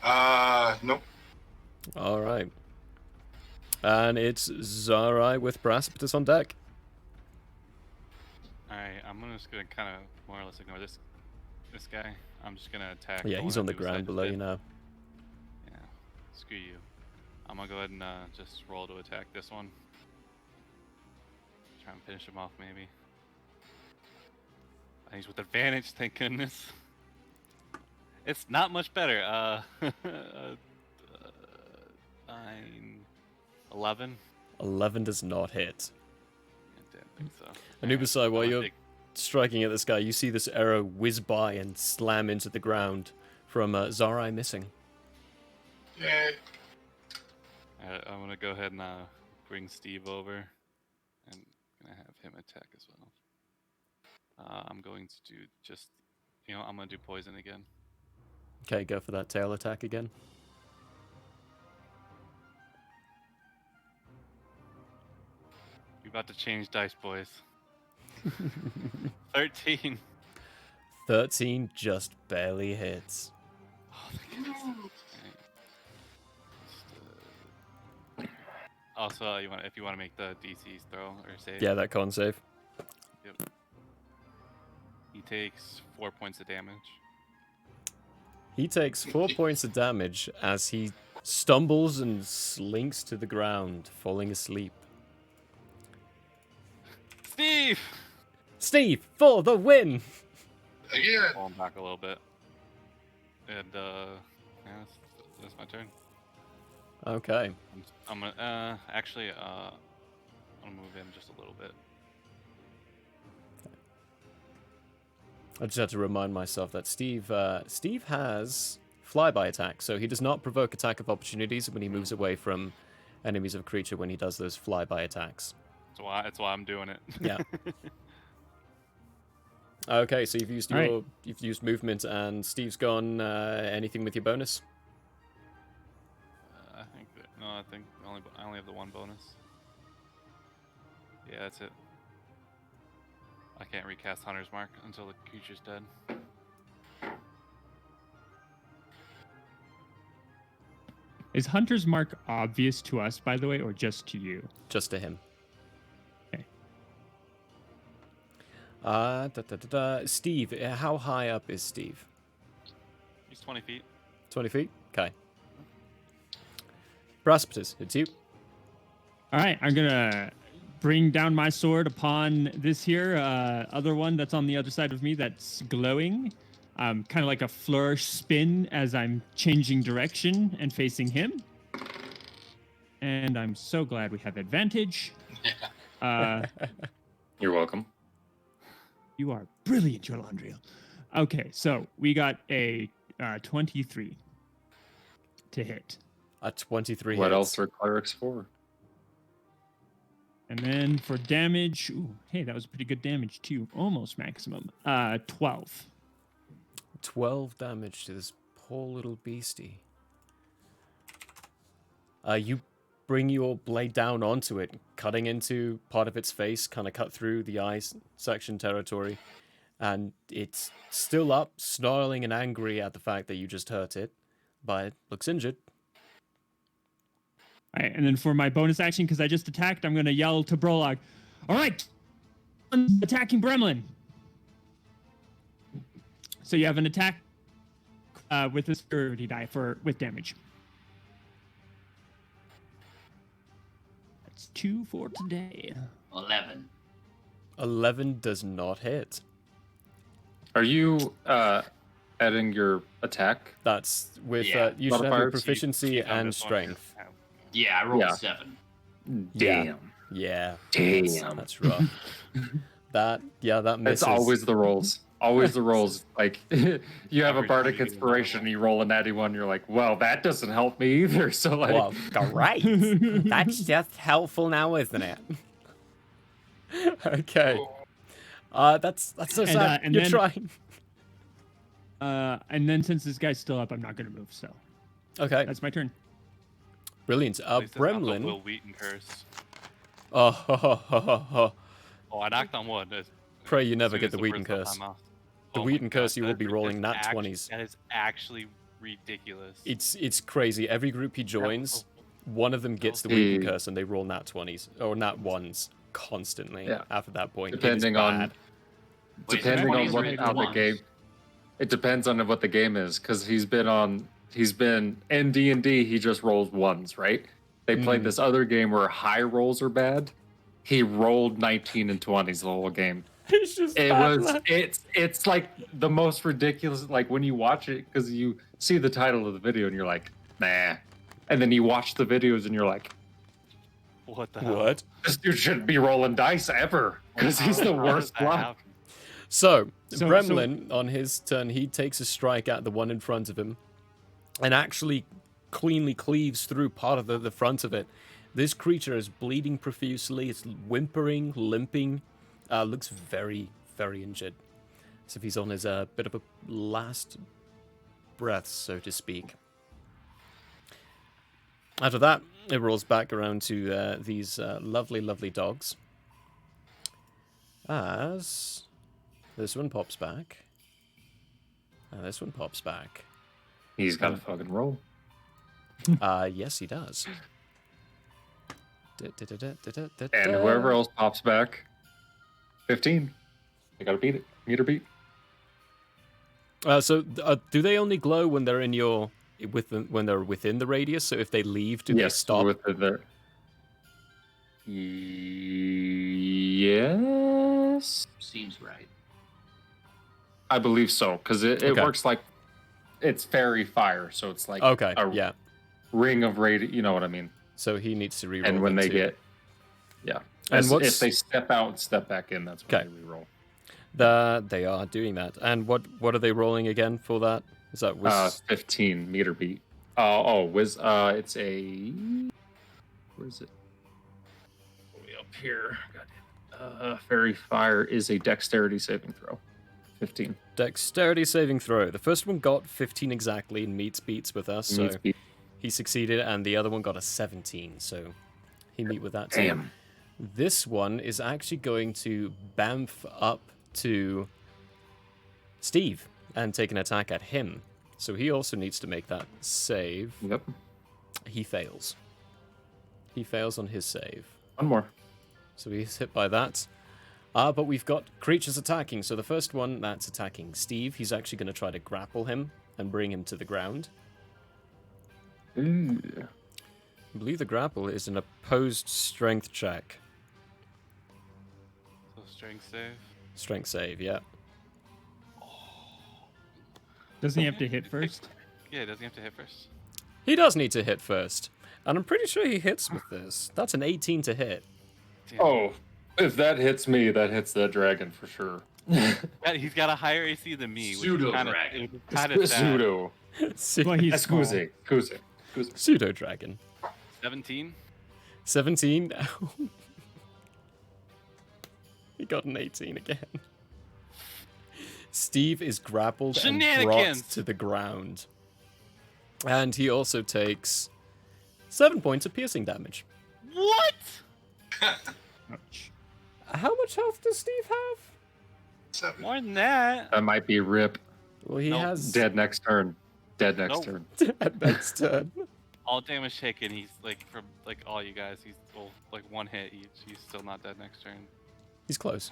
Nope. Alright. And it's Zarai with Precipitus on deck. Alright, I'm just gonna kind of more or less ignore this guy. I'm just gonna attack. Yeah, one he's that on the Anubis ground just below did. you now. Yeah, screw you. I'm gonna go ahead and just roll to attack this one. Try and finish him off, maybe. And he's with advantage, thank goodness. It's not much better. 11. 11 does not hit. I didn't think so. Anubis, Alright, while I'm gonna you're take- striking at this guy, you see this arrow whiz by and slam into the ground from Zarai missing. Yay. I'm gonna go ahead and bring Steve over, and gonna have him attack as well. I'm going to do just, I'm gonna do poison again. Okay, go for that tail attack again. We're about to change dice, boys. 13. 13 just barely hits. Oh, thank goodness. Just, also, if you want to make the DC's throw or save. Yeah, that con save. Yep. He takes 4 points of damage. He takes 4 points of damage as he stumbles and slinks to the ground, falling asleep. Steve! Steve, for the win! Again. Fall him back a little bit. And, yeah, that's my turn. Okay. I'm gonna, actually, I'm gonna move in just a little bit. I just had to remind myself that Steve has flyby attack, so he does not provoke attack of opportunities when he moves away from enemies of a creature when he does those flyby attacks. That's why I'm doing it. Yeah. Okay, so Alright. you've used movement, and Steve's gone. Anything with your bonus? I think I only have the one bonus. Yeah, that's it. I can't recast Hunter's Mark until the creature's dead. Is Hunter's Mark obvious to us, by the way, or just to you? Just to him. Okay. Steve, how high up is Steve? He's 20 feet. 20 feet? Okay. Precipice, it's you. All right, I'm gonna bring down my sword upon this here other one that's on the other side of me that's glowing. Kind of like a flourish spin as I'm changing direction and facing him. And I'm so glad we have advantage. You're welcome. You are brilliant, Yolandria. Okay, so we got a 23 to hit. A 23 What hits. else are clerics for? And then for damage, ooh, hey, that was pretty good damage too. Almost maximum. 12. 12 damage to this poor little beastie. You bring your blade down onto it, cutting into part of its face, kind of cut through the eye section territory, and it's still up, snarling and angry at the fact that you just hurt it, but it looks injured. All right, and then for my bonus action, because I just attacked, I'm going to yell to Brolog, all right, attacking Bremlin. So you have an attack with a security die with damage. That's 2 for today. 11. 11 does not hit. Are you adding your attack? That's with, Yeah. you should have your Modifiers? proficiency Keep on and this one. strength. Yeah, I rolled Yeah. a 7. Yeah. Yeah. Damn. That's rough. that misses. It's always the rolls. Always the rolls. Like you have a Every bardic time you do inspiration, another you roll a natty one, you're like, well, that doesn't help me either. So like, Well, great. That's just helpful now, isn't it? Okay. That's so And, sad. and You're then- trying. And then since this guy's still up, I'm not going to move. So Okay, that's my turn. brilliant. At least it's not the Bremlin. Will Wheaton curse. Oh, ho, ho, ho, ho, ho. Oh, I knocked on wood. Pray you As never soon get as the Wheaton words left curse. my mouth. The Oh my Wheaton God, curse, you will that- be rolling nat that's 20s. That is actually ridiculous. It's crazy. Every group he joins, one of them gets the Wheaton curse, and they roll nat 20s or nat 1s constantly. Yeah. After that point, depending it is on bad. Wait, depending on 20s what or how the 81s? game. It depends on what the game is, because he's been in D&D. He just rolls ones, right? They played Mhm. this other game where high rolls are bad. He rolled 19 and 20s the whole game. It's just It bad was luck. it's like the most ridiculous. Like when you watch it, because you see the title of the video and you're like, nah, and then you watch the videos and you're like, What the hell? What? this dude shouldn't be rolling dice ever because he's the How does worst that luck. happen? So, So- Bremlin, on his turn, he takes a strike at the one in front of him and actually cleanly cleaves through part of the front of it. This creature is bleeding profusely. It's whimpering, limping. Looks very, very injured. As if he's on his bit of a last breath, so to speak. After that, it rolls back around to these lovely, lovely dogs. As this one pops back. And this one pops back. He's got to fucking roll. Yes, he does. And whoever else pops back, 15. They gotta beat it. Meet or beat. Do they only glow when they're in your when they're within the radius? So if they leave, do they Yes, stop? with the yes, Seems right. I believe so, because it Okay. works like it's fairy fire, so it's like Okay, a yeah. ring of radius. You know what I mean? So he needs to reroll. And when then they too. get, yeah, And if they step out and step back in, that's when Okay. they reroll. They are doing that. And what are they rolling again for that? Is that 15 meter beat. It's a, where is it? Way up here. Fairy fire is a dexterity saving throw. 15. Dexterity saving throw. The first one got 15 exactly and beats with us, so he succeeded, and the other one got a 17, so he meet with that too. Damn. This one is actually going to bamf up to Steve and take an attack at him. So he also needs to make that save. Yep. He fails. He fails on his save. One more. So he's hit by that. But we've got creatures attacking. So the first one that's attacking Steve, he's actually going to try to grapple him and bring him to the ground. Ooh. I believe the grapple is an opposed strength check. So strength save. Strength save, yeah. Doesn't he have to hit first? Yeah, doesn't he have to hit first? He does need to hit first. And I'm pretty sure he hits with this. That's an 18 to hit. Damn. Oh, if that hits me, that hits that dragon for sure. He's got a higher AC than me. Pseudo dragon. Kind of sad. Pseudo. Well, he's small. Excuse. Pseudo dragon. 17. 17. He got an 18 again. Steve is grappled and brought Shenanigans! to the ground. And he also takes 7 points of piercing damage. What? Ouch. How much health does Steve have? 7. More than that. That might be Rip. Well, he Nope. has Dead next turn. Dead next Nope. turn. at next turn. All damage taken. He's like from like all you guys. He's like one hit each. He's still not dead next turn. He's close.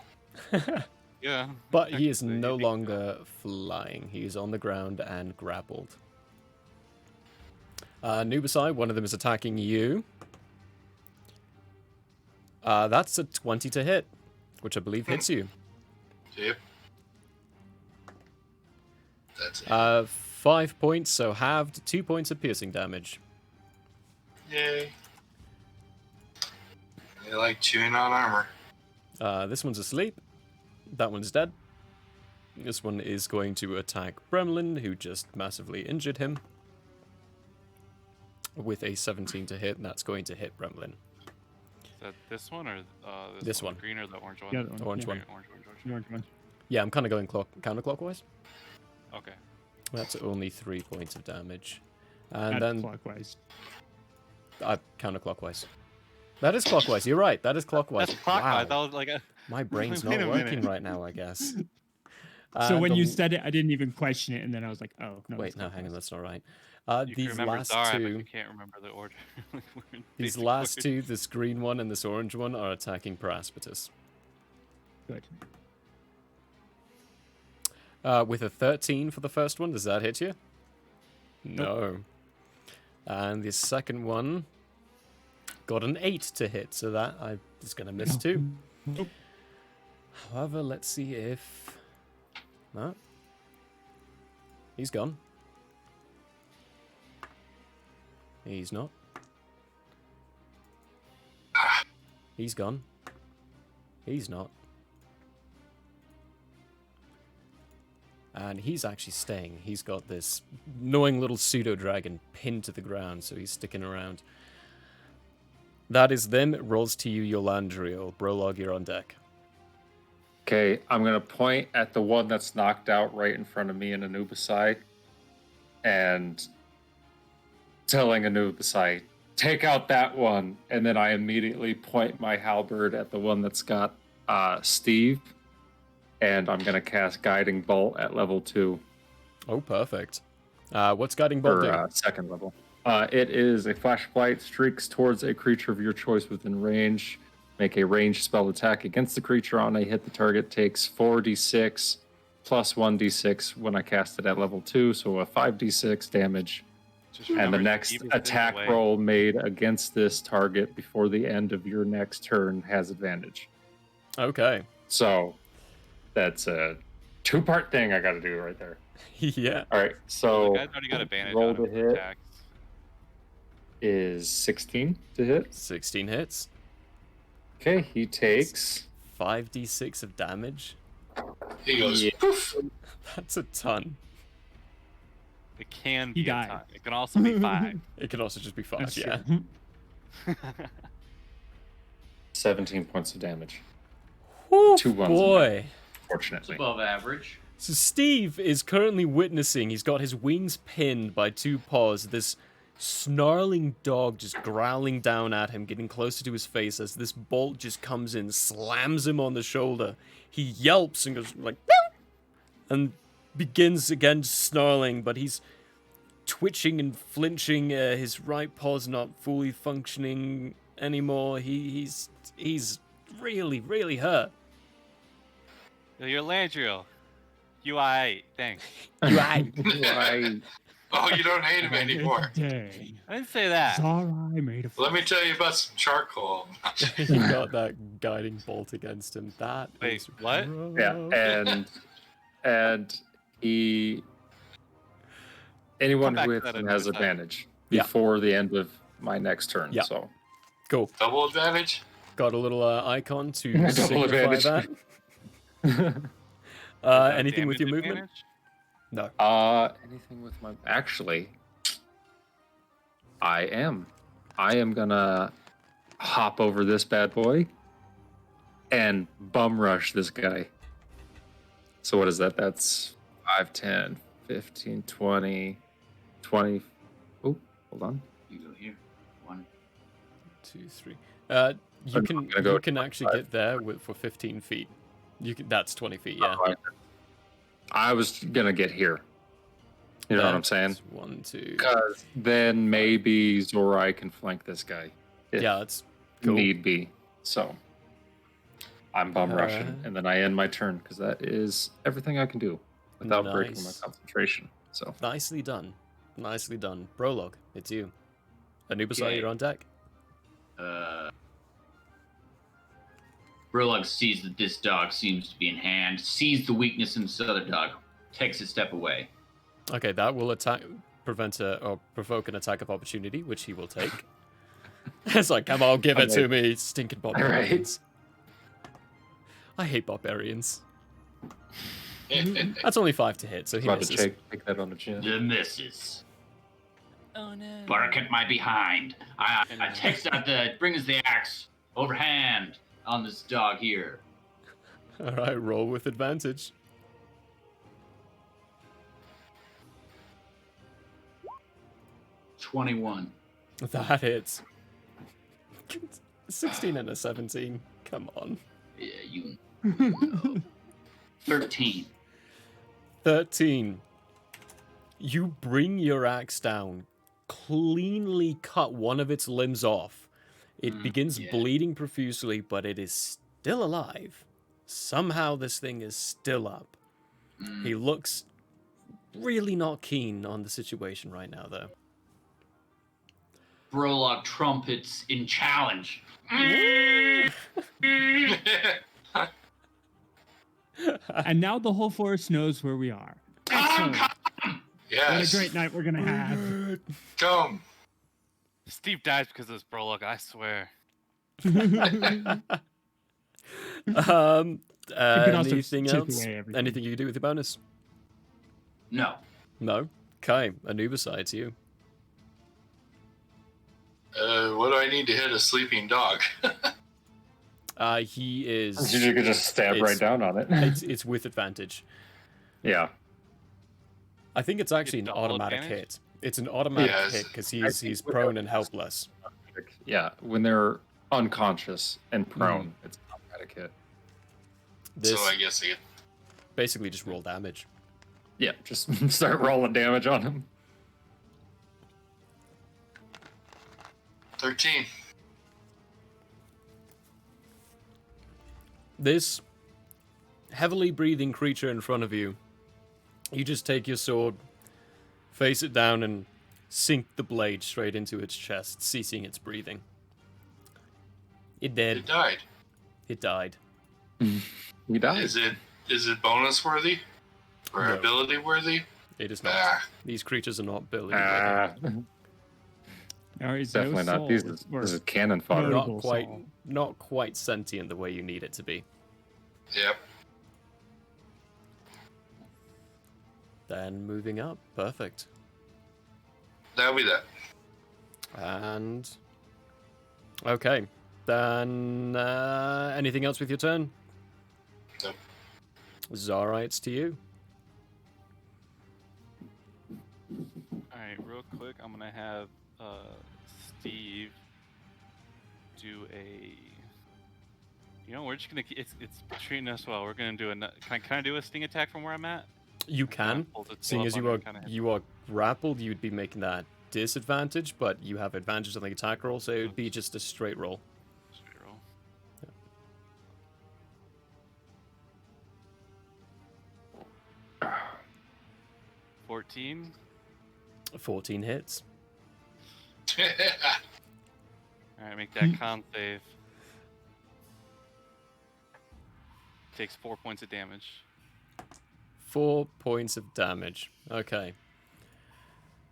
Yeah. But he is Technically, no you think so. longer flying. He is on the ground and grappled. Nubasai, one of them is attacking you. That's a 20 to hit, which I believe hits you. Yep. That's it. 5 points, so halved, 2 points of piercing damage. Yay. They like chewing on armor. This one's asleep. That one's dead. This one is going to attack Bremlin, who just massively injured him. With a 17 to hit, and that's going to hit Bremlin. Is that this one or This one. The green or the orange one? The other one. Orange yeah. one. Orange. The orange one. Yeah, I'm kind of going counterclockwise. Okay. That's only 3 points of damage. And Not then clockwise. counterclockwise. That is clockwise. You're right. That is clockwise. That's clockwise. Wow. I was like, My brain's Wait not a working minute. right now, I guess. So when the you l- said it, I didn't even question it, and then I was like, "Oh no." Wait, it's no, hang on, clockwise. that's not right. you can These remember last Zara, but two, you can't remember the order. these Basic last order. two, this green one and this orange one, are attacking Paraspatus. Good. With a 13 for the first one, does that hit you? No. And the second one got an 8 to hit, so that I was going to miss too. Nope. However, let's see if... No. He's gone. He's not. He's gone. He's not. And he's actually staying. He's got this annoying little pseudo-dragon pinned to the ground, so he's sticking around. That is them. It rolls to you, Yolandriel. Brolog, you're on deck. Okay, I'm gonna point at the one that's knocked out right in front of me and Anubisai, and telling Anubisai, take out that one. And then I immediately point my halberd at the one that's got Steve, and I'm gonna cast Guiding Bolt at level 2. Oh, perfect. What's Guiding Bolt do? Or second level. It is a flash of light, streaks towards a creature of your choice within range. Make a ranged spell attack against the creature. On a hit, the target takes 4d6 plus 1d6 when I cast it at level 2, so a 5d6 damage. Just And the remember, next Steve is in the attack way. roll made against this target before the end of your next turn has advantage. Okay. So that's a 2-part thing I got to do right there. Yeah. All right, Well, so the guy's already got advantage roll on him to for hit attacks. is 16 to hit. 16 hits. Okay, he takes 5d6 of damage. He goes, Yeah. poof. That's a ton. It can He be a died. ton. It can also be 5. It can also just be 5, That's yeah. true. 17 points of damage, Whew, 2 ones in boy. It's fortunately. above average. So Steve is currently witnessing, he's got his wings pinned by 2 paws, this snarling dog just growling down at him, getting closer to his face as this bolt just comes in, slams him on the shoulder. He yelps and goes like, "Meow!" and begins again snarling, but he's twitching and flinching. His right paw's not fully functioning anymore. He's really hurt. You're Landriel. You alright. Thanks. You aight. Right. Oh, you don't hate him anymore. Day. I didn't say that. Zara made a Let me tell you about some charcoal. He got that guiding bolt against him. That Wait, is what? rough. and he anyone Come back with to that him another has time. advantage Yeah. before the end of my next turn. Yeah. So Cool. Double advantage? Got a little icon to Double signify advantage. that. Is that Anything with your damage movement? advantage? No. anything with my actually I am gonna hop over this bad boy and bum rush this guy. So what is that? That's 5, 10, 15, 20, 20. Oh, hold on. You go here. 1. 2, 3. I'm You gonna go can actually 25. get there for 15 feet. You can. That's 20 feet. Yeah. I was gonna get here. You know what I'm saying? That's 1, 2. Because then maybe Zorai can flank this guy if Yeah, that's cool. need be. So I'm bum rushing, Uh, and then I end my turn because that is everything I can do without breaking my Nice. concentration. So Nicely done. Nicely done. Prologue, it's you. Anubis, Okay. you're on deck. Burlug sees that this dog seems to be in hand, sees the weakness in this other dog, takes a step away. Okay, that will provoke an attack of opportunity, which he will take. It's like, come on, give it to me, stinking barbarians. I hate barbarians. That's only 5 to hit, so he about to misses. take that on the chin. The misses. Oh no. Bark at my behind. I text out brings the axe overhand on this dog here. All right, roll with advantage. 21. That hits. 16 and a 17. Come on. Yeah, you know. 13. 13. You bring your axe down, cleanly cut one of its limbs off. It begins yeah. bleeding profusely, but it is still alive. Somehow this thing is still up. He looks really not keen on the situation right now, though. Brolog trumpets in challenge. And now the whole forest knows where we are. Excellent. What a Yes. great night we're gonna have. Come. Steve dies because of this prologue, I swear. also Anything chip else? away everything. Anything you can do with your bonus? No. No? Okay, Anubis, it's you. What do I need to hit a sleeping dog? He is... You could just stab It's- right down on it. It's with advantage. Yeah. I think it's actually an double automatic advantage? hit. It's an automatic Yes. hit because I he's think prone and helpless. Yeah. When they're unconscious and prone, it's an automatic hit. This So I guess I get basically just roll damage. Yeah. Just start rolling damage on him. 13. This heavily breathing creature in front of you. You just take your sword, face it down, and sink the blade straight into its chest, ceasing its breathing. It did. It died. It died. We died. Is it bonus worthy or No. ability worthy? It is not. Ah, These creatures are not ability. There is Definitely no not. This soul, is, or this is cannon fodder. No. not not quite sentient the way you need it to be. yep. Then moving up, perfect. That'll be that. And okay, then anything else with your turn? Nope. Zara, it's to you. Alright, real quick, I'm gonna have Steve do a. You know, we're just gonna. It's treating us well. We're gonna do a. Can I do a sting attack from where I'm at? You can, Pull the tail seeing up as under and kinda hit you are grappled, you'd be making that disadvantage, but you have advantage on the attack roll, so it would be just a straight roll. straight roll. 14. 14 hits. Alright, make that con save. Takes 4 points of damage. 4 points of damage. Okay.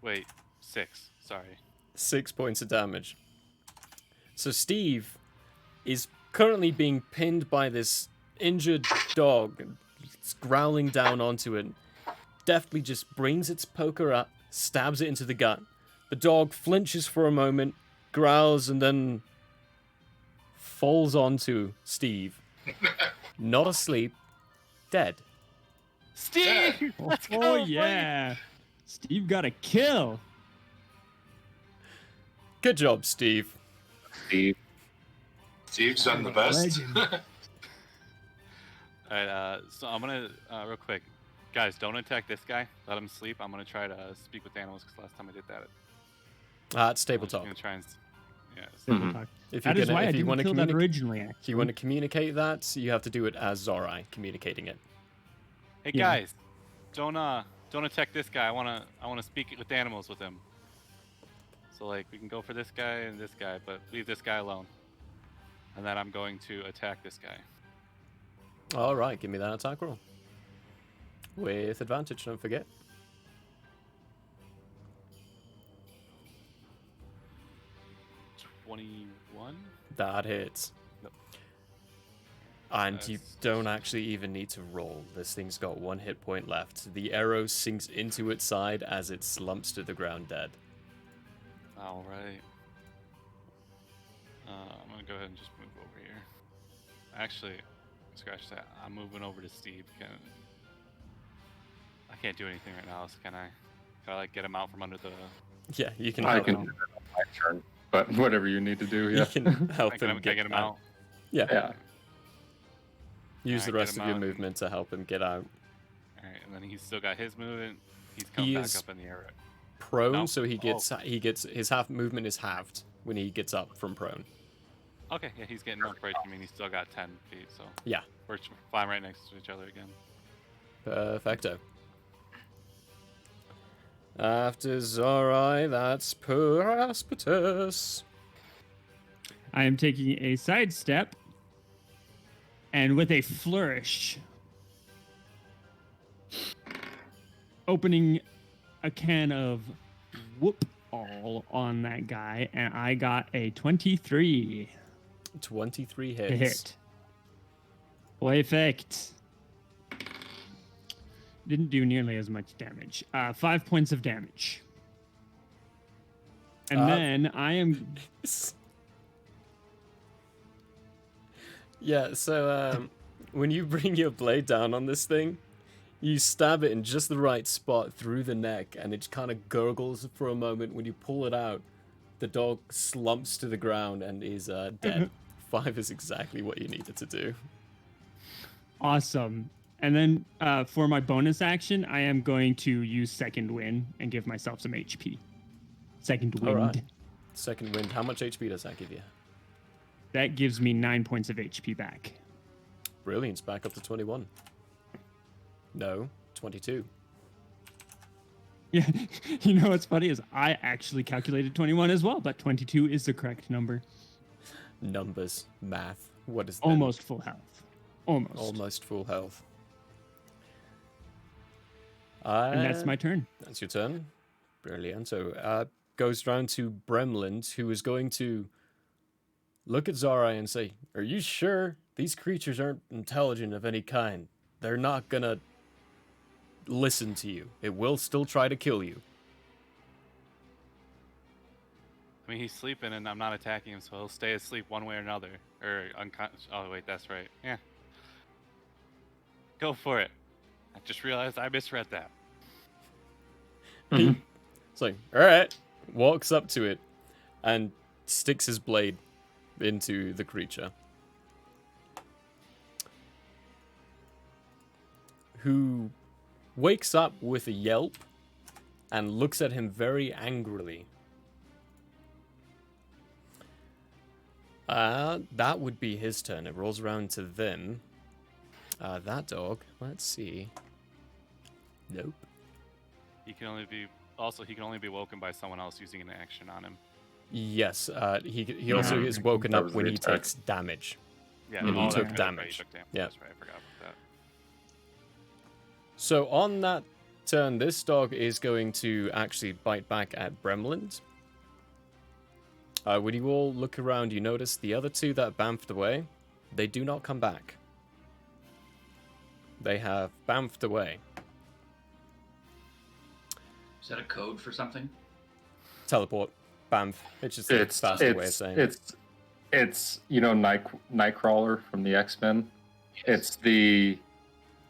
Wait, 6. Sorry. 6 points of damage. So Steve is currently being pinned by this injured dog. It's growling down onto it. Deftly just brings its poker up, stabs it into the gut. The dog flinches for a moment, growls, and then falls onto Steve. Not asleep, dead. Steve! Let's go! Oh buddy! yeah, Steve got a kill. Good job, Steve. Steve. Steve's done the best. Legend. Alright, so I'm gonna, real quick. Guys, don't attack this guy. Let him sleep. I'm gonna try to speak with animals, because last time I did that, It's I'm table just talk. gonna try and... Yeah, Mhm. Talk. If That you're is gonna, why I if you didn't want to kill that communicate, originally. if you want to communicate that, you have to do it as Zorai communicating it. Hey Yeah. guys, don't attack this guy. I wanna speak with animals with him. So like we can go for this guy and this guy, but leave this guy alone. And then I'm going to attack this guy. All right, give me that attack roll with advantage. Don't forget. 21. That hits. Nope. And you That's- don't actually even need to roll. This thing's got 1 hit point left. The arrow sinks into its side as it slumps to the ground dead. All right. I'm gonna go ahead and just move over here. Actually, scratch that. I'm moving over to Steve. I can't do anything right now, so can I? Can I like get him out from under the? Yeah, you can I help can him. do that on my turn, but whatever you need to do, You yeah. can help Can I him get him out? Yeah. Yeah. Use the Alright, rest get of him your out. movement to help him get out. All right, and then he's still got his movement. He's coming He back is up in the air. Prone, No. so he gets his half movement is halved when he gets up from prone. Okay, yeah, he's getting up right to me. And he's still got 10 feet, so Yeah. we're flying right next to each other again. Perfecto. After Zorai, that's Peraspetus. I am taking a sidestep, and with a flourish, opening a can of whoop all on that guy, and I got a 23 23 to hits. hit. Perfect. Didn't do nearly as much damage. 5 points of damage. And then I am Yeah, so when you bring your blade down on this thing, you stab it in just the right spot through the neck, and it kind of gurgles for a moment. When you pull it out, the dog slumps to the ground and is dead. 5 is exactly what you needed to do. awesome. And then for my bonus action, I am going to use Second Wind and give myself some HP. Second Wind. Alright. Second wind, how much HP does that give you? That gives me 9 points of HP back. Brilliant's back up to 21. No, 22. Yeah, you know what's funny is I actually calculated 21 as well, but 22 is the correct number. Numbers, math. What is that? Almost full health. Almost. Almost full health. And that's my turn. That's your turn. Brilliant. So goes round to Bremland, who is going to look at Zarai and say, "Are you sure these creatures aren't intelligent of any kind? They're not gonna listen to you. It will still try to kill you." I mean, he's sleeping and I'm not attacking him, so he'll stay asleep one way or another. Or unconscious. Oh, wait, that's right. Yeah. Go for it. I just realized I misread that. It's like, all right, walks up to it and sticks his blade into the creature, who wakes up with a yelp and looks at him very angrily. That would be his turn. It rolls around to them. That dog, let's see. Nope. He can only be woken by someone else using an action on him. Yes, he also is woken That up was when the he attack. takes damage. Yeah, And he oh, took that's right, damage. he took damage. Yeah. That's right, I forgot about that. So on that turn, this dog is going to actually bite back at Bremland. When you all look around, you notice the other two that bamfed away, they do not come back. They have bamfed away. Is that a code for something? Teleport. Bamf. It's just a faster way of saying it. It's Nightcrawler from the X-Men. It's the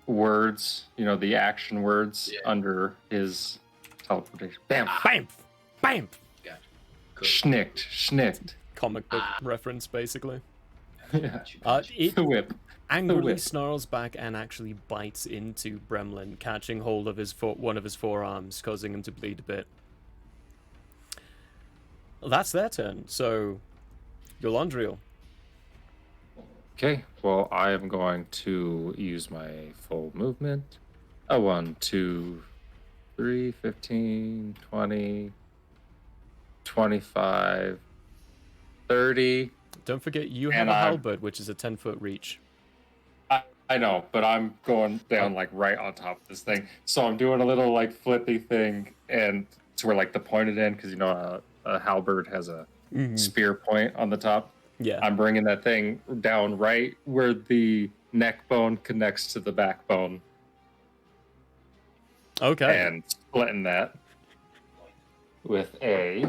words, the action words under his teleportation. Bam, Bamf! Bamf! Gotcha. Code. schnicked. Comic book reference, basically. Yeah. It The whip. angrily whip. snarls back and actually bites into Bremlin, catching hold of one of his forearms, causing him to bleed a bit. Well, that's their turn, so Yolandriel. Okay, well, I am going to use my full movement. 1, 2, 3, 15, 20, 25, 30. Don't forget, you have And a I'm- halberd, which is a 10-foot reach. I know, but I'm going down like right on top of this thing. So I'm doing a little like flippy thing, and to where like the pointed end, because a halberd has a spear point on the top. Yeah. I'm bringing that thing down right where the neck bone connects to the backbone Okay. and splitting that with a.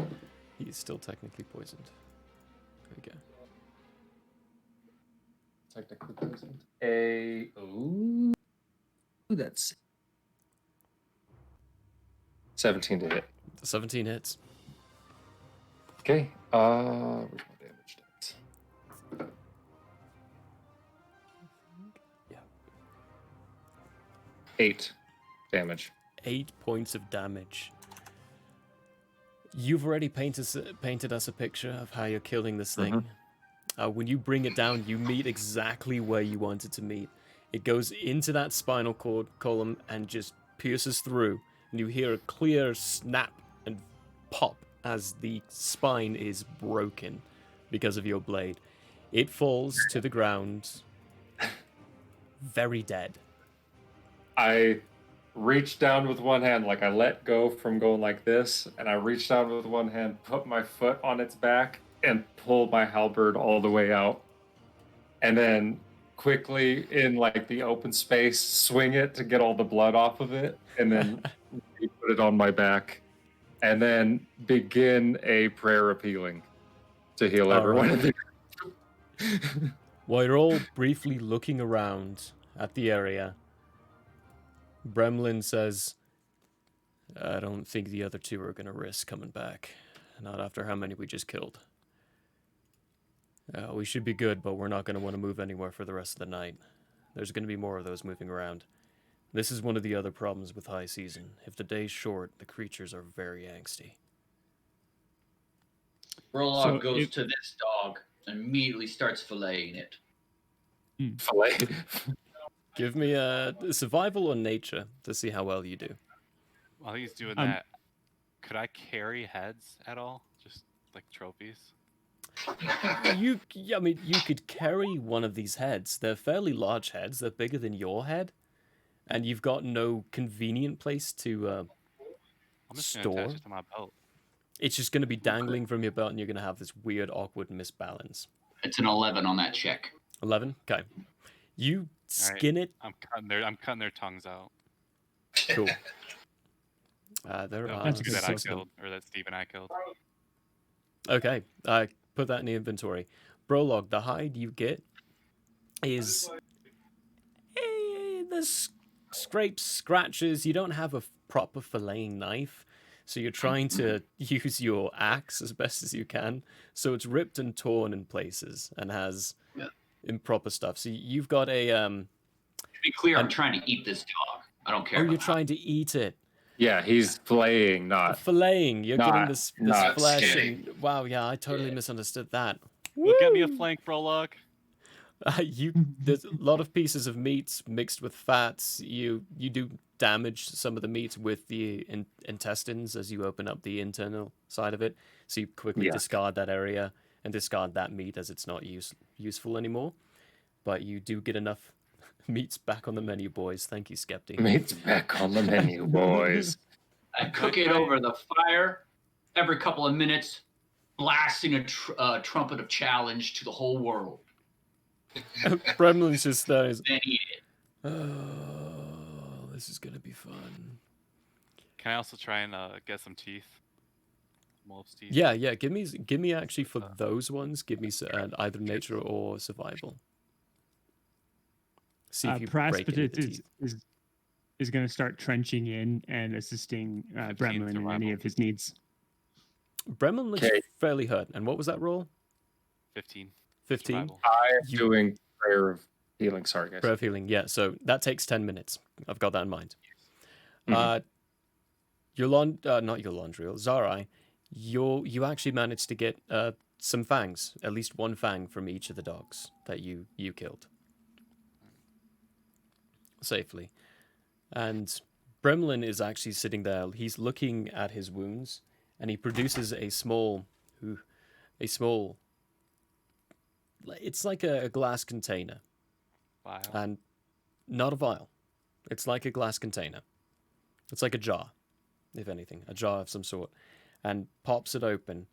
He's still technically poisoned. There we go. Technically poisoned. Ooh, that's 17 to hit. 17 hits. Okay. Where's my damage stats? Yeah. 8 damage. 8 points of damage. You've already painted us a picture of how you're killing this thing. When you bring it down, you meet exactly where you want it to meet. It goes into that spinal cord column and just pierces through. And you hear a clear snap and pop as the spine is broken because of your blade. It falls to the ground, very dead. I reached down with one hand, like I let go from going like this, and I reached down with one hand, put my foot on its back, and pulled my halberd all the way out. And then quickly in like the open space, swing it to get all the blood off of it, and then put it on my back. And then begin a prayer appealing to heal All everyone. right. While you're all briefly looking around at the area, Bremlin says, "I don't think the other two are going to risk coming back. Not after how many we just killed. We should be good, but we're not going to want to move anywhere for the rest of the night. There's going to be more of those moving around. This is one of the other problems with high season. If the day's short, the creatures are very angsty." Brolog So goes if- to this dog and immediately starts filleting it. Fillet. Give me a survival or nature to see how well you do. While he's doing Um, that, could I carry heads at all? Just like trophies? I mean, you could carry one of these heads. They're fairly large heads. They're bigger than your head, and you've got no convenient place to I'm just gonna store. attach it to my belt. It's just going to be dangling from your belt, and you're going to have this weird, awkward misbalance. It's an 11 on that check. 11. Okay. You skin it. I'm cutting their tongues out. Cool. There The are bunch That's that I 6 of them. killed, or that Steve and I killed. Okay, put that in the inventory. Brolog, the hide you get is there's scrapes, scratches. You don't have a proper filleting knife, so you're trying to use your axe as best as you can. So it's ripped and torn in places and has improper stuff. So you've got a To be clear, I'm trying to eat this dog. I don't care. oh, about you're that. trying to eat it. Yeah, he's filleting, not. Filleting. You're getting Not- this not flesh skinning. and wow, yeah, I totally misunderstood that. Well, get me a flank, Prologue. There's a lot of pieces of meat mixed with fats. You do damage some of the meat with the intestines as you open up the internal side of it. So you quickly Yeah. discard that area and discard that meat as it's not useful anymore. But you do get enough meats back on the menu, boys. Thank you, Skepti. Meat's back on the menu, boys. I cook it over the fire every couple of minutes, blasting a trumpet of challenge to the whole world. Bremlin's just there. Then eat it. Oh, this is gonna be fun. Can I also try and get some teeth? Wolf's teeth. Yeah. Give me actually for those ones. Give me either nature or survival. See if you break any of the teeth. is going to start trenching in and assisting 15 Bremlin in any survival. of his needs. Bremlin looks Okay. fairly hurt. And what was that roll? 15. 15. Survival. I am You- doing prayer of healing. Sorry, guys. Prayer of healing. Yeah, so that takes 10 minutes. I've got that in mind. Mhm. Not Yolandriel, Zarai, you actually managed to get some fangs, at least one fang from each of the dogs that you killed. Safely. And Bremlin is actually sitting there. He's looking at his wounds, and he produces a small, it's like a glass container, Vial. and not a vial. It's like a glass container. It's like a jar, if anything, a jar of some sort, and pops it open,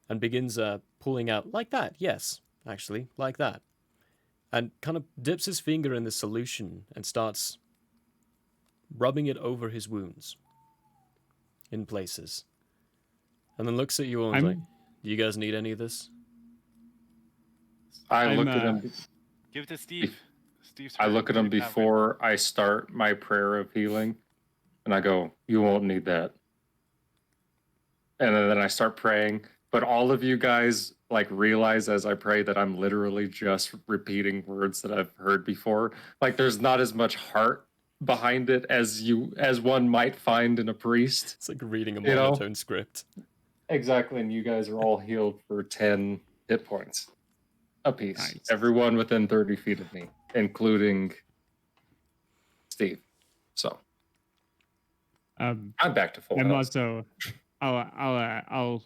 and begins pulling out like that. Yes, actually, like that, and kind of dips his finger in the solution and starts rubbing it over his wounds in places, and then looks at you all and is like, "Do you guys need any of this?" I I'm, look at him. Give it to Steve. Steve's I hurt. look at him Take that one. before I start my prayer of healing, and I go, "You won't need that." And then I start praying. But all of you guys like realize as I pray that I'm literally just repeating words that I've heard before. Like there's not as much heart behind it as one might find in a priest. It's like reading a You know? monotone script. Exactly, and you guys are all healed for 10 hit points apiece. Nice. Everyone within 30 feet of me, including Steve. So Um, I'm back to full I'm health. also, I'll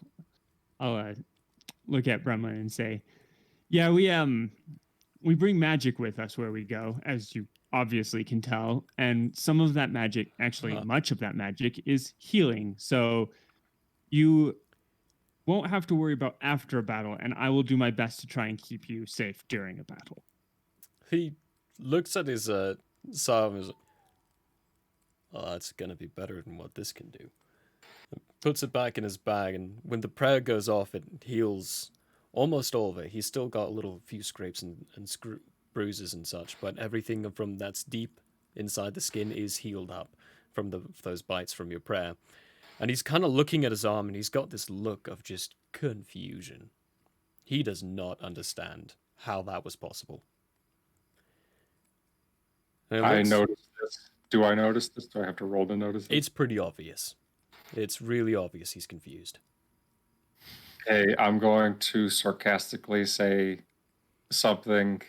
look at Bremlin and say, yeah, we bring magic with us where we go, as you obviously can tell, and some of that magic, actually much of that magic, is healing. So you won't have to worry about after a battle, and I will do my best to try and keep you safe during a battle. He looks at his salve and is like, "Oh, that's gonna be better than what this can do." And puts it back in his bag, and when the prayer goes off, it heals almost all of it. He's still got a few scrapes and bruises and such, but everything from that's deep inside the skin is healed up from those bites from your prayer. And he's kind of looking at his arm, and he's got this look of just confusion. He does not understand how that was possible. And it I looks- noticed this. Do I notice this? Do I have to roll to notice it? It's pretty obvious. It's really obvious he's confused. Okay, I'm going to sarcastically say something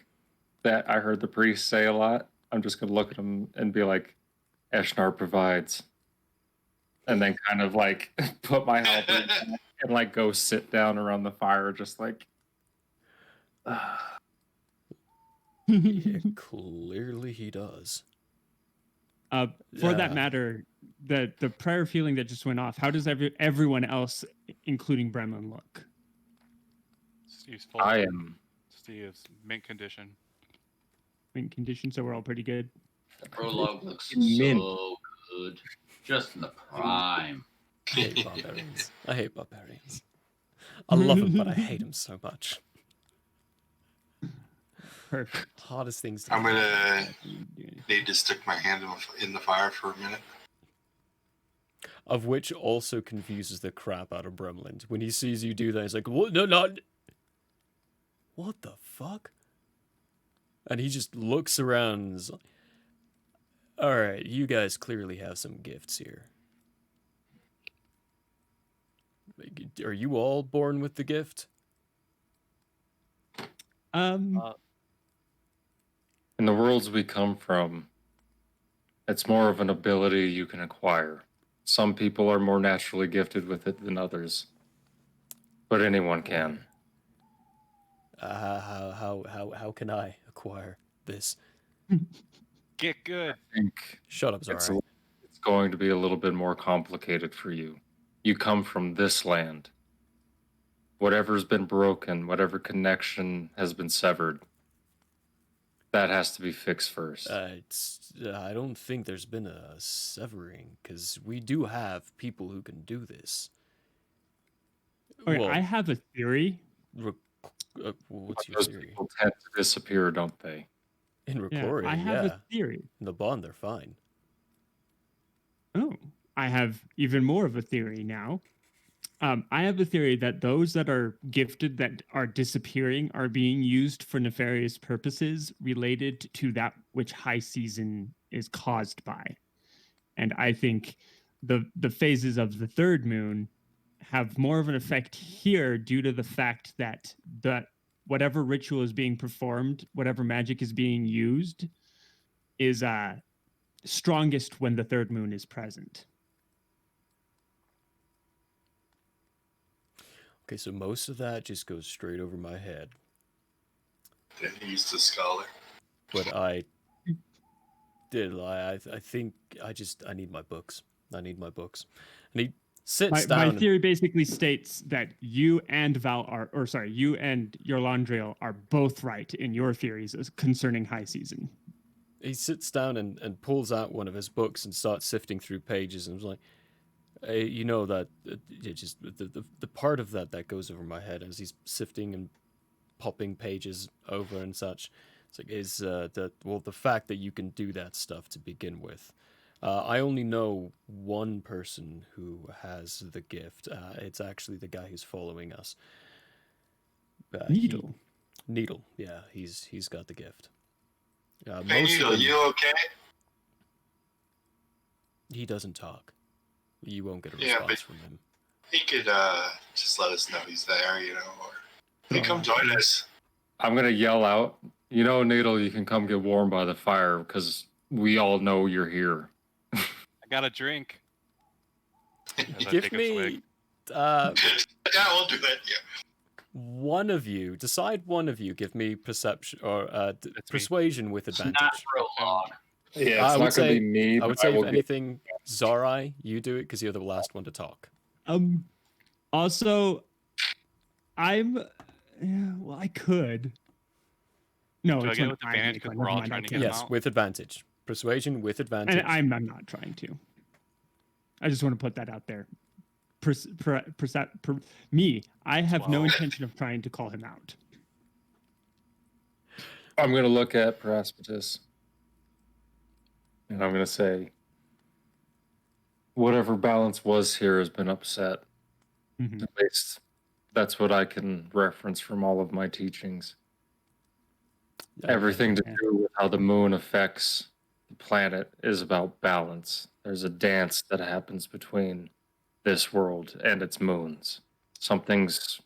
that I heard the priest say a lot. I'm just gonna look at him and be like, Eshnar provides. And then kind of like put my halberd back and like go sit down around the fire, just like Yeah, clearly he does. For that Yeah. matter, the prayer feeling that just went off, how does everyone else, including Bremen, look? Steve's full. I am Steve's mint condition. In condition, so we're all pretty good. The prologue looks Mint. so good. Just in the prime. I hate barbarians. I hate barbarians. I love them, but I hate them so much. Perfect. Hardest things to I'm do. gonna need to stick my hand in the fire for a minute. Of which also confuses the crap out of Bremland. When he sees you do that, he's like, "What? No, not. What the fuck?" And he just looks around and is like, all right, you guys clearly have some gifts here. Are you all born with the gift? in the worlds we come from, it's more of an ability you can acquire. Some people are more naturally gifted with it than others, but anyone can. How can I acquire this? Get good. I think Shut up, it's, Zara. it's going to be a little bit more complicated for you. You come from this land. Whatever's been broken, whatever connection has been severed, that has to be fixed first. I don't think there's been a severing, because we do have people who can do this. Okay, Well, I have a theory. what's your Those theory? people tend to disappear, don't they? In Yeah, Recorian, I have a theory. In the bond, they're fine. Oh, I have even more of a theory now. I have a theory that those that are gifted that are disappearing are being used for nefarious purposes related to that which high season is caused by. And I think the phases of the third moon have more of an effect here due to the fact that whatever ritual is being performed, whatever magic is being used, is strongest when the third moon is present. Okay, so most of that just goes straight over my head. Then he's the scholar. But I think I need my books. I need my books. And he sits My down. theory basically states that you and you and Yorlandriel are both right in your theories concerning high season. He sits down and pulls out one of his books and starts sifting through pages and was like, hey, you know that just the part of that goes over my head as he's sifting and popping pages over and such. It's like is the fact that you can do that stuff to begin with. I only know one person who has the gift. It's actually the guy who's following us. Needle. Needle, yeah, he's got the gift. Hey, Most of Needle, them, you okay? he doesn't talk. You won't get a Yeah, response from him. He could just let us know he's there, or hey, come join us. I'm going to yell out, Needle, you can come get warm by the fire because we all know you're here. I got a drink. As I Give take a me swig. Yeah, we'll do it. Yeah. one of you. Decide one of you. Give me perception or That's me. persuasion with It's advantage. not prologue. Yeah, I it's would not going to say- be me. I would but say, will if anything, Zarai, you do it because you're the last one to talk. Also, I could. No, Do I it's get an it with advantage make 'cause one. we're Never all mind, trying I to can't. get Yes, out? with advantage. Persuasion with advantage. And I'm not trying to. I just want to put that out there. I have no 12. intention of trying to call him out. I'm going to look at Paraspatus and I'm going to say, whatever balance was here has been upset. Mhm. At least that's what I can reference from all of my teachings. Everything to do with how the moon affects the planet is about balance. There's a dance that happens between this world and its moons. Something's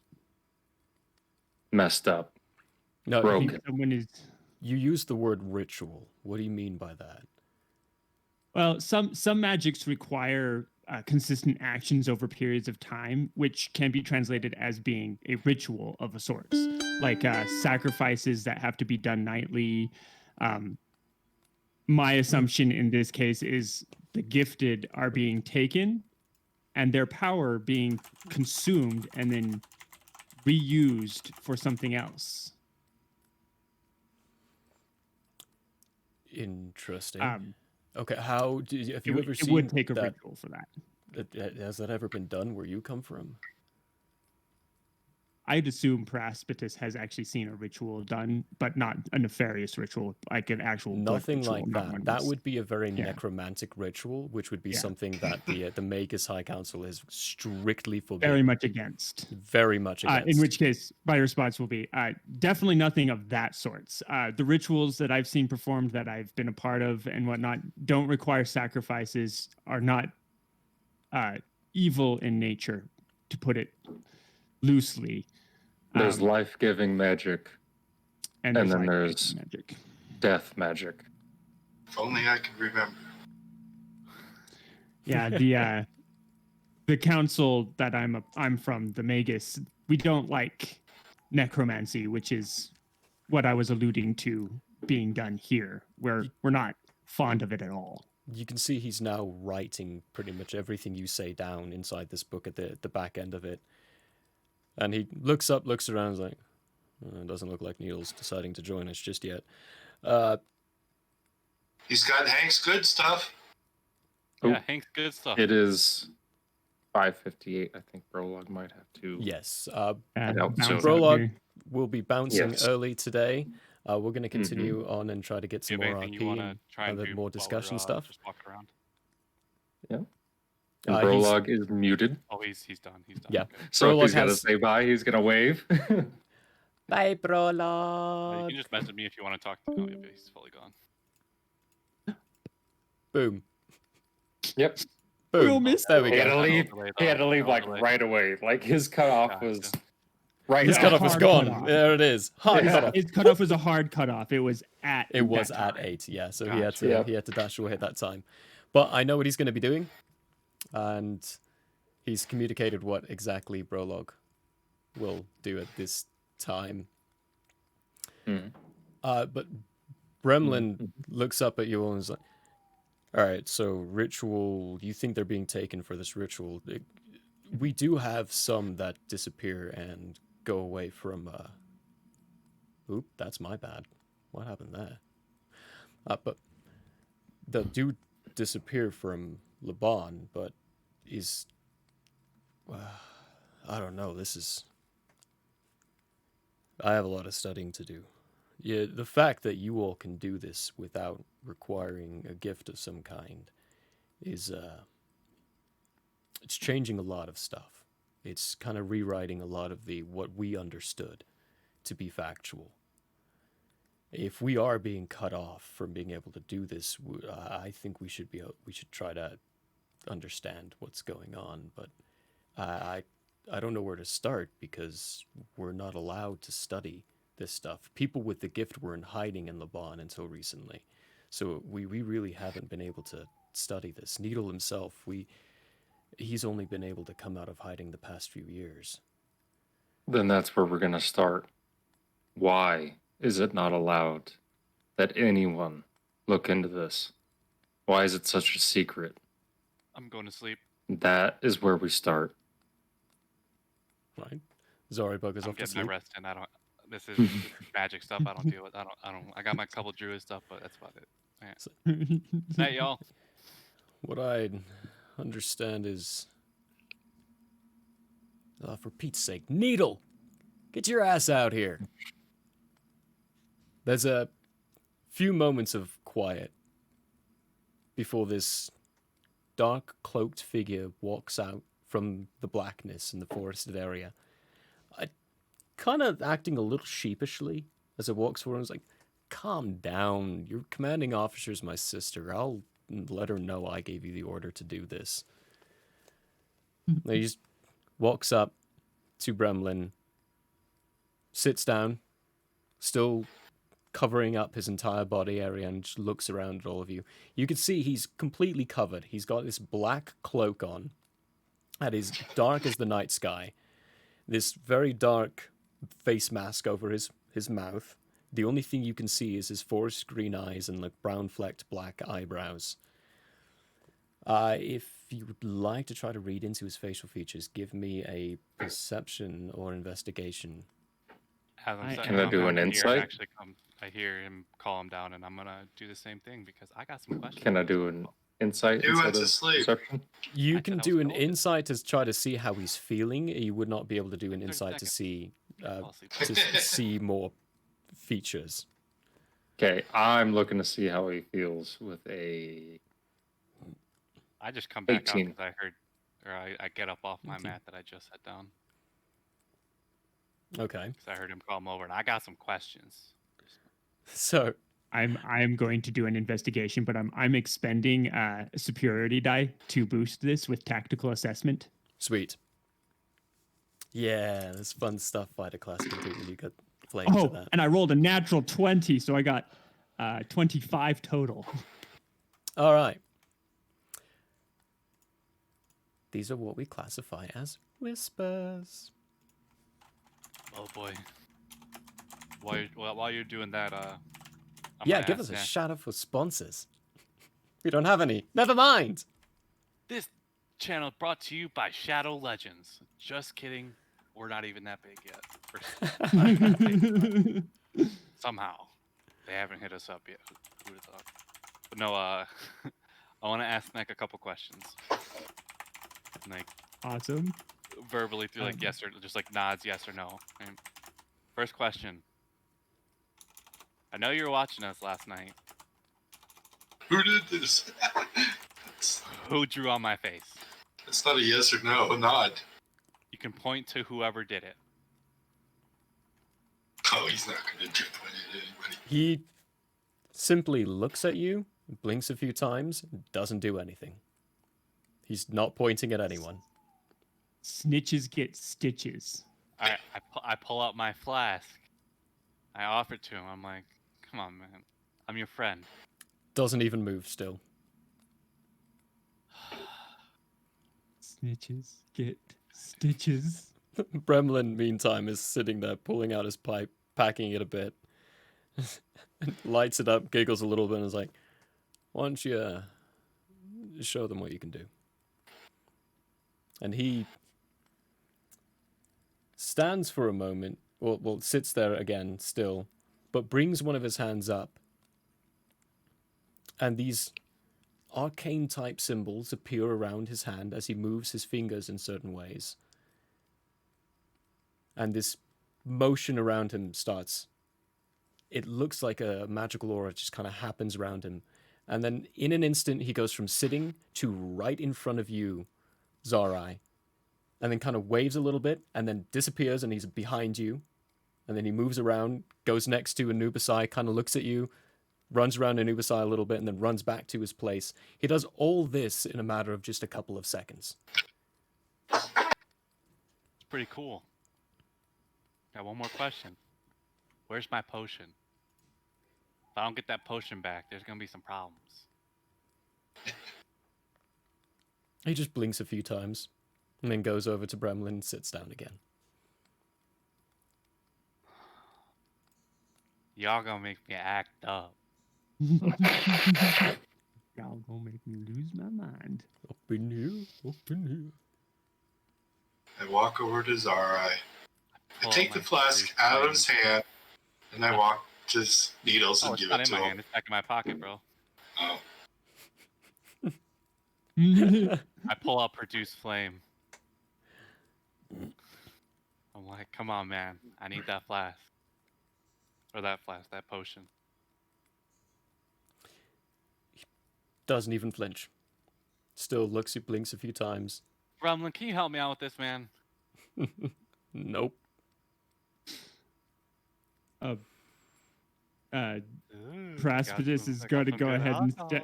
messed up. No, I think Broken. someone is You used the word ritual. What do you mean by that? Well, some magics require consistent actions over periods of time, which can be translated as being a ritual of a sort, like sacrifices that have to be done nightly. My assumption in this case is the gifted are being taken and their power being consumed and then reused for something else. Interesting. Okay, have It, you would- ever it would seen take a that? ritual for that. Has that ever been done where you come from? I'd assume Praspitus has actually seen a ritual done, but not a nefarious ritual, like an actual good Nothing ritual, like not that. one That that's- would be a very yeah. necromantic ritual, which would be Yeah. something that the Magus High Council is strictly forbidden. very much against. Very much against. In which case, my response will be definitely nothing of that sorts. The rituals that I've seen performed, that I've been a part of and whatnot, don't require sacrifices, are not evil in nature, to put it loosely. There's life-giving magic, and then life-giving there's magic. death magic. If only I could remember. Yeah, the council that I'm from, the Magus, we don't like necromancy, which is what I was alluding to being done here. We're not fond of it at all. You can see he's now writing pretty much everything you say down inside this book at the back end of it. And he looks up, looks around, is like, it doesn't look like Neil's deciding to join us just yet. He's got Hank's good stuff. Yeah, Oh. Hank's good stuff. It is 5:58. I think Prologue might have to. Yes. know, Bounce so- out Prologue here. will be bouncing Yes. early today. We're going to continue on and try to get Do you some have more anything you RP want to try and other do more while discussion we're, stuff. Just walking around. And he's- Prologue is muted, Oh, he's done. He's done. Yeah. Okay. so if Prologue he's got to has- say bye, he's gonna wave. Bye, You Prologue. can just message me if you want to talk to him. Oh, yeah, but he's fully gone. Boom. Yep. Boom. We'll miss There we He had go. to leave. Delayed, He had to leave like delayed. right away. Like his cutoff Gotcha. was right. His Yeah. cutoff is Hard gone. cutoff. There it is. Hard Yeah. cutoff. His cutoff was a hard cutoff. It was at It was that at time. 8, yeah. So Gotcha. he had to dash away at that time. But I know what he's going to be doing, and he's communicated what exactly Prologue will do at this time. Mhm. But Bremlin looks up at you all and is like, all right, so ritual, you think they're being taken for this ritual. We do have some that disappear and go away from... Oop, that's my bad. What happened there? But that do disappear from Laban, but is... I don't know, this is... I have a lot of studying to do. Yeah, the fact that you all can do this without requiring a gift of some kind is, it's changing a lot of stuff. It's kind of rewriting a lot of what we understood to be factual. If we are being cut off from being able to do this, I think we should try to understand what's going on, but I don't know where to start because we're not allowed to study this stuff. People with the gift were in hiding in Laban until recently, so we really haven't been able to study this. Needle himself, he's only been able to come out of hiding the past few years. Then that's where we're gonna start. Why is it not allowed that anyone look into this? Why is it such a secret? I'm going to sleep. That is where we start. Right? Zari buggers I'm off to getting my sleep. rest, and I don't. This is magic stuff. I don't deal with. I don't. I got my couple druid stuff, but that's about it. Night, y'all. What I understand is, for Pete's sake, Needle, get your ass out here. There's a few moments of quiet before this dark cloaked figure walks out from the blackness in the forested area. Kind of acting a little sheepishly as it walks forward. I was like, calm down. Your commanding officer's my sister. I'll let her know I gave you the order to do this. He just walks up to Bremlin, sits down, still covering up his entire body area and just looks around at all of you. You can see he's completely covered. He's got this black cloak on that is dark as the night sky. This very dark face mask over his mouth. The only thing you can see is his forest green eyes and like brown flecked black eyebrows. If you would like to try to read into his facial features, give me a perception or investigation. As I'm setting Can I up, do I'm an here, insight? Actually, I hear him call him down, and I'm gonna do the same thing because I got some questions. Can I do an insight He went instead to of sleep. perception? You I can said I do was an golden. insight to try to see how he's feeling. You would not be able to do an 30 insight to seconds. see Fall asleep. to see more features. Okay, I'm looking to see how he feels with a I just come back 18. out because I heard, or I get up off my 18. mat that I just set down Okay, because I heard him call him over, and I got some questions. so I'm going to do an investigation, but I'm expending a superiority die to boost this with tactical assessment. sweet. Yeah, there's fun stuff fighter class can do when you get playing to Oh, that. and I rolled a natural 20, so I got 25 total. All right. These are what we classify as whispers. Oh boy. While you're doing that, I'm Yeah, gonna give ask us a Zach, shout out for sponsors. We don't have any. Never mind. This channel brought to you by Shadow Legends. Just kidding. We're not even that big yet. We're not even that big. Somehow, they haven't hit us up yet. Who would have thought? But no, I want to ask Nick a couple questions. Like Awesome. verbally through like yes or just like nods, yes or no. And first question. I know you were watching us last night. Who did this? Who drew on my face? It's not a yes or no nod. You can point to whoever did it. Oh, he's not going to point at anybody. He simply looks at you, blinks a few times, doesn't do anything. He's not pointing at anyone. Snitches get stitches. I pull out my flask. I offer it to him. I'm like, come on, man. I'm your friend. Doesn't even move still. Snitches get stitches. Bremlin, meantime, is sitting there pulling out his pipe, packing it a bit. Lights it up, giggles a little bit, and is like, why don't you show them what you can do? And he stands for a moment, well, sits there again, still, but brings one of his hands up. And these arcane-type symbols appear around his hand as he moves his fingers in certain ways. And this motion around him starts. It looks like a magical aura just kind of happens around him. And then in an instant, he goes from sitting to right in front of you, Zarai. And then kind of waves a little bit and then disappears and he's behind you. And then he moves around, goes next to Anubisai, kind of looks at you, runs around Anubisai a little bit and then runs back to his place. He does all this in a matter of just a couple of seconds. It's pretty cool. Got one more question. Where's my potion? If I don't get that potion back, there's gonna be some problems. He just blinks a few times and then goes over to Bremlin and sits down again. Y'all gonna make me act up. Y'all gonna make me lose my mind. Up in here, up in here. I walk over to Zarai. I Pull take out the my flask three out of his flames. hand, and I walk to his needles Oh, and it's give not it in to my him. hand. It's back in my pocket, bro. Oh, I pull out produce flame. I'm like, come on, man. I need that flask. Or that flask, that potion. Doesn't even flinch. Still looks, he blinks a few times. Rumlin, can you help me out with this, man? Nope. Praspidus is going to go ahead and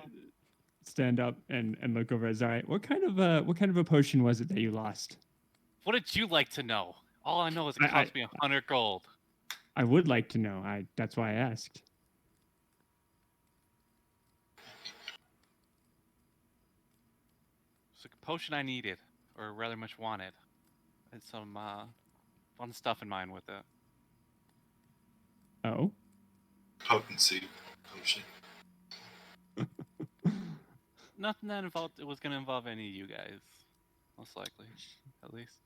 stand up and look over at Zarai. What kind of a potion was it that you lost? What did you like to know? All I know is it I- cost me 100 gold. I would like to know. That's why I asked. It's a potion I needed, or rather much wanted. I had some fun stuff in mind with it. Oh. Potency potion. Nothing that involved. It was going to involve any of you guys, most likely, at least.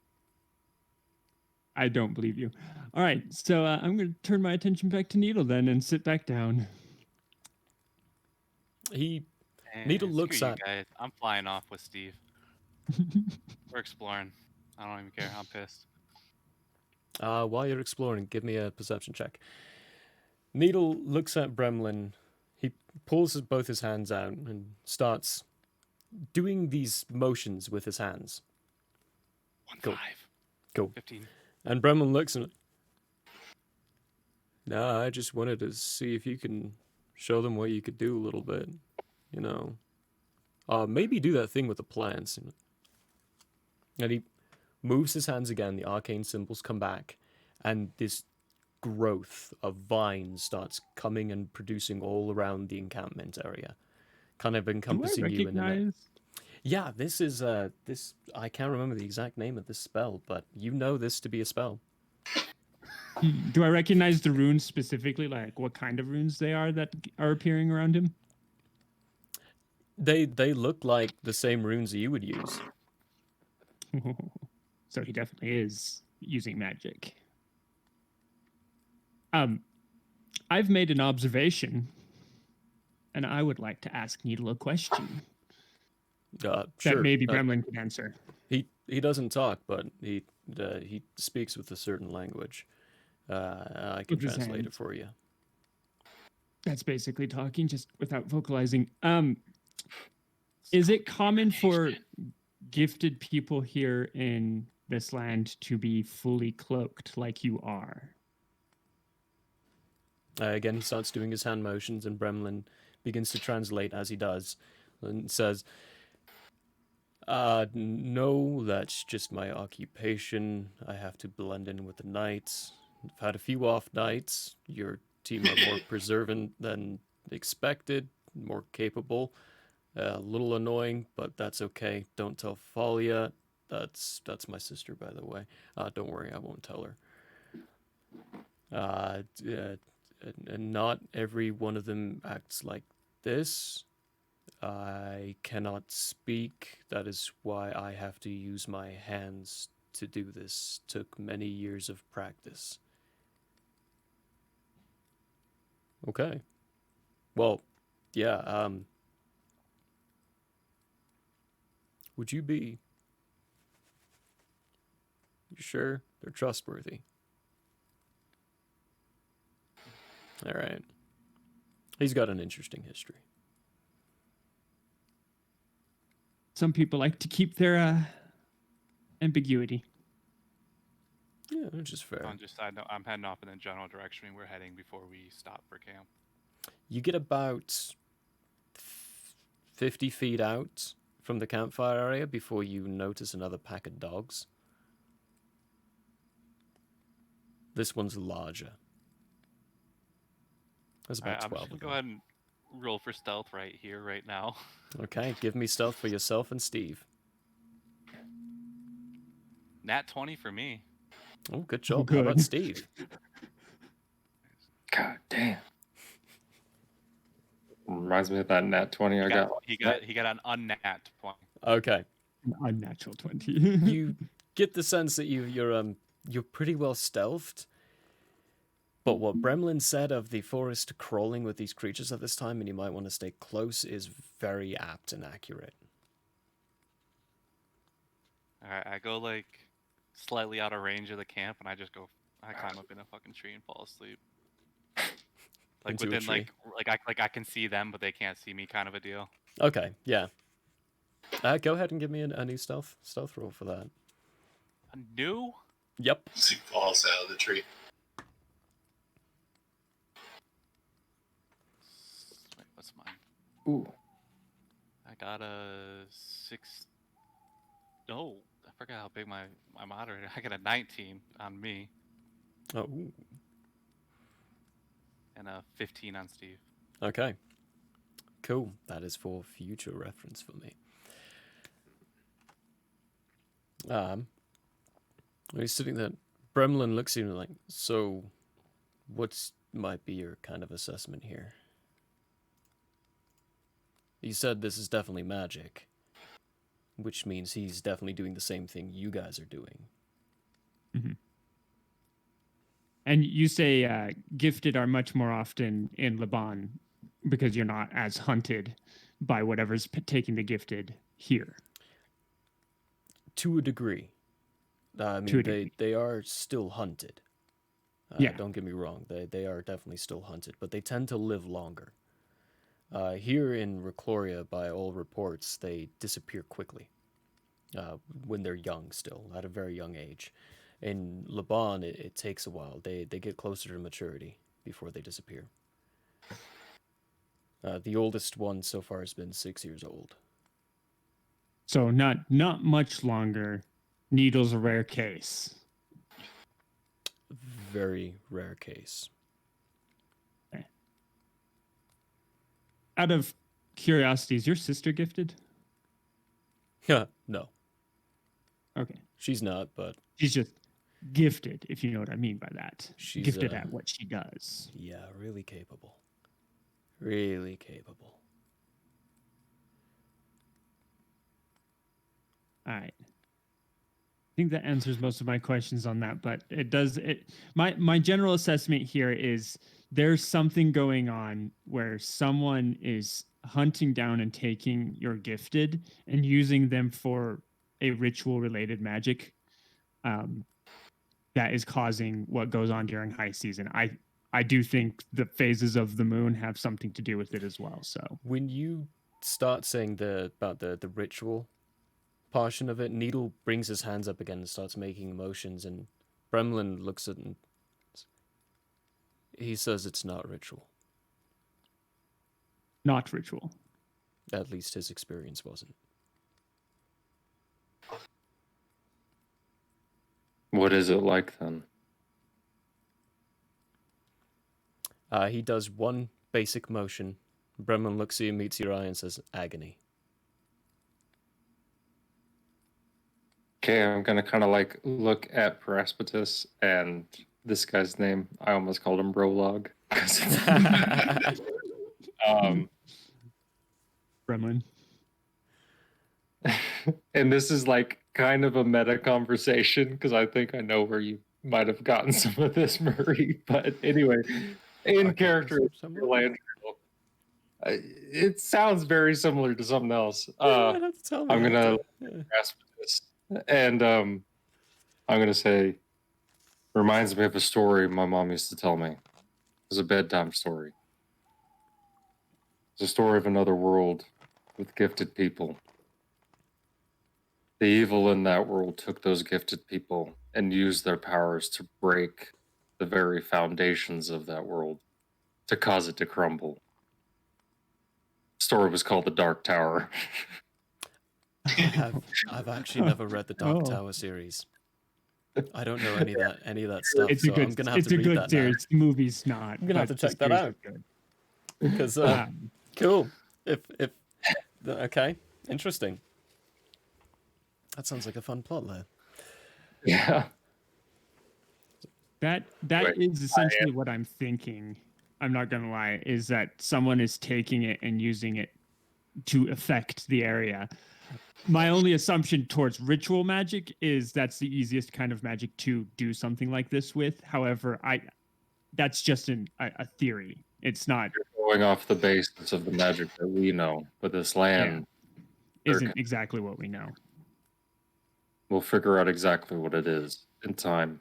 I don't believe you. All right, so I'm going to turn my attention back to Needle then and sit back down. He And Needle screw looks you at. guys. I'm flying off with Steve. We're exploring. I don't even care. I'm pissed. While you're exploring, give me a perception check. Needle looks at Bremlin. He pulls both his hands out and starts doing these motions with his hands. 1-5. Cool. 15. And Bremlin looks and... Nah, I just wanted to see if you can show them what you could do a little bit. You know. Maybe do that thing with the plants. And he moves his hands again, the arcane symbols come back, and this growth of vines starts coming and producing all around the encampment area, kind of encompassing you in a net. recognize? Yeah, this is this I can't remember the exact name of this spell, but you know this to be a spell. Do I recognize the runes specifically? Like what kind of runes they are that are appearing around him? They look like the same runes that you would use. So he definitely is using magic. I've made an observation, and I would like to ask Needle a question Sure. that maybe Gremlin can answer. He doesn't talk, but he speaks with a certain language. I can With his translate it hands. for you. That's basically talking, just without vocalizing. Is it common for gifted people here in this land to be fully cloaked like you are? Again, he starts doing his hand motions, and Bremlin begins to translate as he does, and says, no, that's just my occupation. I have to blend in with the knights. I've had a few off nights. Your team are more preservant than expected, more capable. A little annoying, but that's okay. Don't tell Falia. That's my sister, by the way. Don't worry, I won't tell her. And not every one of them acts like this. I cannot speak. That is why I have to use my hands to do this. Took many years of practice. Okay. Well, yeah, would you be... You sure? They're trustworthy. Alright. He's got an interesting history. Some people like to keep their ambiguity. Yeah, which is fair. On just side note, I'm heading off in the general direction we're heading before we stop for camp. You get about 50 feet out from the campfire area before you notice another pack of dogs. This one's larger. There's about I'm 12 just of gonna go them. ahead and roll for stealth right here, right now. Okay, give me stealth for yourself and Steve. Nat 20 for me. Oh, good job. good. How about Steve? God damn. Reminds me of that nat 20 I got. He got an unnat 20. Okay. An unnatural 20. You get the sense that you're pretty well stealthed. But what Bremlin said of the forest crawling with these creatures at this time, and you might want to stay close, is very apt and accurate. Alright, I go like slightly out of range of the camp, and I climb up in a fucking tree and fall asleep. Like Into a within tree. I can see them, but they can't see me, kind of a deal. Okay, yeah. Go ahead and give me a new stealth roll for that. A new? Yep. He falls out of the tree. Wait, what's mine? Ooh. I got a 6. No, I forgot how big my moderator. I got a 19 on me Oh, ooh. and a 15 on Steve. Okay. Cool. That is for future reference for me. He's sitting there. Bremlin looks at him like, so, what's might be your kind of assessment here? You said this is definitely magic, which means he's definitely doing the same thing you guys are doing. Mm-hmm. And you say gifted are much more often in Liban because you're not as hunted by whatever's taking the gifted here. To a degree. I mean, they are still hunted. Yeah. Don't get me wrong. They are definitely still hunted, but they tend to live longer. Here in Recloria, by all reports, they disappear quickly when they're young still, at a very young age. In Liban, it takes a while. They get closer to maturity before they disappear. The oldest one so far has been 6 years old. So not much longer. Needle's a rare case. Very rare case. Okay. Out of curiosity, is your sister gifted? Yeah, no. Okay. She's not, but She's just gifted, if you know what I mean by that. She's gifted at what she does. Yeah, really capable. Really capable. All right. I think that answers most of my questions on that, but my general assessment here is there's something going on where someone is hunting down and taking your gifted and using them for a ritual related magic that is causing what goes on during high season. I do think the phases of the moon have something to do with it as well. So when you start saying about the ritual portion of it, Needle brings his hands up again and starts making motions, and Bremlin looks at him. He says it's not ritual. Not ritual. At least his experience wasn't. What is it like then? He does one basic motion. Bremlin looks at you, meets your eye, and says, agony. Okay, I'm gonna kind of like look at Paraspatus and this guy's name. I almost called him Brolog. Bremlin. And this is like kind of a meta conversation because I think I know where you might have gotten some of this, Murray. But anyway, in character, it sounds very similar to something else. I'm gonna grasp this, and I'm gonna say, reminds me of a story my mom used to tell me. It was a bedtime story. It's a story of another world with gifted people. The evil in that world took those gifted people and used their powers to break the very foundations of that world, to cause it to crumble. The story was called The Dark Tower. I've actually never read the Dark Tower series. I don't know any of that stuff. So I'm gonna have to read that series. The movie's not. I'm gonna have to check that out. Because cool. If okay, interesting. That sounds like a fun plot there. Yeah. That is essentially what I'm thinking. I'm not gonna lie, is that someone is taking it and using it to affect the area. My only assumption towards ritual magic is that's the easiest kind of magic to do something like this with. However, that's just a theory. It's not. You're going off the basis of the magic that we know, but this land isn't exactly what we know. We'll figure out exactly what it is in time.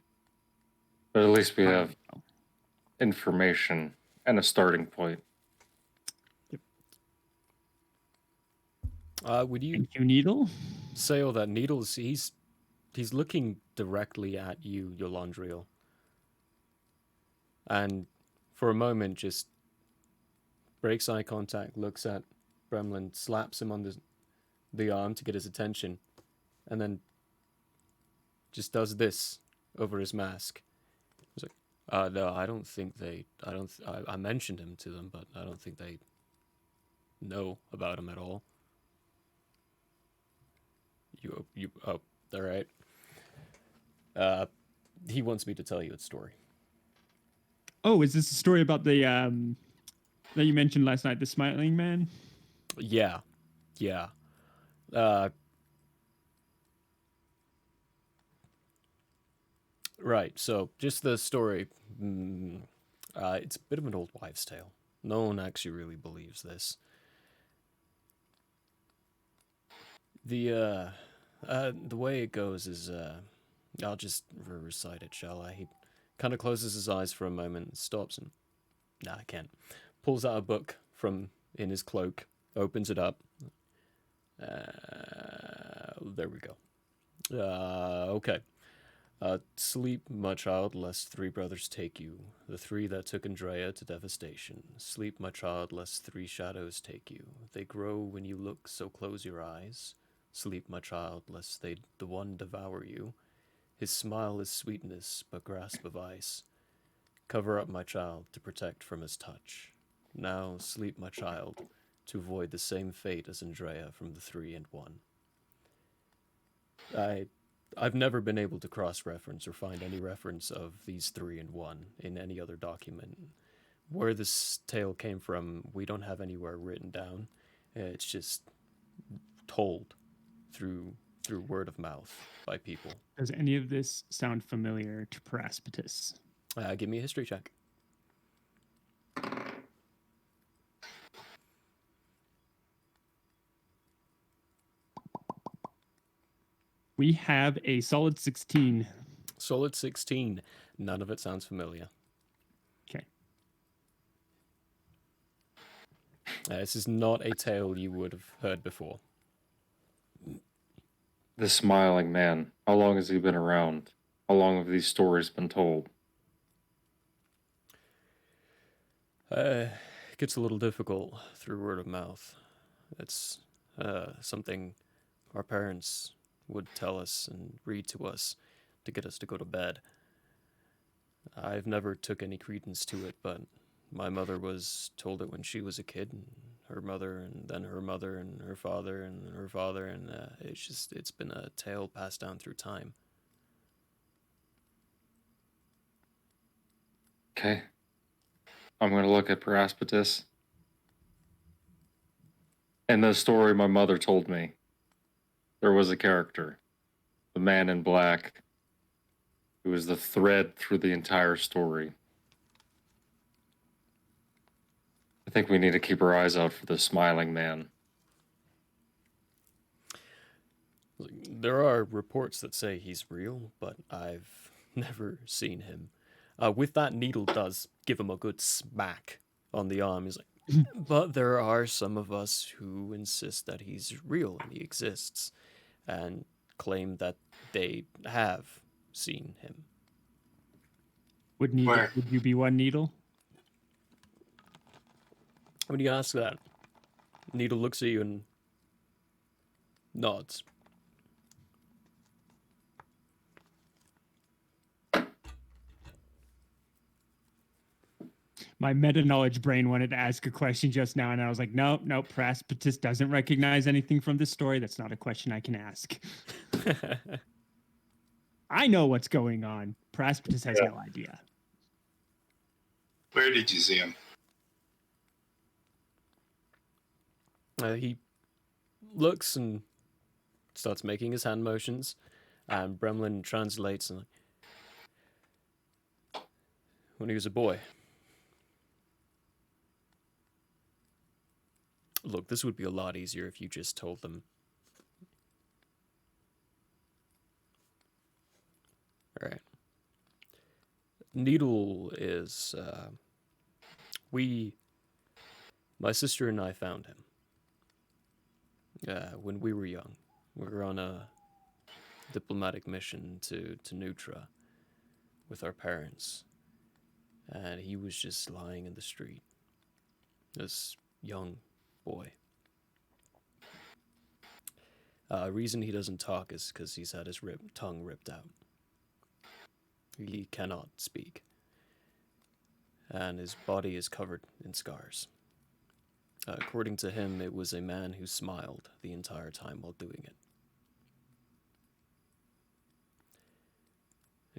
But at least we have information and a starting point. Would you Thank you, Needle? say all that? Needle's he's looking directly at you, Yolandriel. And for a moment just breaks eye contact, looks at Bremlin, slaps him on the arm to get his attention, and then just does this over his mask. He's like, no, I don't think I mentioned him to them, but I don't think they know about him at all. All right. He wants me to tell you a story. Oh, is this a story about the that you mentioned last night, the smiling man? Yeah. Uh, right. So, just the story. It's a bit of an old wives' tale. No one actually really believes this. The way it goes is, I'll just recite it, shall I? He kind of closes his eyes for a moment, stops, and nah, I can't. Pulls out a book from in his cloak, opens it up. There we go. Okay. Sleep, my child, lest three brothers take you, the three that took Andrea to devastation. Sleep, my child, lest three shadows take you. They grow when you look, so close your eyes. Sleep, my child, lest the one devour you. His smile is sweetness, but grasp of ice. Cover up, my child, to protect from his touch. Now sleep, my child, to avoid the same fate as Andrea from the 3 and 1. I've never been able to cross-reference or find any reference of these 3 and 1 in any other document. Where this tale came from, we don't have anywhere written down. It's just told through word of mouth by people. Does any of this sound familiar to Paraspatus? Give me a history check. We have a solid 16. Solid 16. None of it sounds familiar. Okay. This is not a tale you would have heard before. The smiling man. How long has he been around? How long have these stories been told? It gets a little difficult through word of mouth. It's something our parents would tell us and read to us to get us to go to bed. I've never took any credence to it, but my mother was told it when she was a kid, and her mother, and then her mother, and her father, and her father, and it's been a tale passed down through time. Okay. I'm going to look at Paraspatus. In the story my mother told me, there was a character, the man in black, who was the thread through the entire story. I think we need to keep our eyes out for the smiling man. There are reports that say he's real, but I've never seen him. With that, Needle does give him a good smack on the arm. He's like, but there are some of us who insist that he's real and he exists, and claim that they have seen him. Would Where? you be one Needle? When you ask that, Needle looks at you and nods. My meta-knowledge brain wanted to ask a question just now, and I was like, nope, Paraspatus doesn't recognize anything from this story. That's not a question I can ask. I know what's going on. Paraspatus has no idea. Where did you see him? He looks and starts making his hand motions, and Bremlin translates and when he was a boy. Look, this would be a lot easier if you just told them. Alright. Needle is, my sister and I found him. When we were young. We were on a diplomatic mission to Nutra with our parents. And he was just lying in the street. This young boy. Reason he doesn't talk is because he's had his tongue ripped out. He cannot speak. And his body is covered in scars. According to him, it was a man who smiled the entire time while doing it.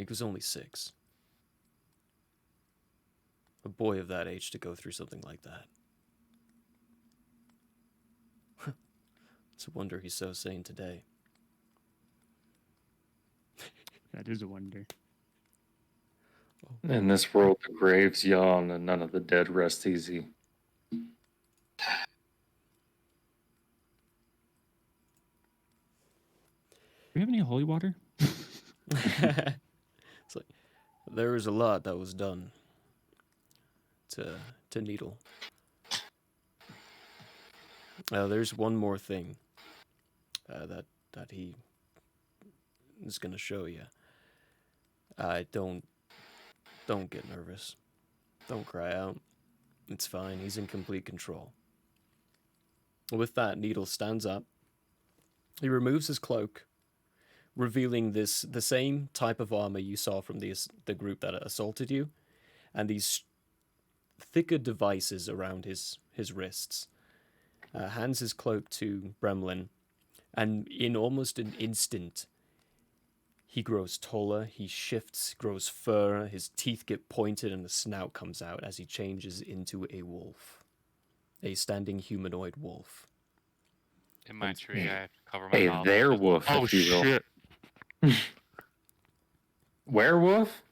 He was only 6. A boy of that age to go through something like that. It's a wonder he's so sane today. That is a wonder. In this world, the graves yawn and none of the dead rest easy. Do we have any holy water? It's like there was a lot that was done to Needle. There's one more thing that he is gonna show you. Don't get nervous. Don't cry out. It's fine. He's in complete control. With that, Needle stands up. He removes his cloak, revealing the same type of armor you saw from the group that assaulted you, and these thicker devices around his wrists. Hands his cloak to Bremlin, and in almost an instant, he grows taller, he shifts, grows fur, his teeth get pointed, and a snout comes out as he changes into a wolf. A standing humanoid wolf. In my tree, I have to cover my A mouth. werewolf, Oh if you will. shit! Werewolf?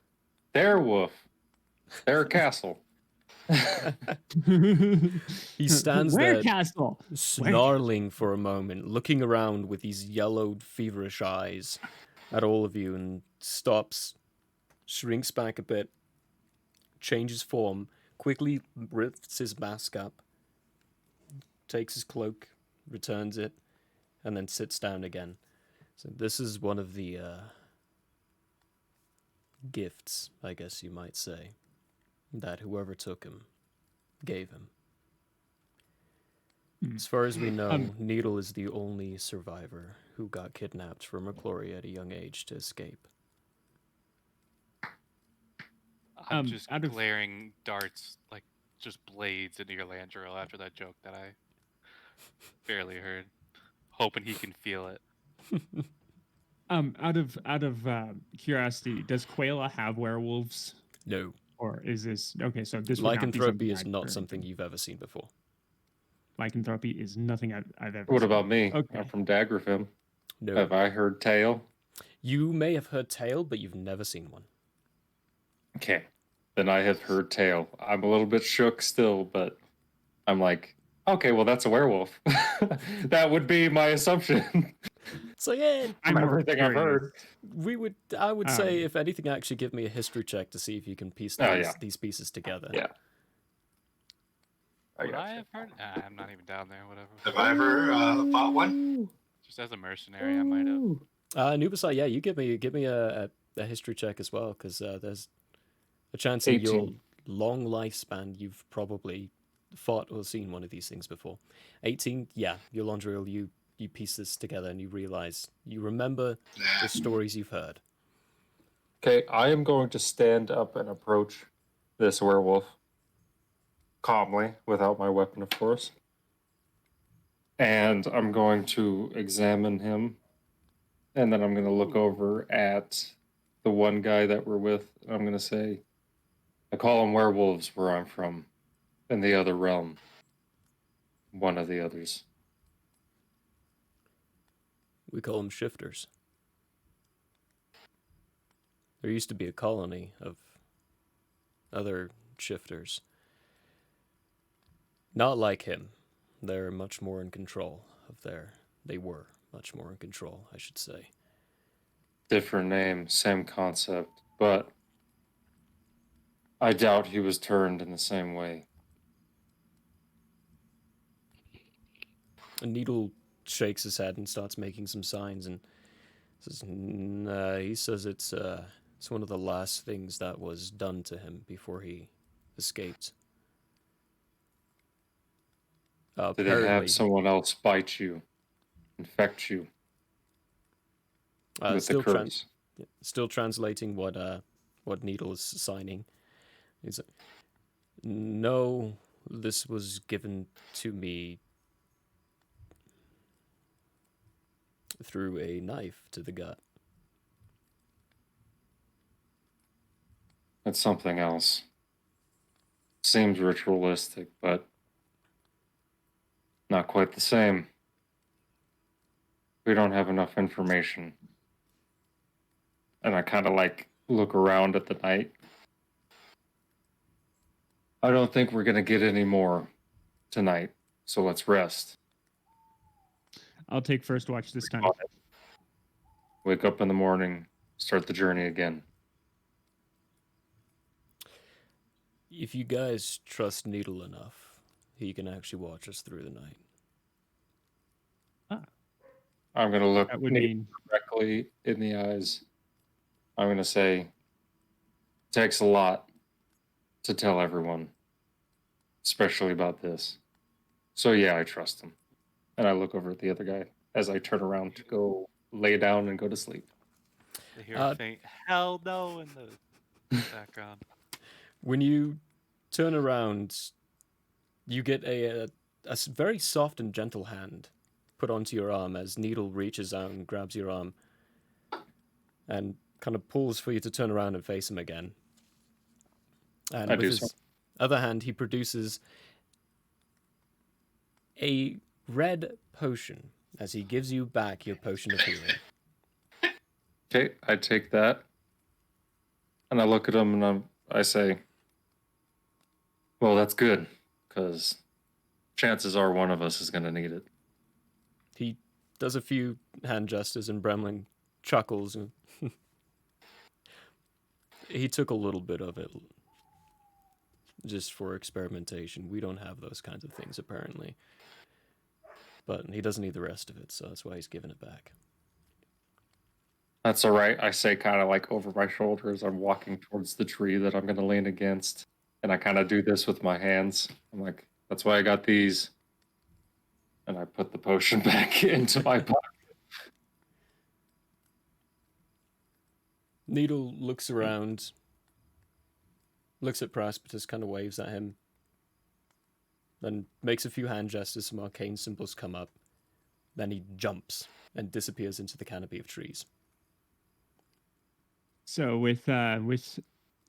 Werewolf. Their castle. He stands Where there, castle? snarling for a moment, looking around with these yellowed, feverish eyes at all of you, and stops, shrinks back a bit, changes form, quickly lifts his mask up, takes his cloak, returns it, and then sits down again. So this is one of the gifts, I guess you might say, that whoever took him gave him. As far as we know, Needle is the only survivor who got kidnapped from McClory at a young age to escape. I'm just glaring darts, like just blades into your Landrill after that joke that I barely heard, hoping he can feel it. Out of curiosity, does Quayla have werewolves? No. Or is this okay? So this would not be Lycanthropy something is I've not heard something of. you've ever seen before. Lycanthropy is nothing I've ever What seen. about me? Okay. I'm from Daggerfim. No. Have I heard tale? You may have heard tale, but you've never seen one. Okay. Then I have heard tale. I'm a little bit shook still, but I'm like, okay, well, that's a werewolf. That would be my assumption So yeah, from everything I've heard. I would say, if anything, actually give me a history check to see if you can piece these pieces together. Yeah. Would I have heard? Nah, I'm not even down there. Whatever. Have I ever bought one? Just as a mercenary, I might have. Nubasai, yeah, you give me a history check as well, because there's a chance in 18. your long lifespan you've probably fought or seen one of these things before. 18, yeah, your Landrill, you piece this together and you realize, you remember the stories you've heard. Okay, I am going to stand up and approach this werewolf calmly, without my weapon, of course. And I'm going to examine him. And then I'm going to look over at the one guy that we're with. And I'm going to say, I call them werewolves where I'm from, in the other realm. One of the others. We call them shifters. There used to be a colony of other shifters. Not like him. They're much more in control of they were much more in control, I should say. Different name, same concept, but I doubt he was turned in the same way. Needle shakes his head and starts making some signs and says, he says it's one of the last things that was done to him before he escaped. Did he have someone else bite you, infect you with the curse? Still translating what Needle is signing. He's like, no, this was given to me through a knife to the gut. It's something else. Seems ritualistic, but not quite the same. We don't have enough information. And I kind of like look around at the night. I don't think we're going to get any more tonight, so let's rest. I'll take first watch this time. Wake up in the morning, start the journey again. If you guys trust Needle enough, he can actually watch us through the night. I'm going to look That would Nate mean directly in the eyes. I'm going to say, it takes a lot to tell everyone, especially about this. So yeah, I trust him. And I look over at the other guy as I turn around to go lay down and go to sleep. They hear a faint "hell no" in the background. When you turn around, you get a very soft and gentle hand put onto your arm as Needle reaches out and grabs your arm and kind of pulls for you to turn around and face him again. And I with do his so. other hand, he produces a red potion as he gives you back your potion of healing. Okay, I take that. And I look at him and I say, well, that's good, because chances are one of us is going to need it. He does a few hand gestures and Bremling chuckles. And he took a little bit of it just for experimentation. We don't have those kinds of things, apparently. But he doesn't need the rest of it, so that's why he's giving it back. That's all right. I say kind of like over my shoulder as I'm walking towards the tree that I'm going to lean against. And I kind of do this with my hands. I'm like, that's why I got these. And I put the potion back into my pocket. Needle looks around, looks at Precipitus, kind of waves at him, then makes a few hand gestures, some arcane symbols come up. Then he jumps and disappears into the canopy of trees. so with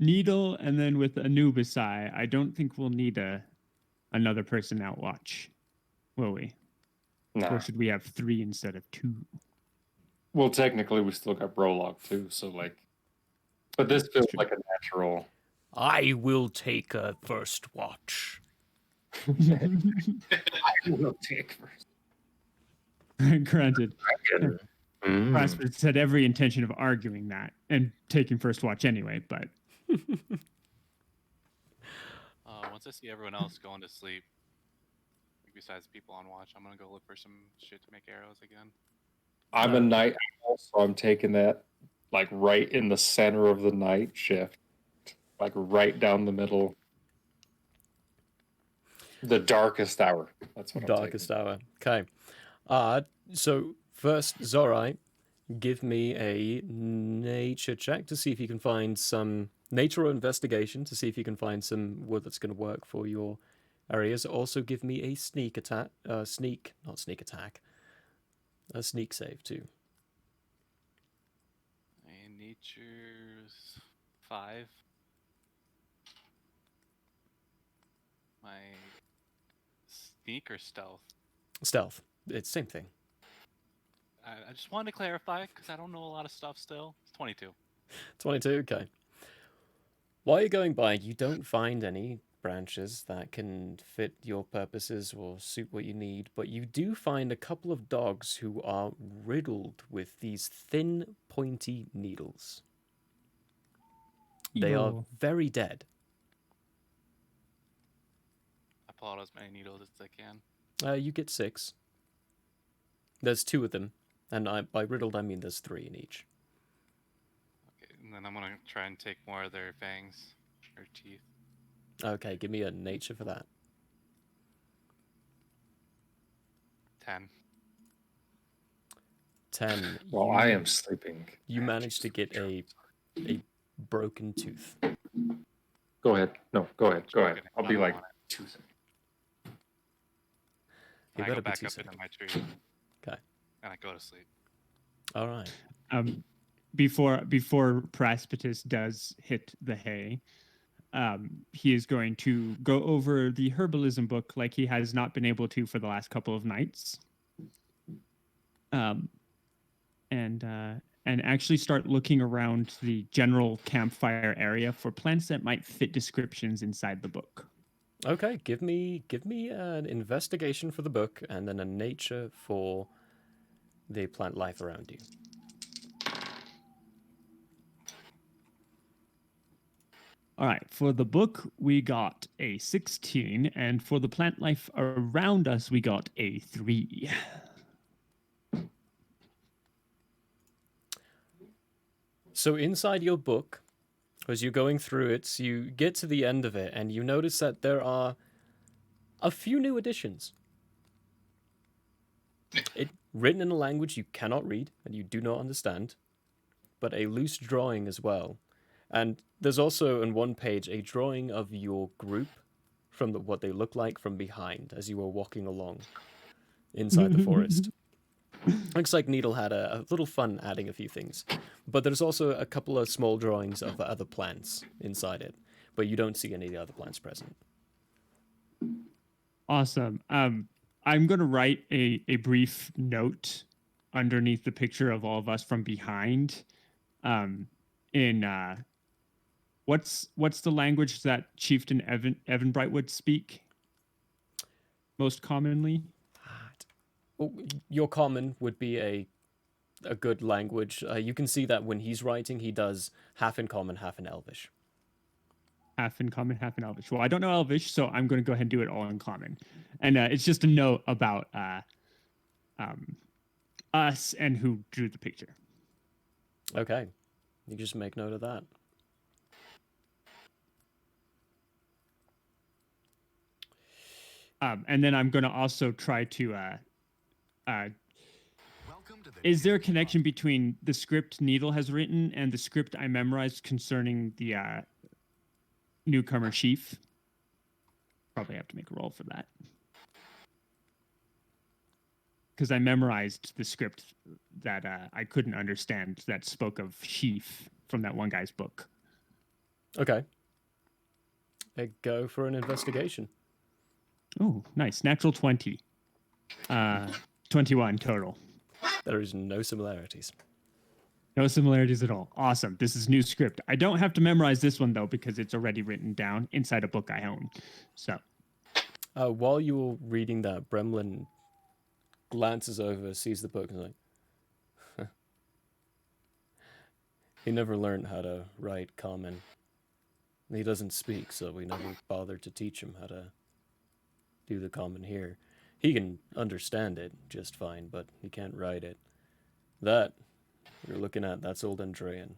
Needle and then with Anubis I don't think we'll need another person out watch, will we? Nah. Or should we have 3 instead of 2? Well, technically, we still got Brolog too. So, like, but this feels like a natural. I will take a first watch. I will take first. Granted. Mm. Precipitus had every intention of arguing that and taking first watch anyway, but Once I see everyone else going to sleep, besides people on watch, I'm gonna go look for some shit to make arrows again. I'm a night owl, so I'm taking that like right in the center of the night shift, like right down the middle. The darkest hour. That's what Darkest I'm hour. Okay. So first, Zorai, give me a nature check to see if you can find some nature or investigation to see if you can find some wood that's going to work for your areas. Also, give me a sneak attack. A sneak save too. And nature's 5. My sneak or stealth? Stealth. It's same thing. I just wanted to clarify because I don't know a lot of stuff still. It's 22. 22. Okay. While you're going by, you don't find any branches that can fit your purposes or suit what you need, but you do find a couple of dogs who are riddled with these thin, pointy needles. They are Evil. very dead. I pull out as many needles as I can. You get 6. There's 2 of them, and by riddled I mean there's 3 in each. Okay, and then I'm gonna try and take more of their fangs or teeth. Okay, give me a nature for that. 10. 10. Well, I am sleeping. You managed to get a broken tooth. Go ahead. No, go ahead. Go ahead. I'll be like, You I better go be back too up sick. into my tree. Okay. And I go to sleep. All right. before Praspitus does hit the hay, he is going to go over the herbalism book like he has not been able to for the last couple of nights. And actually start looking around the general campfire area for plants that might fit descriptions inside the book. Okay, give me an investigation for the book and then a nature for the plant life around you. All right, for the book, we got a 16, and for the plant life around us, we got a 3. So inside your book, as you're going through it, you get to the end of it and you notice that there are a few new additions. It written in a language you cannot read and you do not understand, but a loose drawing as well. And there's also on one page a drawing of your group from what they look like from behind as you were walking along inside the forest. Looks like Needle had a little fun adding a few things. But there's also a couple of small drawings of other plants inside it, but you don't see any of the other plants present. Awesome. I'm going to write a brief note underneath the picture of all of us from behind. What's the language that Chieftain Evan Brightwood speak most commonly? Well, your common would be a good language. You can see that when he's writing, he does half in common, half in Elvish. Half in common, half in Elvish. Well, I don't know Elvish, so I'm going to go ahead and do it all in common. And it's just a note about us and who drew the picture. Okay. You just make note of that. And then I'm going to also try to... is there a connection between the script Needle has written and the script I memorized concerning the newcomer chief? Probably have to make a roll for that. Because I memorized the script that I couldn't understand that spoke of chief from that one guy's book. Okay. Go for an investigation. Oh, nice. Natural 20. 21 total. There is no similarities. No similarities at all. Awesome. This is new script. I don't have to memorize this one, though, because it's already written down inside a book I own. So, while you were reading that, Bremlin glances over, sees the book, and is like, he never learned how to write common. He doesn't speak, so we never bothered to teach him how to do the common here. He can understand it just fine, but he can't write it. That you're looking at, that's Old Andrean.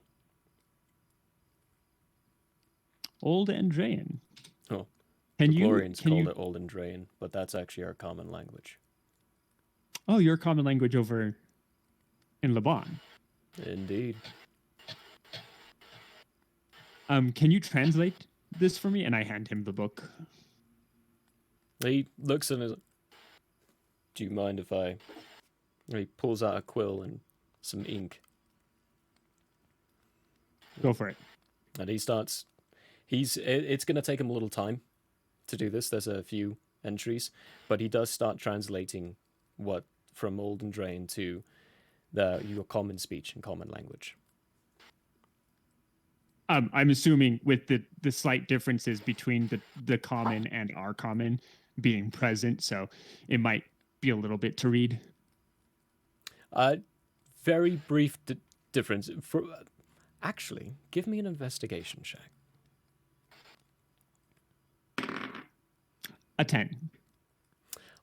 Old Andrean. Oh, can Glorians you called it Old Andrean, but that's actually our common language. Oh, your common language over in Laban. Indeed. Can you translate this for me? And I hand him the book. He looks and is, do you mind if I... He pulls out a quill and some ink. Go for it. And he starts... It's going to take him a little time to do this. There's a few entries. But he does start translating what from Old Andrean to your common speech and common language. I'm assuming with the slight differences between the common and our common being present, so it might be a little bit to read. Very brief difference. Actually, give me an investigation check. A 10.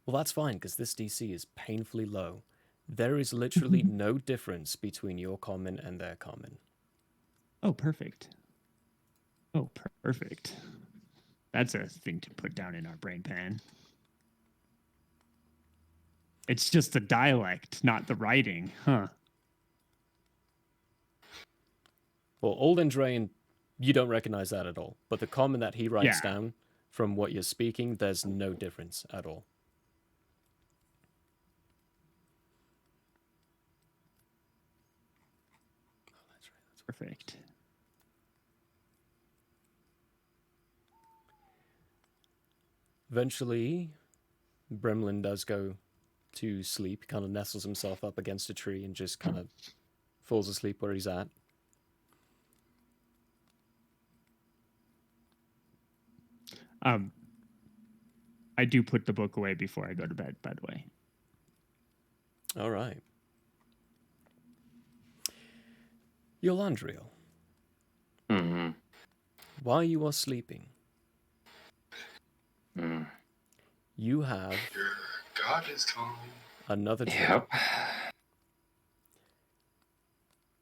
Well, that's fine, because this DC is painfully low. There is literally no difference between your common and their common. Oh, perfect. Oh, perfect. That's a thing to put down in our brain pan. It's just the dialect, not the writing, huh? Well, Old Andrean, you don't recognize that at all. But the common that he writes down from what you're speaking, there's no difference at all. Perfect. Eventually, Bremlin does go to sleep. He kind of nestles himself up against a tree and just kind of falls asleep where he's at. I do put the book away before I go to bed, by the way. All right. Yolandriel, Mm-hmm. while you are sleeping, Mm. you have Your God is calling. another dream. Yep.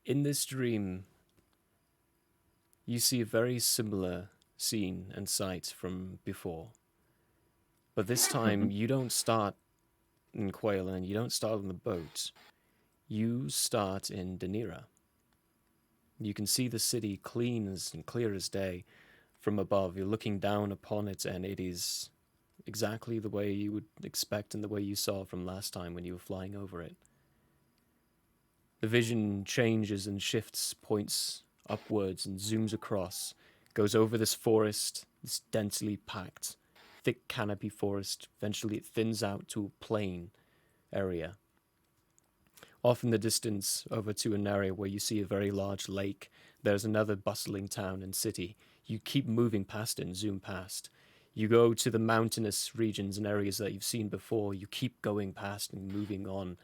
In this dream, you see a very similar scene and sight from before. But this time, you don't start in Quailland, you don't start on the boat. You start in Danira. You can see the city clean and clear as day from above. You're looking down upon it, and it is exactly the way you would expect and the way you saw from last time when you were flying over it. The vision changes and shifts, points upwards and zooms across, goes over this forest, this densely packed, thick canopy forest. Eventually it thins out to a plain area. Off in the distance, over to an area where you see a very large lake, there's another bustling town and city. You keep moving past it and zoom past. You go to the mountainous regions and areas that you've seen before. You keep going past and moving on.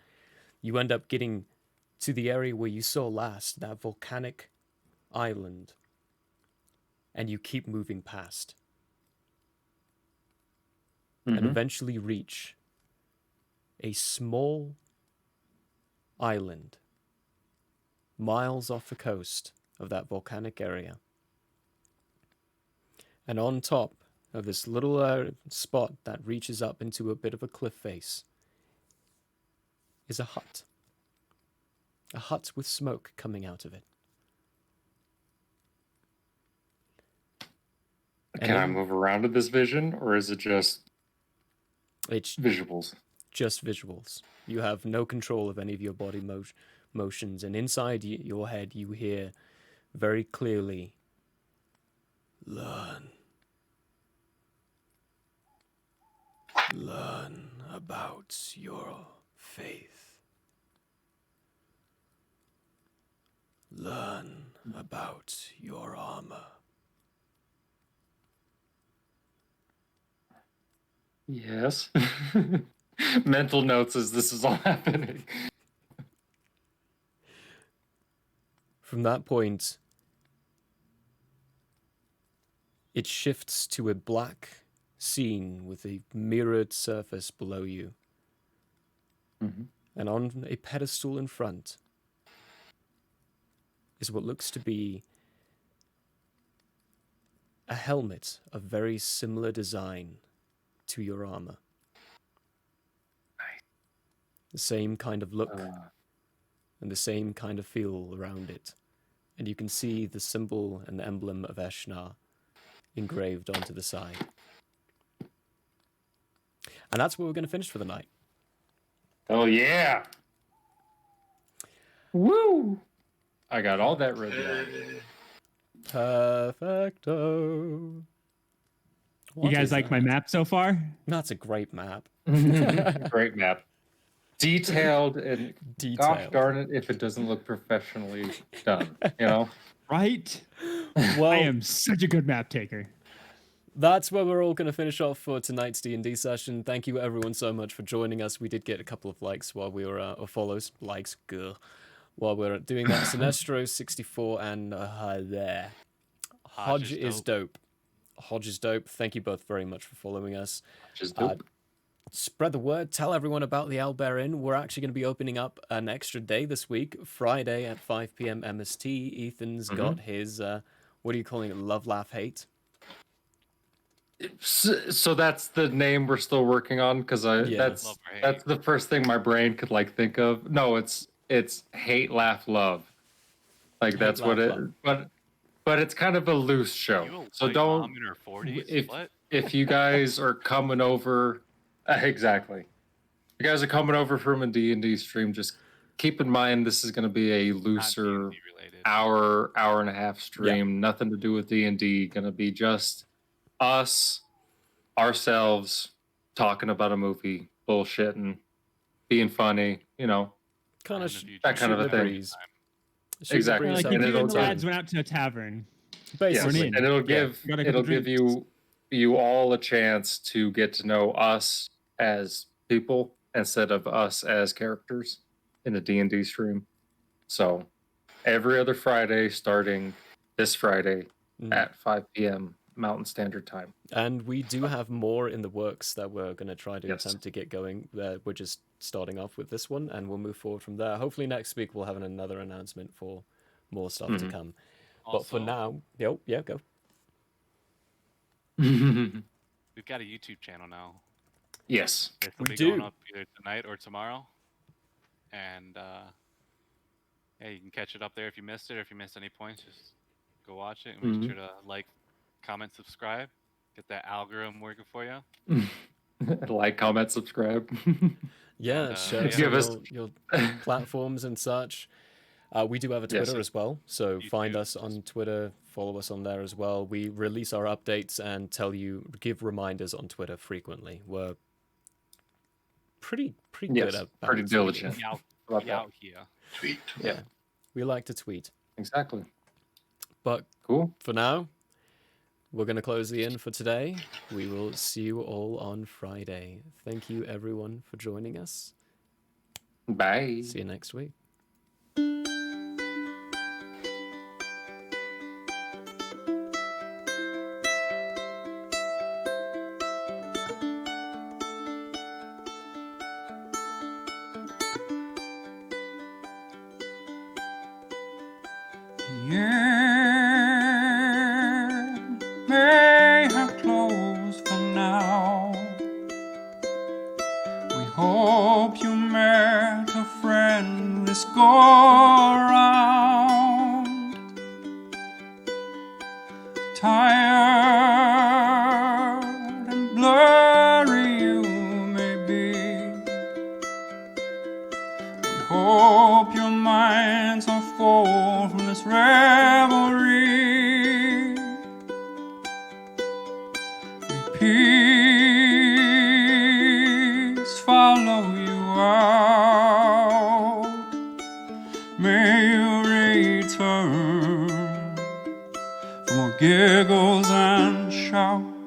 You end up getting to the area where you saw last, that volcanic island. And you keep moving past. And eventually reach a small island miles off the coast of that volcanic area. And on top of this little spot that reaches up into a bit of a cliff face is a hut. A hut with smoke coming out of it. Can I move around to this vision, or is it just It's visuals? just visuals. You have no control of any of your body motions, and inside your head you hear very clearly, learn about your faith. Learn about your armor. Yes. Mental notes as this is all happening. From that point, it shifts to a black scene with a mirrored surface below you. Mm-hmm. And on a pedestal in front is what looks to be a helmet of very similar design to your armor. Nice. The same kind of look and the same kind of feel around it. And you can see the symbol and the emblem of Eshnar engraved onto the side. And that's where we're going to finish for the night. Oh, yeah. Woo! I got all that written down. Perfecto. You guys like my map so far? That's a great map. Great map. Detailed and gosh Detailed. darn it if it doesn't look professionally done, you know? Right? Well, I am such a good map taker. that's where we're all going to finish off for tonight's D&D session. Thank you everyone so much for joining us. We did get a couple of likes while we were, or follows, likes, while we were doing that. Sinestro64 and there. Hodge is dope. Hodge is dope. Thank you both very much for following us. Just dope. Spread the word. Tell everyone about the Owlbear Inn. We're actually going to be opening up an extra day this week, Friday at 5 p.m. MST. Ethan's got his, what are you calling it? Love, laugh, hate? So that's the name we're still working on because that's Love or hate. that's the first thing my brain could like think of. No, it's hate, laugh, love. Like that's Hate, what laugh, it. love. But it's kind of a loose show. You a So white don't mom in her 40s? What? if you guys are coming over, exactly. If you guys are coming over from a D&D stream, just keep in mind this is going to be a Not looser. D&D related. hour and a half stream. Nothing to do with D&D. Gonna be just us, ourselves, talking about a movie, bullshitting, being funny. You know, Kind of that kind of a the thing. breeze. Shoot the Exactly. breeze, Like have if a you good and the time. lads went out to a tavern. Yes, Basically, inn. and it'll Yeah. give Got a couple you all a chance to get to know us as people instead of us as characters in the D&D stream. So every other Friday, starting this Friday Mm. at 5 p.m. Mountain Standard Time. And we do have more in the works that we're going to try to Yes. attempt to get going. We're just starting off with this one, and we'll move forward from there. Hopefully next week we'll have another announcement for more stuff to come. But for Also, now, go. we've got a YouTube channel now. Yes. This will We be do. going up either tonight or tomorrow. And yeah, you can catch it up there if you missed it, or if you missed any points, just go watch it and make sure to like, comment, subscribe. Get that algorithm working for you. Like, comment, subscribe. Yeah, And, share yeah. us Give on us- your platforms and such. We do have a Twitter as well, so find YouTube. us on Twitter, follow us on there as well. We release our updates and give reminders on Twitter frequently. We're pretty good Yes, at pretty tweeting. diligent. We out, About we that. out here. Tweet. Yeah, we like to tweet. Exactly. But Cool. for now, we're going to close the inn for today. We will see you all on Friday. Thank you, everyone, for joining us. Bye. See you next week. The end may have closed for now. We hope you met a friend this go around. Tired and blurry you may be. We hope your minds are full from this revelry. May peace follow you out. May you return for more giggles and shouts.